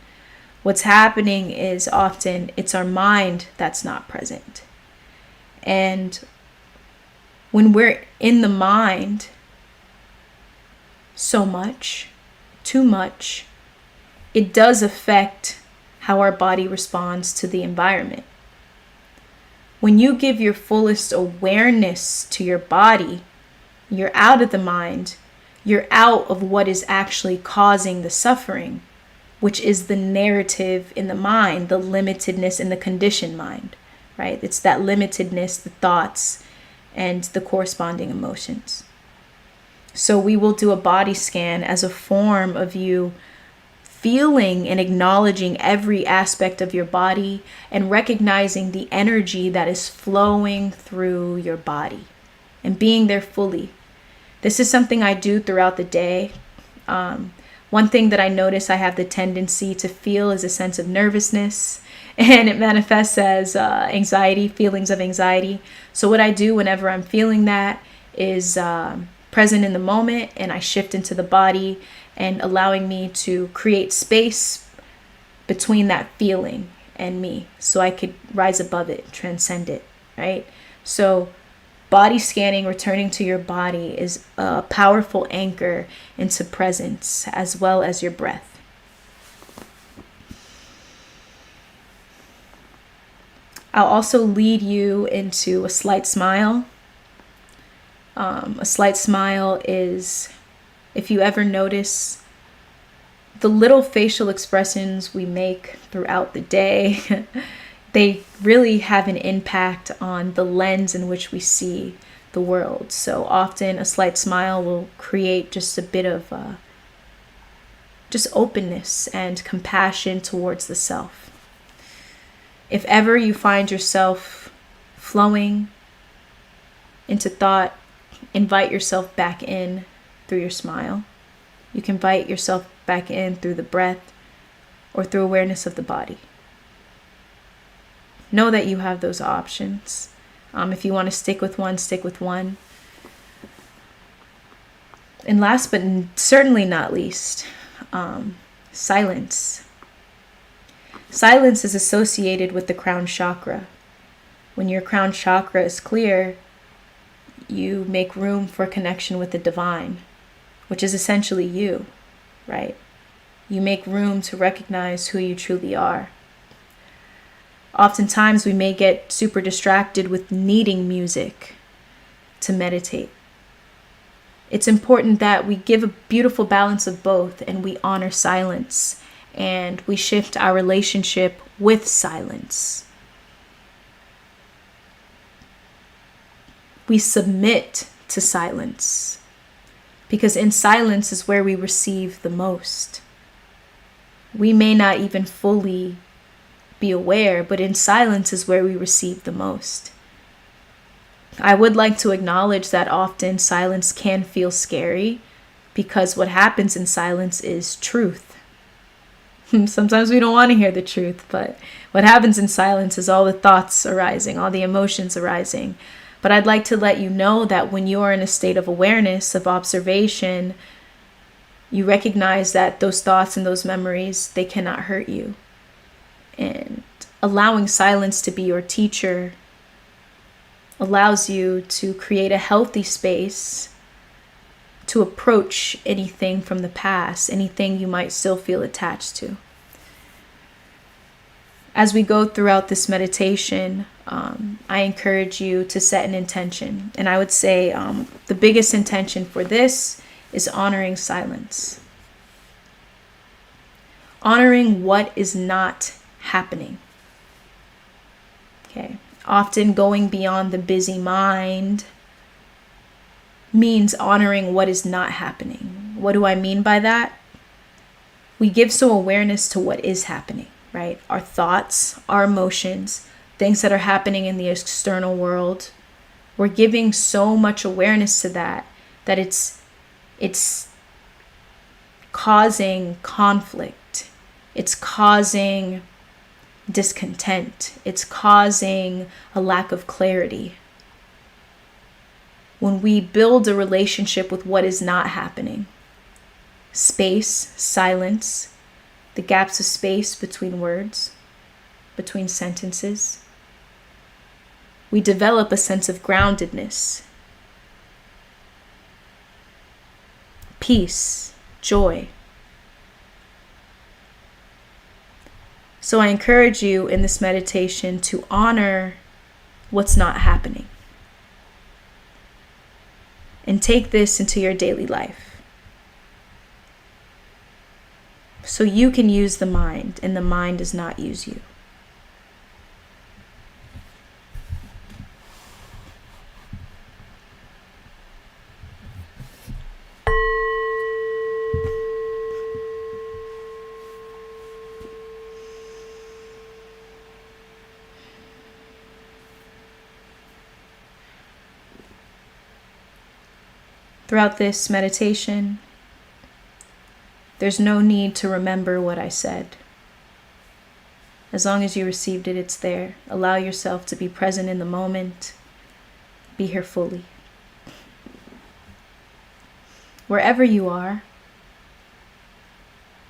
What's happening is often it's our mind that's not present. And when we're in the mind so much, too much, it does affect how our body responds to the environment. When you give your fullest awareness to your body, you're out of the mind, you're out of what is actually causing the suffering, which is the narrative in the mind, the limitedness in the conditioned mind, right? It's that limitedness, the thoughts, and the corresponding emotions. So we will do a body scan as a form of you feeling and acknowledging every aspect of your body and recognizing the energy that is flowing through your body and being there fully. This is something I do throughout the day. One thing that I notice I have the tendency to feel is a sense of nervousness, and it manifests as anxiety, feelings of anxiety. So what I do whenever I'm feeling that is present in the moment, and I shift into the body and allowing me to create space between that feeling and me so I could rise above it, transcend it, right? So body scanning, returning to your body, is a powerful anchor into presence as well as your breath. I'll also lead you into a slight smile. A slight smile is, if you ever notice the little facial expressions we make throughout the day, they really have an impact on the lens in which we see the world. So often a slight smile will create just a bit of just openness and compassion towards the self. If ever you find yourself flowing into thought, invite yourself back in through your smile. You can invite yourself back in through the breath or through awareness of the body. Know that you have those options. If you want to stick with one, stick with one. And last but certainly not least, silence. Silence is associated with the crown chakra. When your crown chakra is clear, you make room for connection with the divine, which is essentially you, right? You make room to recognize who you truly are. Oftentimes we may get super distracted with needing music to meditate. It's important that we give a beautiful balance of both, and we honor silence, and we shift our relationship with silence. We submit to silence, because in silence is where we receive the most. We may not even fully be aware, but in silence is where we receive the most. I would like to acknowledge that often silence can feel scary, because what happens in silence is truth. Sometimes we don't want to hear the truth, but what happens in silence is all the thoughts arising, all the emotions arising. But I'd like to let you know that when you are in a state of awareness, of observation, you recognize that those thoughts and those memories, they cannot hurt you. And allowing silence to be your teacher allows you to create a healthy space to approach anything from the past, anything you might still feel attached to. As we go throughout this meditation, I encourage you to set an intention. And I would say the biggest intention for this is honoring silence. Honoring what is not happening. Okay. Often going beyond the busy mind means honoring what is not happening. What do I mean by that? We give some awareness to what is happening, right? Our thoughts, our emotions, things that are happening in the external world. We're giving so much awareness to that it's causing conflict. It's causing discontent. It's causing a lack of clarity. When we build a relationship with what is not happening, space, silence, the gaps of space between words, between sentences, we develop a sense of groundedness, peace, joy. So I encourage you in this meditation to honor what's not happening. And take this into your daily life. So you can use the mind, and the mind does not use you. Throughout this meditation, there's no need to remember what I said. As long as you received it, it's there. Allow yourself to be present in the moment. Be here fully. Wherever you are,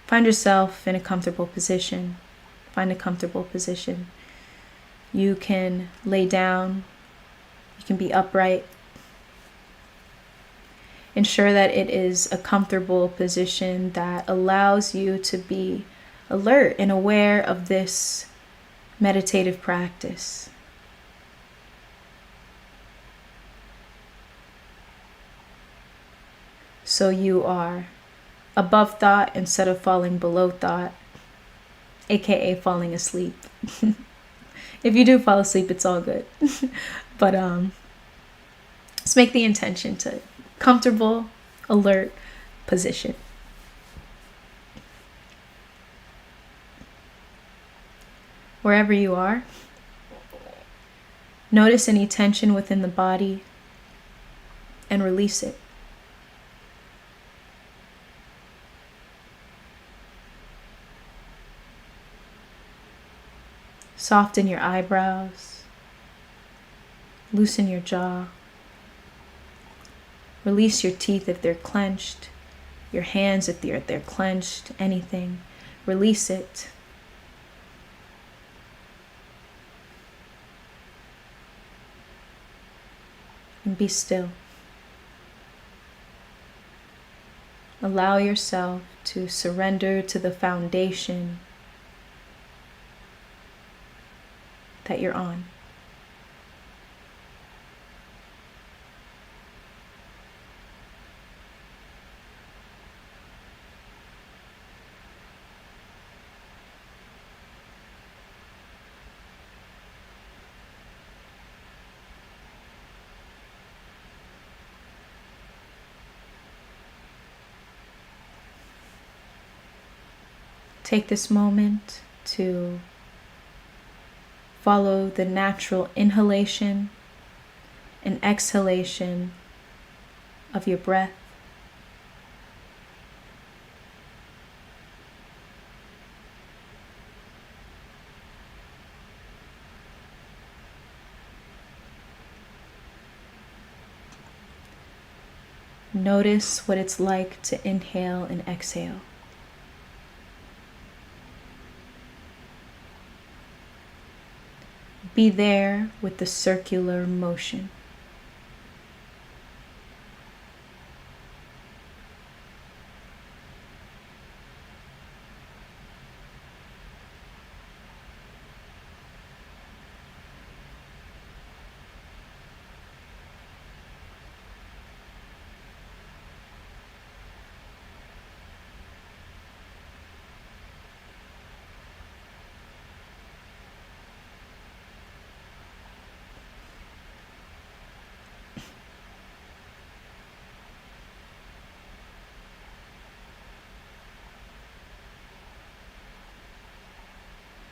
find yourself in a comfortable position. Find a comfortable position. You can lay down. You can be upright. Ensure that it is a comfortable position that allows you to be alert and aware of this meditative practice. So you are above thought instead of falling below thought, aka falling asleep. If you do fall asleep, it's all good. But Let's make the intention to comfortable, alert position. Wherever you are, notice any tension within the body and release it. Soften your eyebrows. Loosen your jaw. Release your teeth if they're clenched. Your hands if they're clenched. Anything. Release it. And be still. Allow yourself to surrender to the foundation that you're on. Take this moment to follow the natural inhalation and exhalation of your breath. Notice what it's like to inhale and exhale. Be there with the circular motion.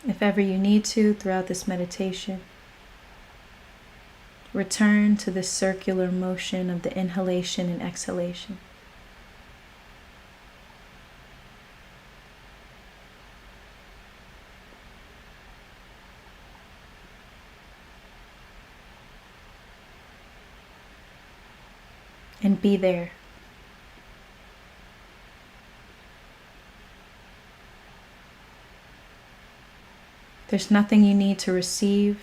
If ever you need to throughout this meditation, return to the circular motion of the inhalation and exhalation. And be there. There's nothing you need to receive.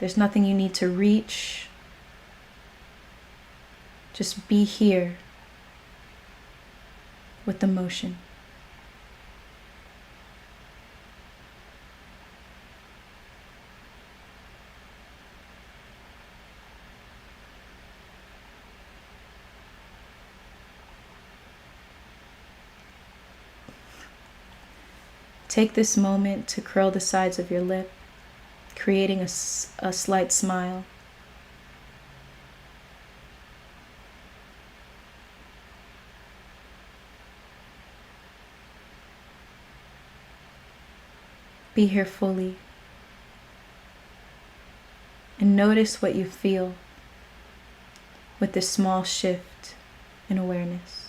There's nothing you need to reach. Just be here with the motion. Take this moment to curl the sides of your lip, creating a slight smile. Be here fully. And notice what you feel with this small shift in awareness.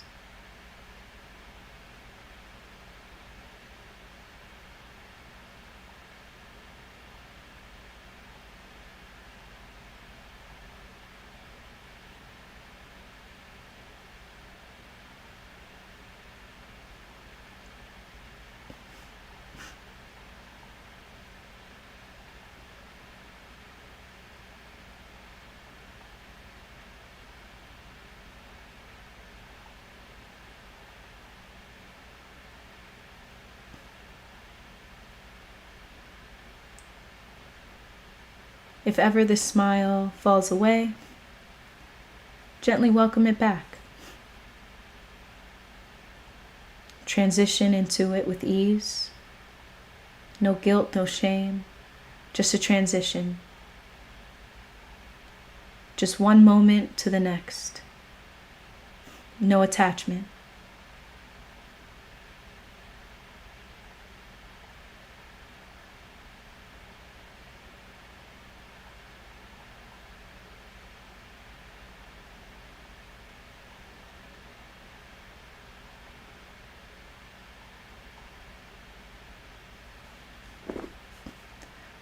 If ever this smile falls away, gently welcome it back. Transition into it with ease. No guilt, no shame, just a transition. Just one moment to the next. No attachment.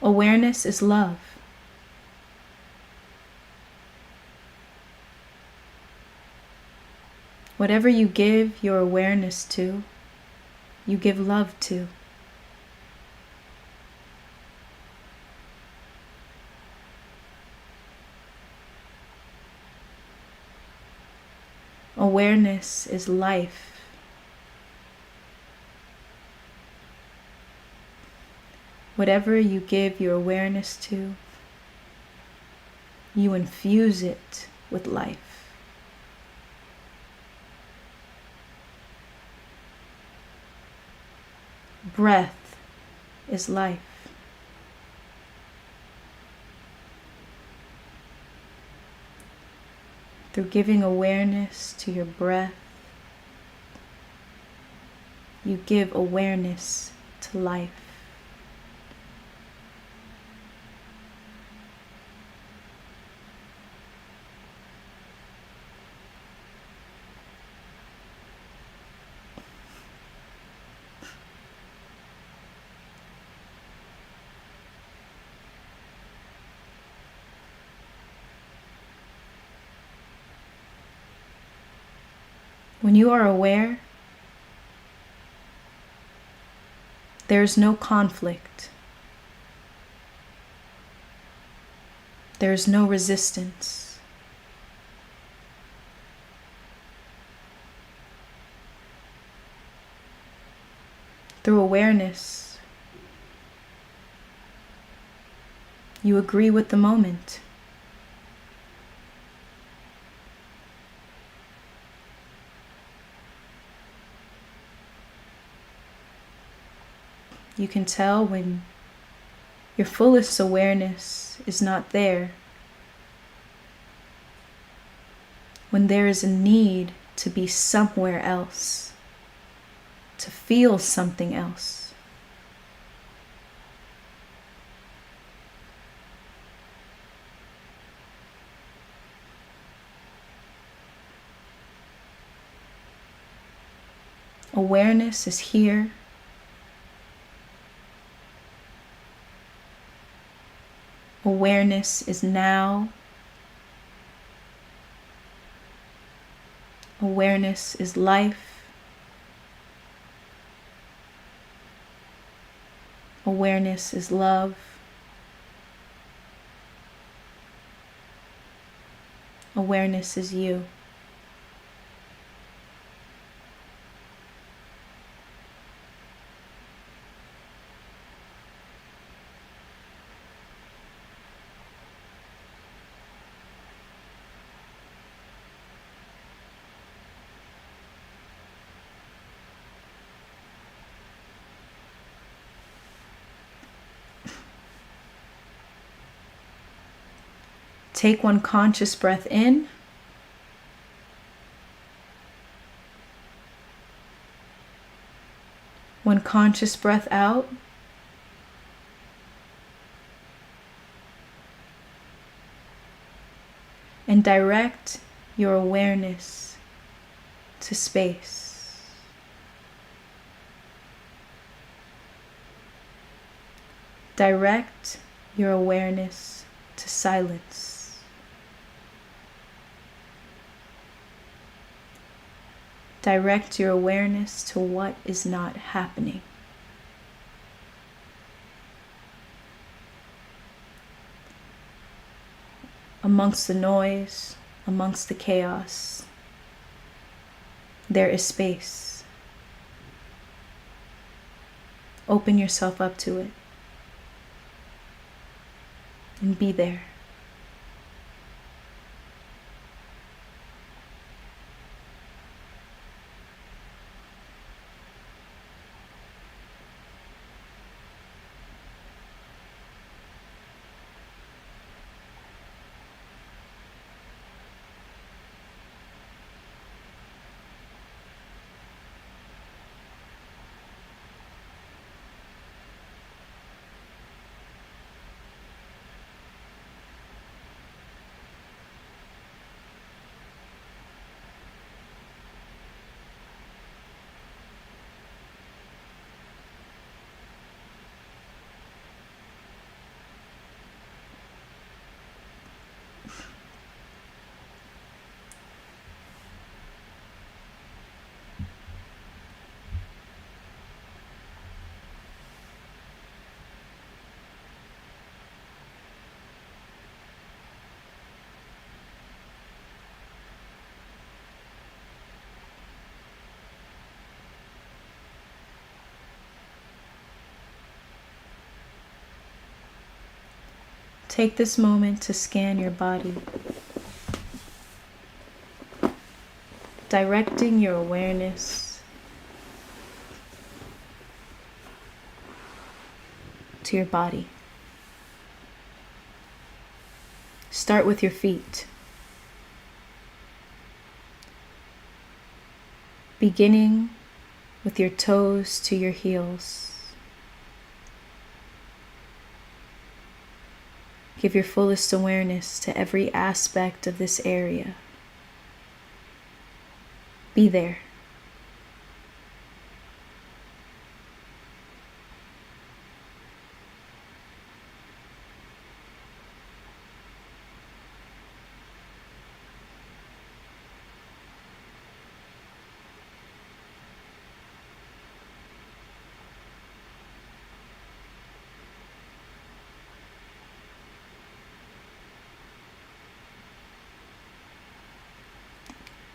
Awareness is love. Whatever you give your awareness to, you give love to. Awareness is life. Whatever you give your awareness to, you infuse it with life. Breath is life. Through giving awareness to your breath, you give awareness to life. When you are aware, there's no conflict. There's no resistance. Through awareness, you agree with the moment. You can tell when your fullest awareness is not there, when there is a need to be somewhere else, to feel something else. Awareness is here. Awareness is now. Awareness is life. Awareness is love. Awareness is you. Take one conscious breath in. One conscious breath out. And direct your awareness to space. Direct your awareness to silence. Direct your awareness to what is not happening. Amongst the noise, amongst the chaos, there is space. Open yourself up to it and be there. Take this moment to scan your body, directing your awareness to your body. Start with your feet, beginning with your toes to your heels. Give your fullest awareness to every aspect of this area. Be there.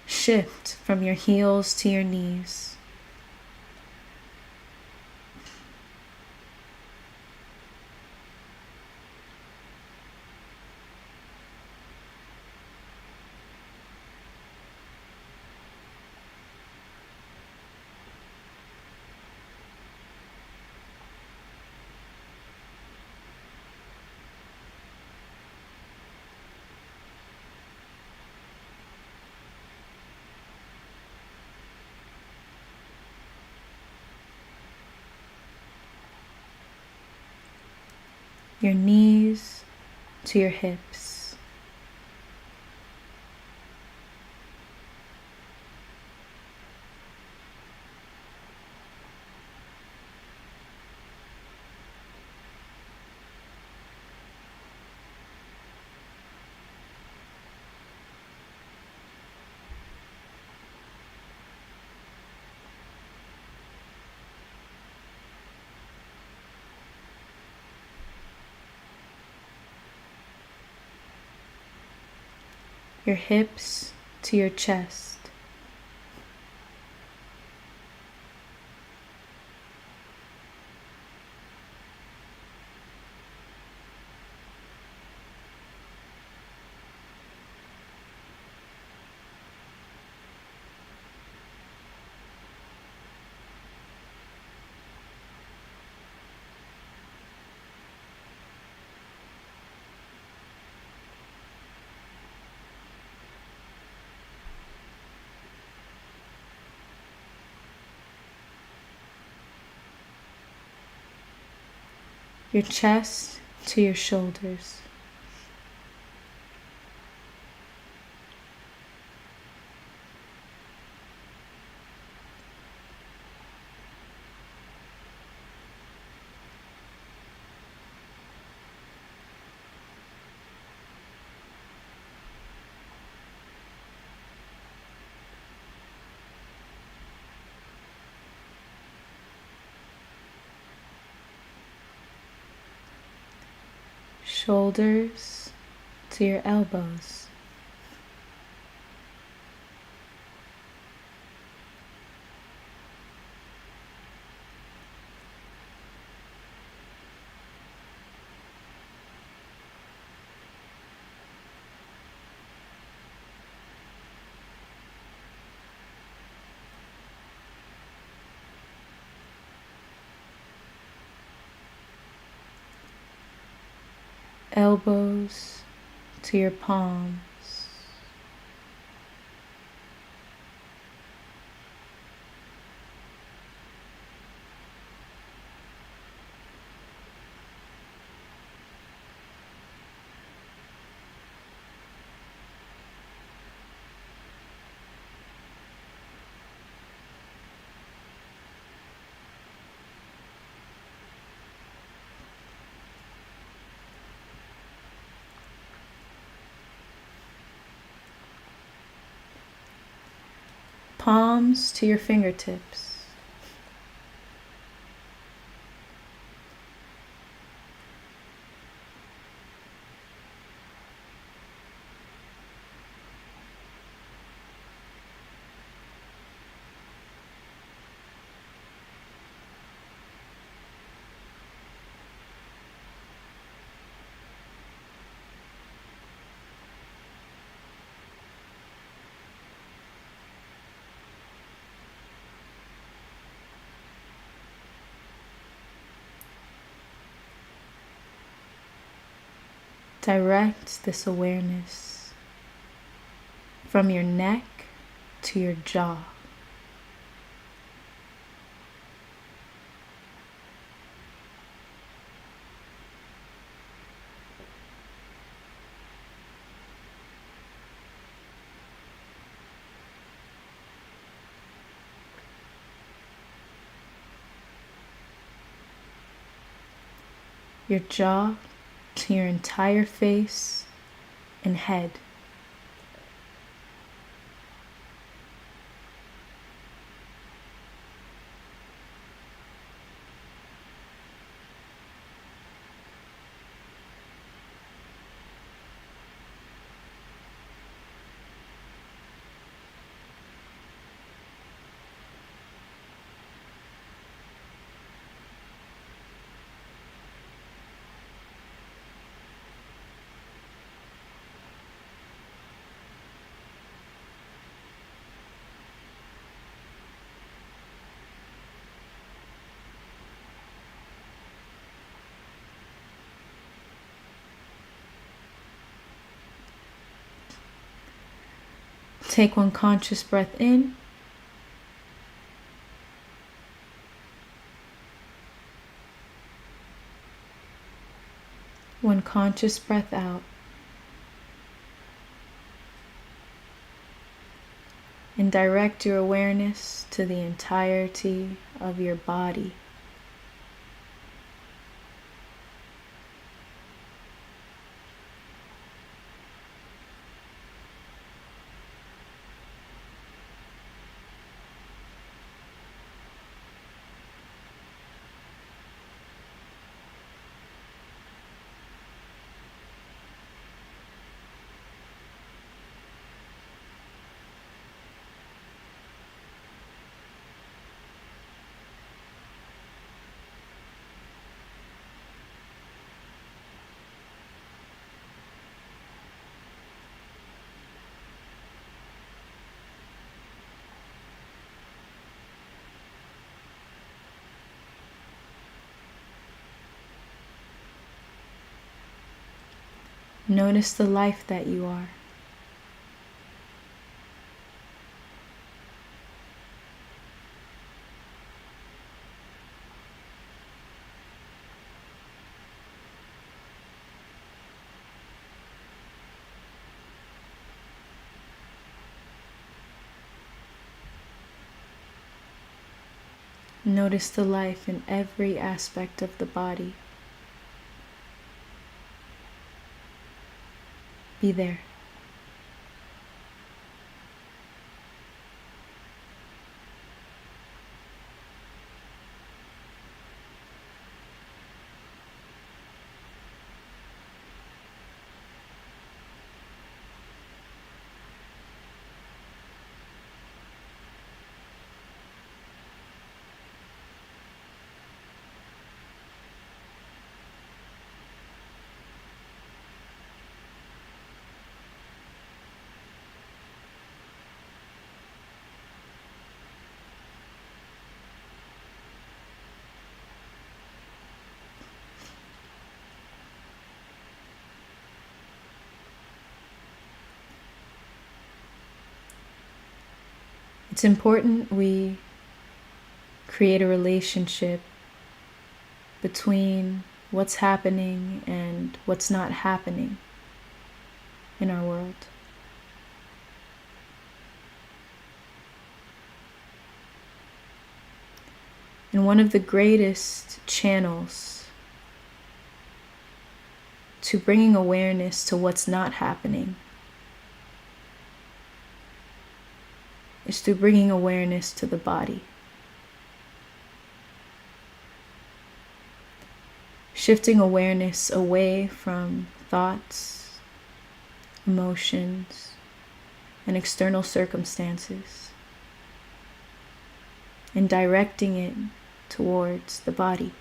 Shift from your heels to your knees. Your knees to your hips. Your hips to your chest. Your chest to your shoulders. Shoulders to your elbows. Elbows to your palms. Palms to your fingertips. Direct this awareness from your neck to your jaw. Your jaw to your entire face and head. Take one conscious breath in. One conscious breath out. And direct your awareness to the entirety of your body. Notice the life that you are. Notice the life in every aspect of the body. Be there. It's important we create a relationship between what's happening and what's not happening in our world. And one of the greatest channels to bringing awareness to what's not happening is through bringing awareness to the body. Shifting awareness away from thoughts, emotions, and external circumstances, and directing it towards the body.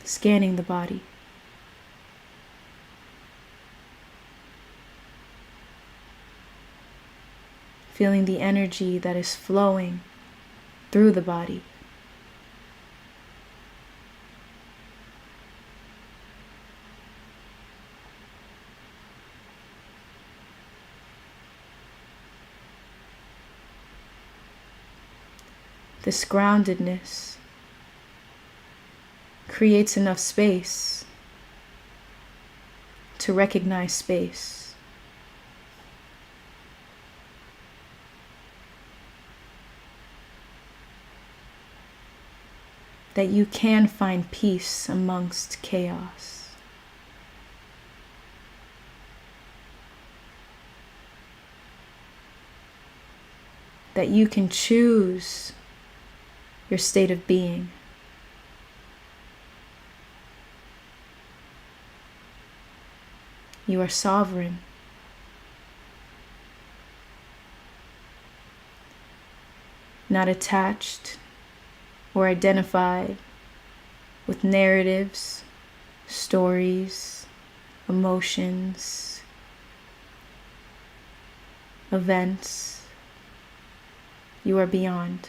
Scanning the body. Feeling the energy that is flowing through the body. This groundedness creates enough space to recognize space. That you can find peace amongst chaos. That you can choose your state of being. You are sovereign. Not attached or identified with narratives, stories, emotions, events. You are beyond.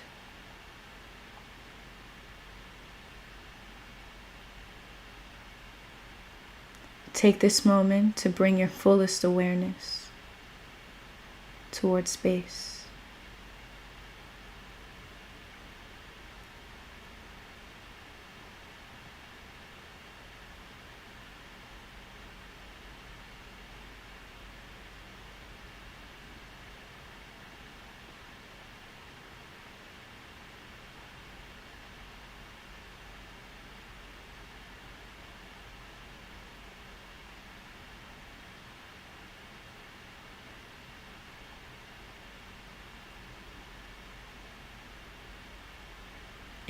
Take this moment to bring your fullest awareness toward space.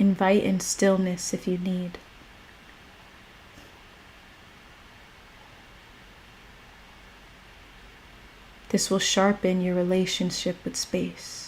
Invite in stillness if you need. This will sharpen your relationship with space.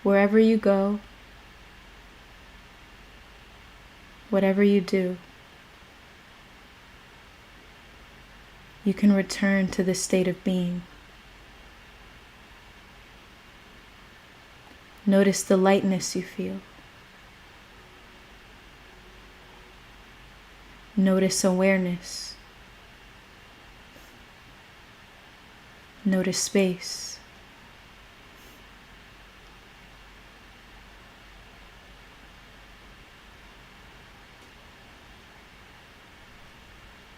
Wherever you go, whatever you do, you can return to the state of being. Notice the lightness you feel. Notice awareness. Notice space.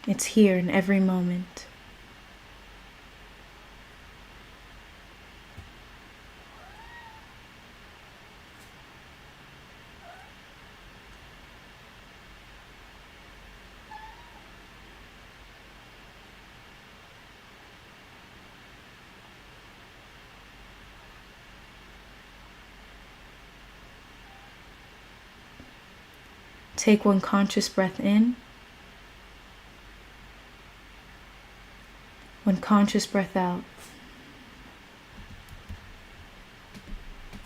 It's here in every moment. Take one conscious breath in. One conscious breath out.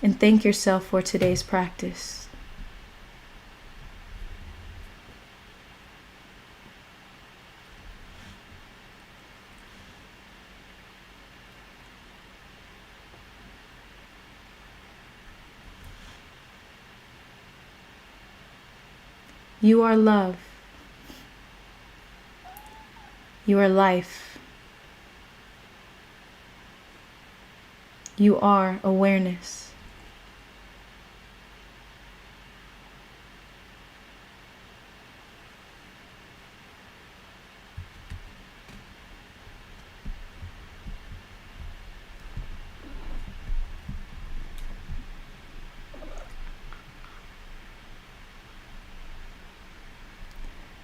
And thank yourself for today's practice. You are love. You are life. You are awareness.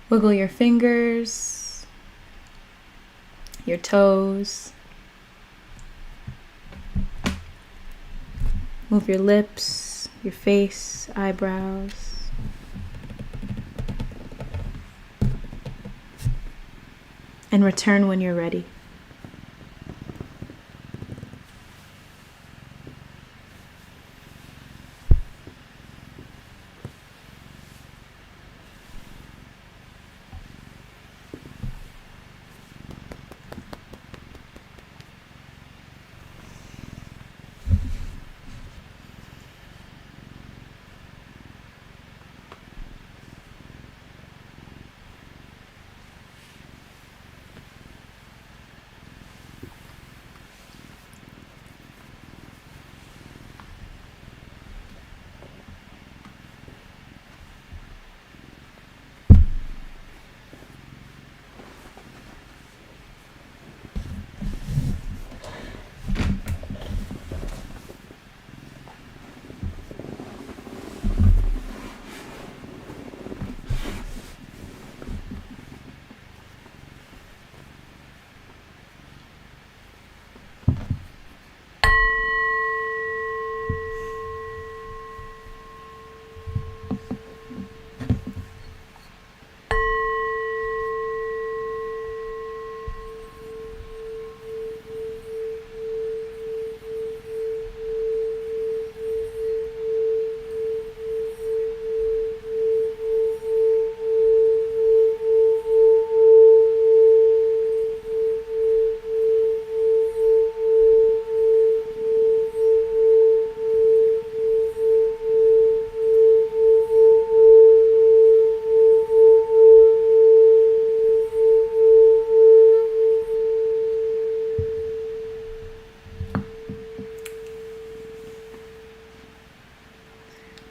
Wiggle your fingers, your toes. Move your lips, your face, eyebrows. And return when you're ready.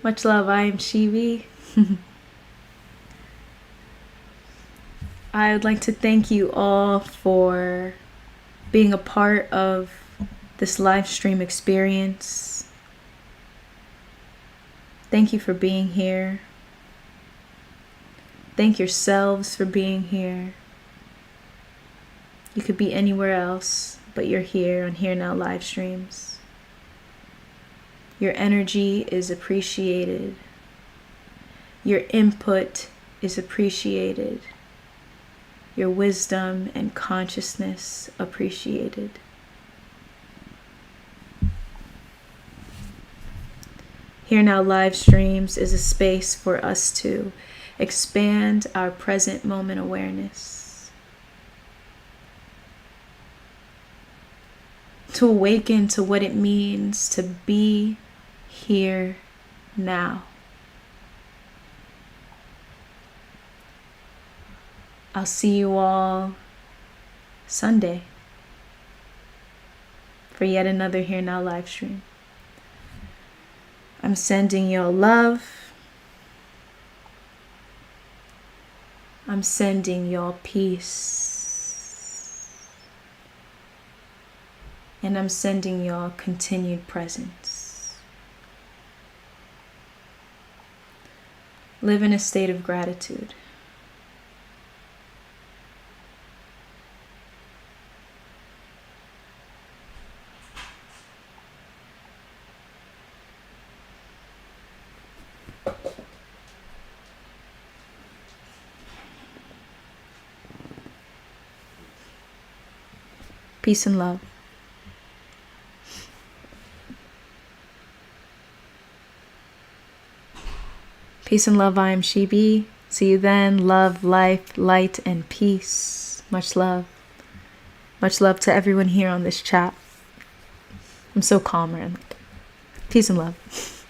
Much love, I am Shivi. I would like to thank you all for being a part of this live stream experience. Thank you for being here. Thank yourselves for being here. You could be anywhere else, but you're here on Here Now live streams. Your energy is appreciated. Your input is appreciated. Your wisdom and consciousness appreciated. Here Now live streams is a space for us to expand our present moment awareness, to awaken to what it means to be here now. I'll see you all Sunday for yet another Here Now live stream. I'm sending you love. I'm sending you peace. And I'm sending you continued presence. Live in a state of gratitude. Peace and love. Peace and love, I am Shibi. See you then. Love, life, light, and peace. Much love. Much love to everyone here on this chat. I'm so calm, man. Peace and love.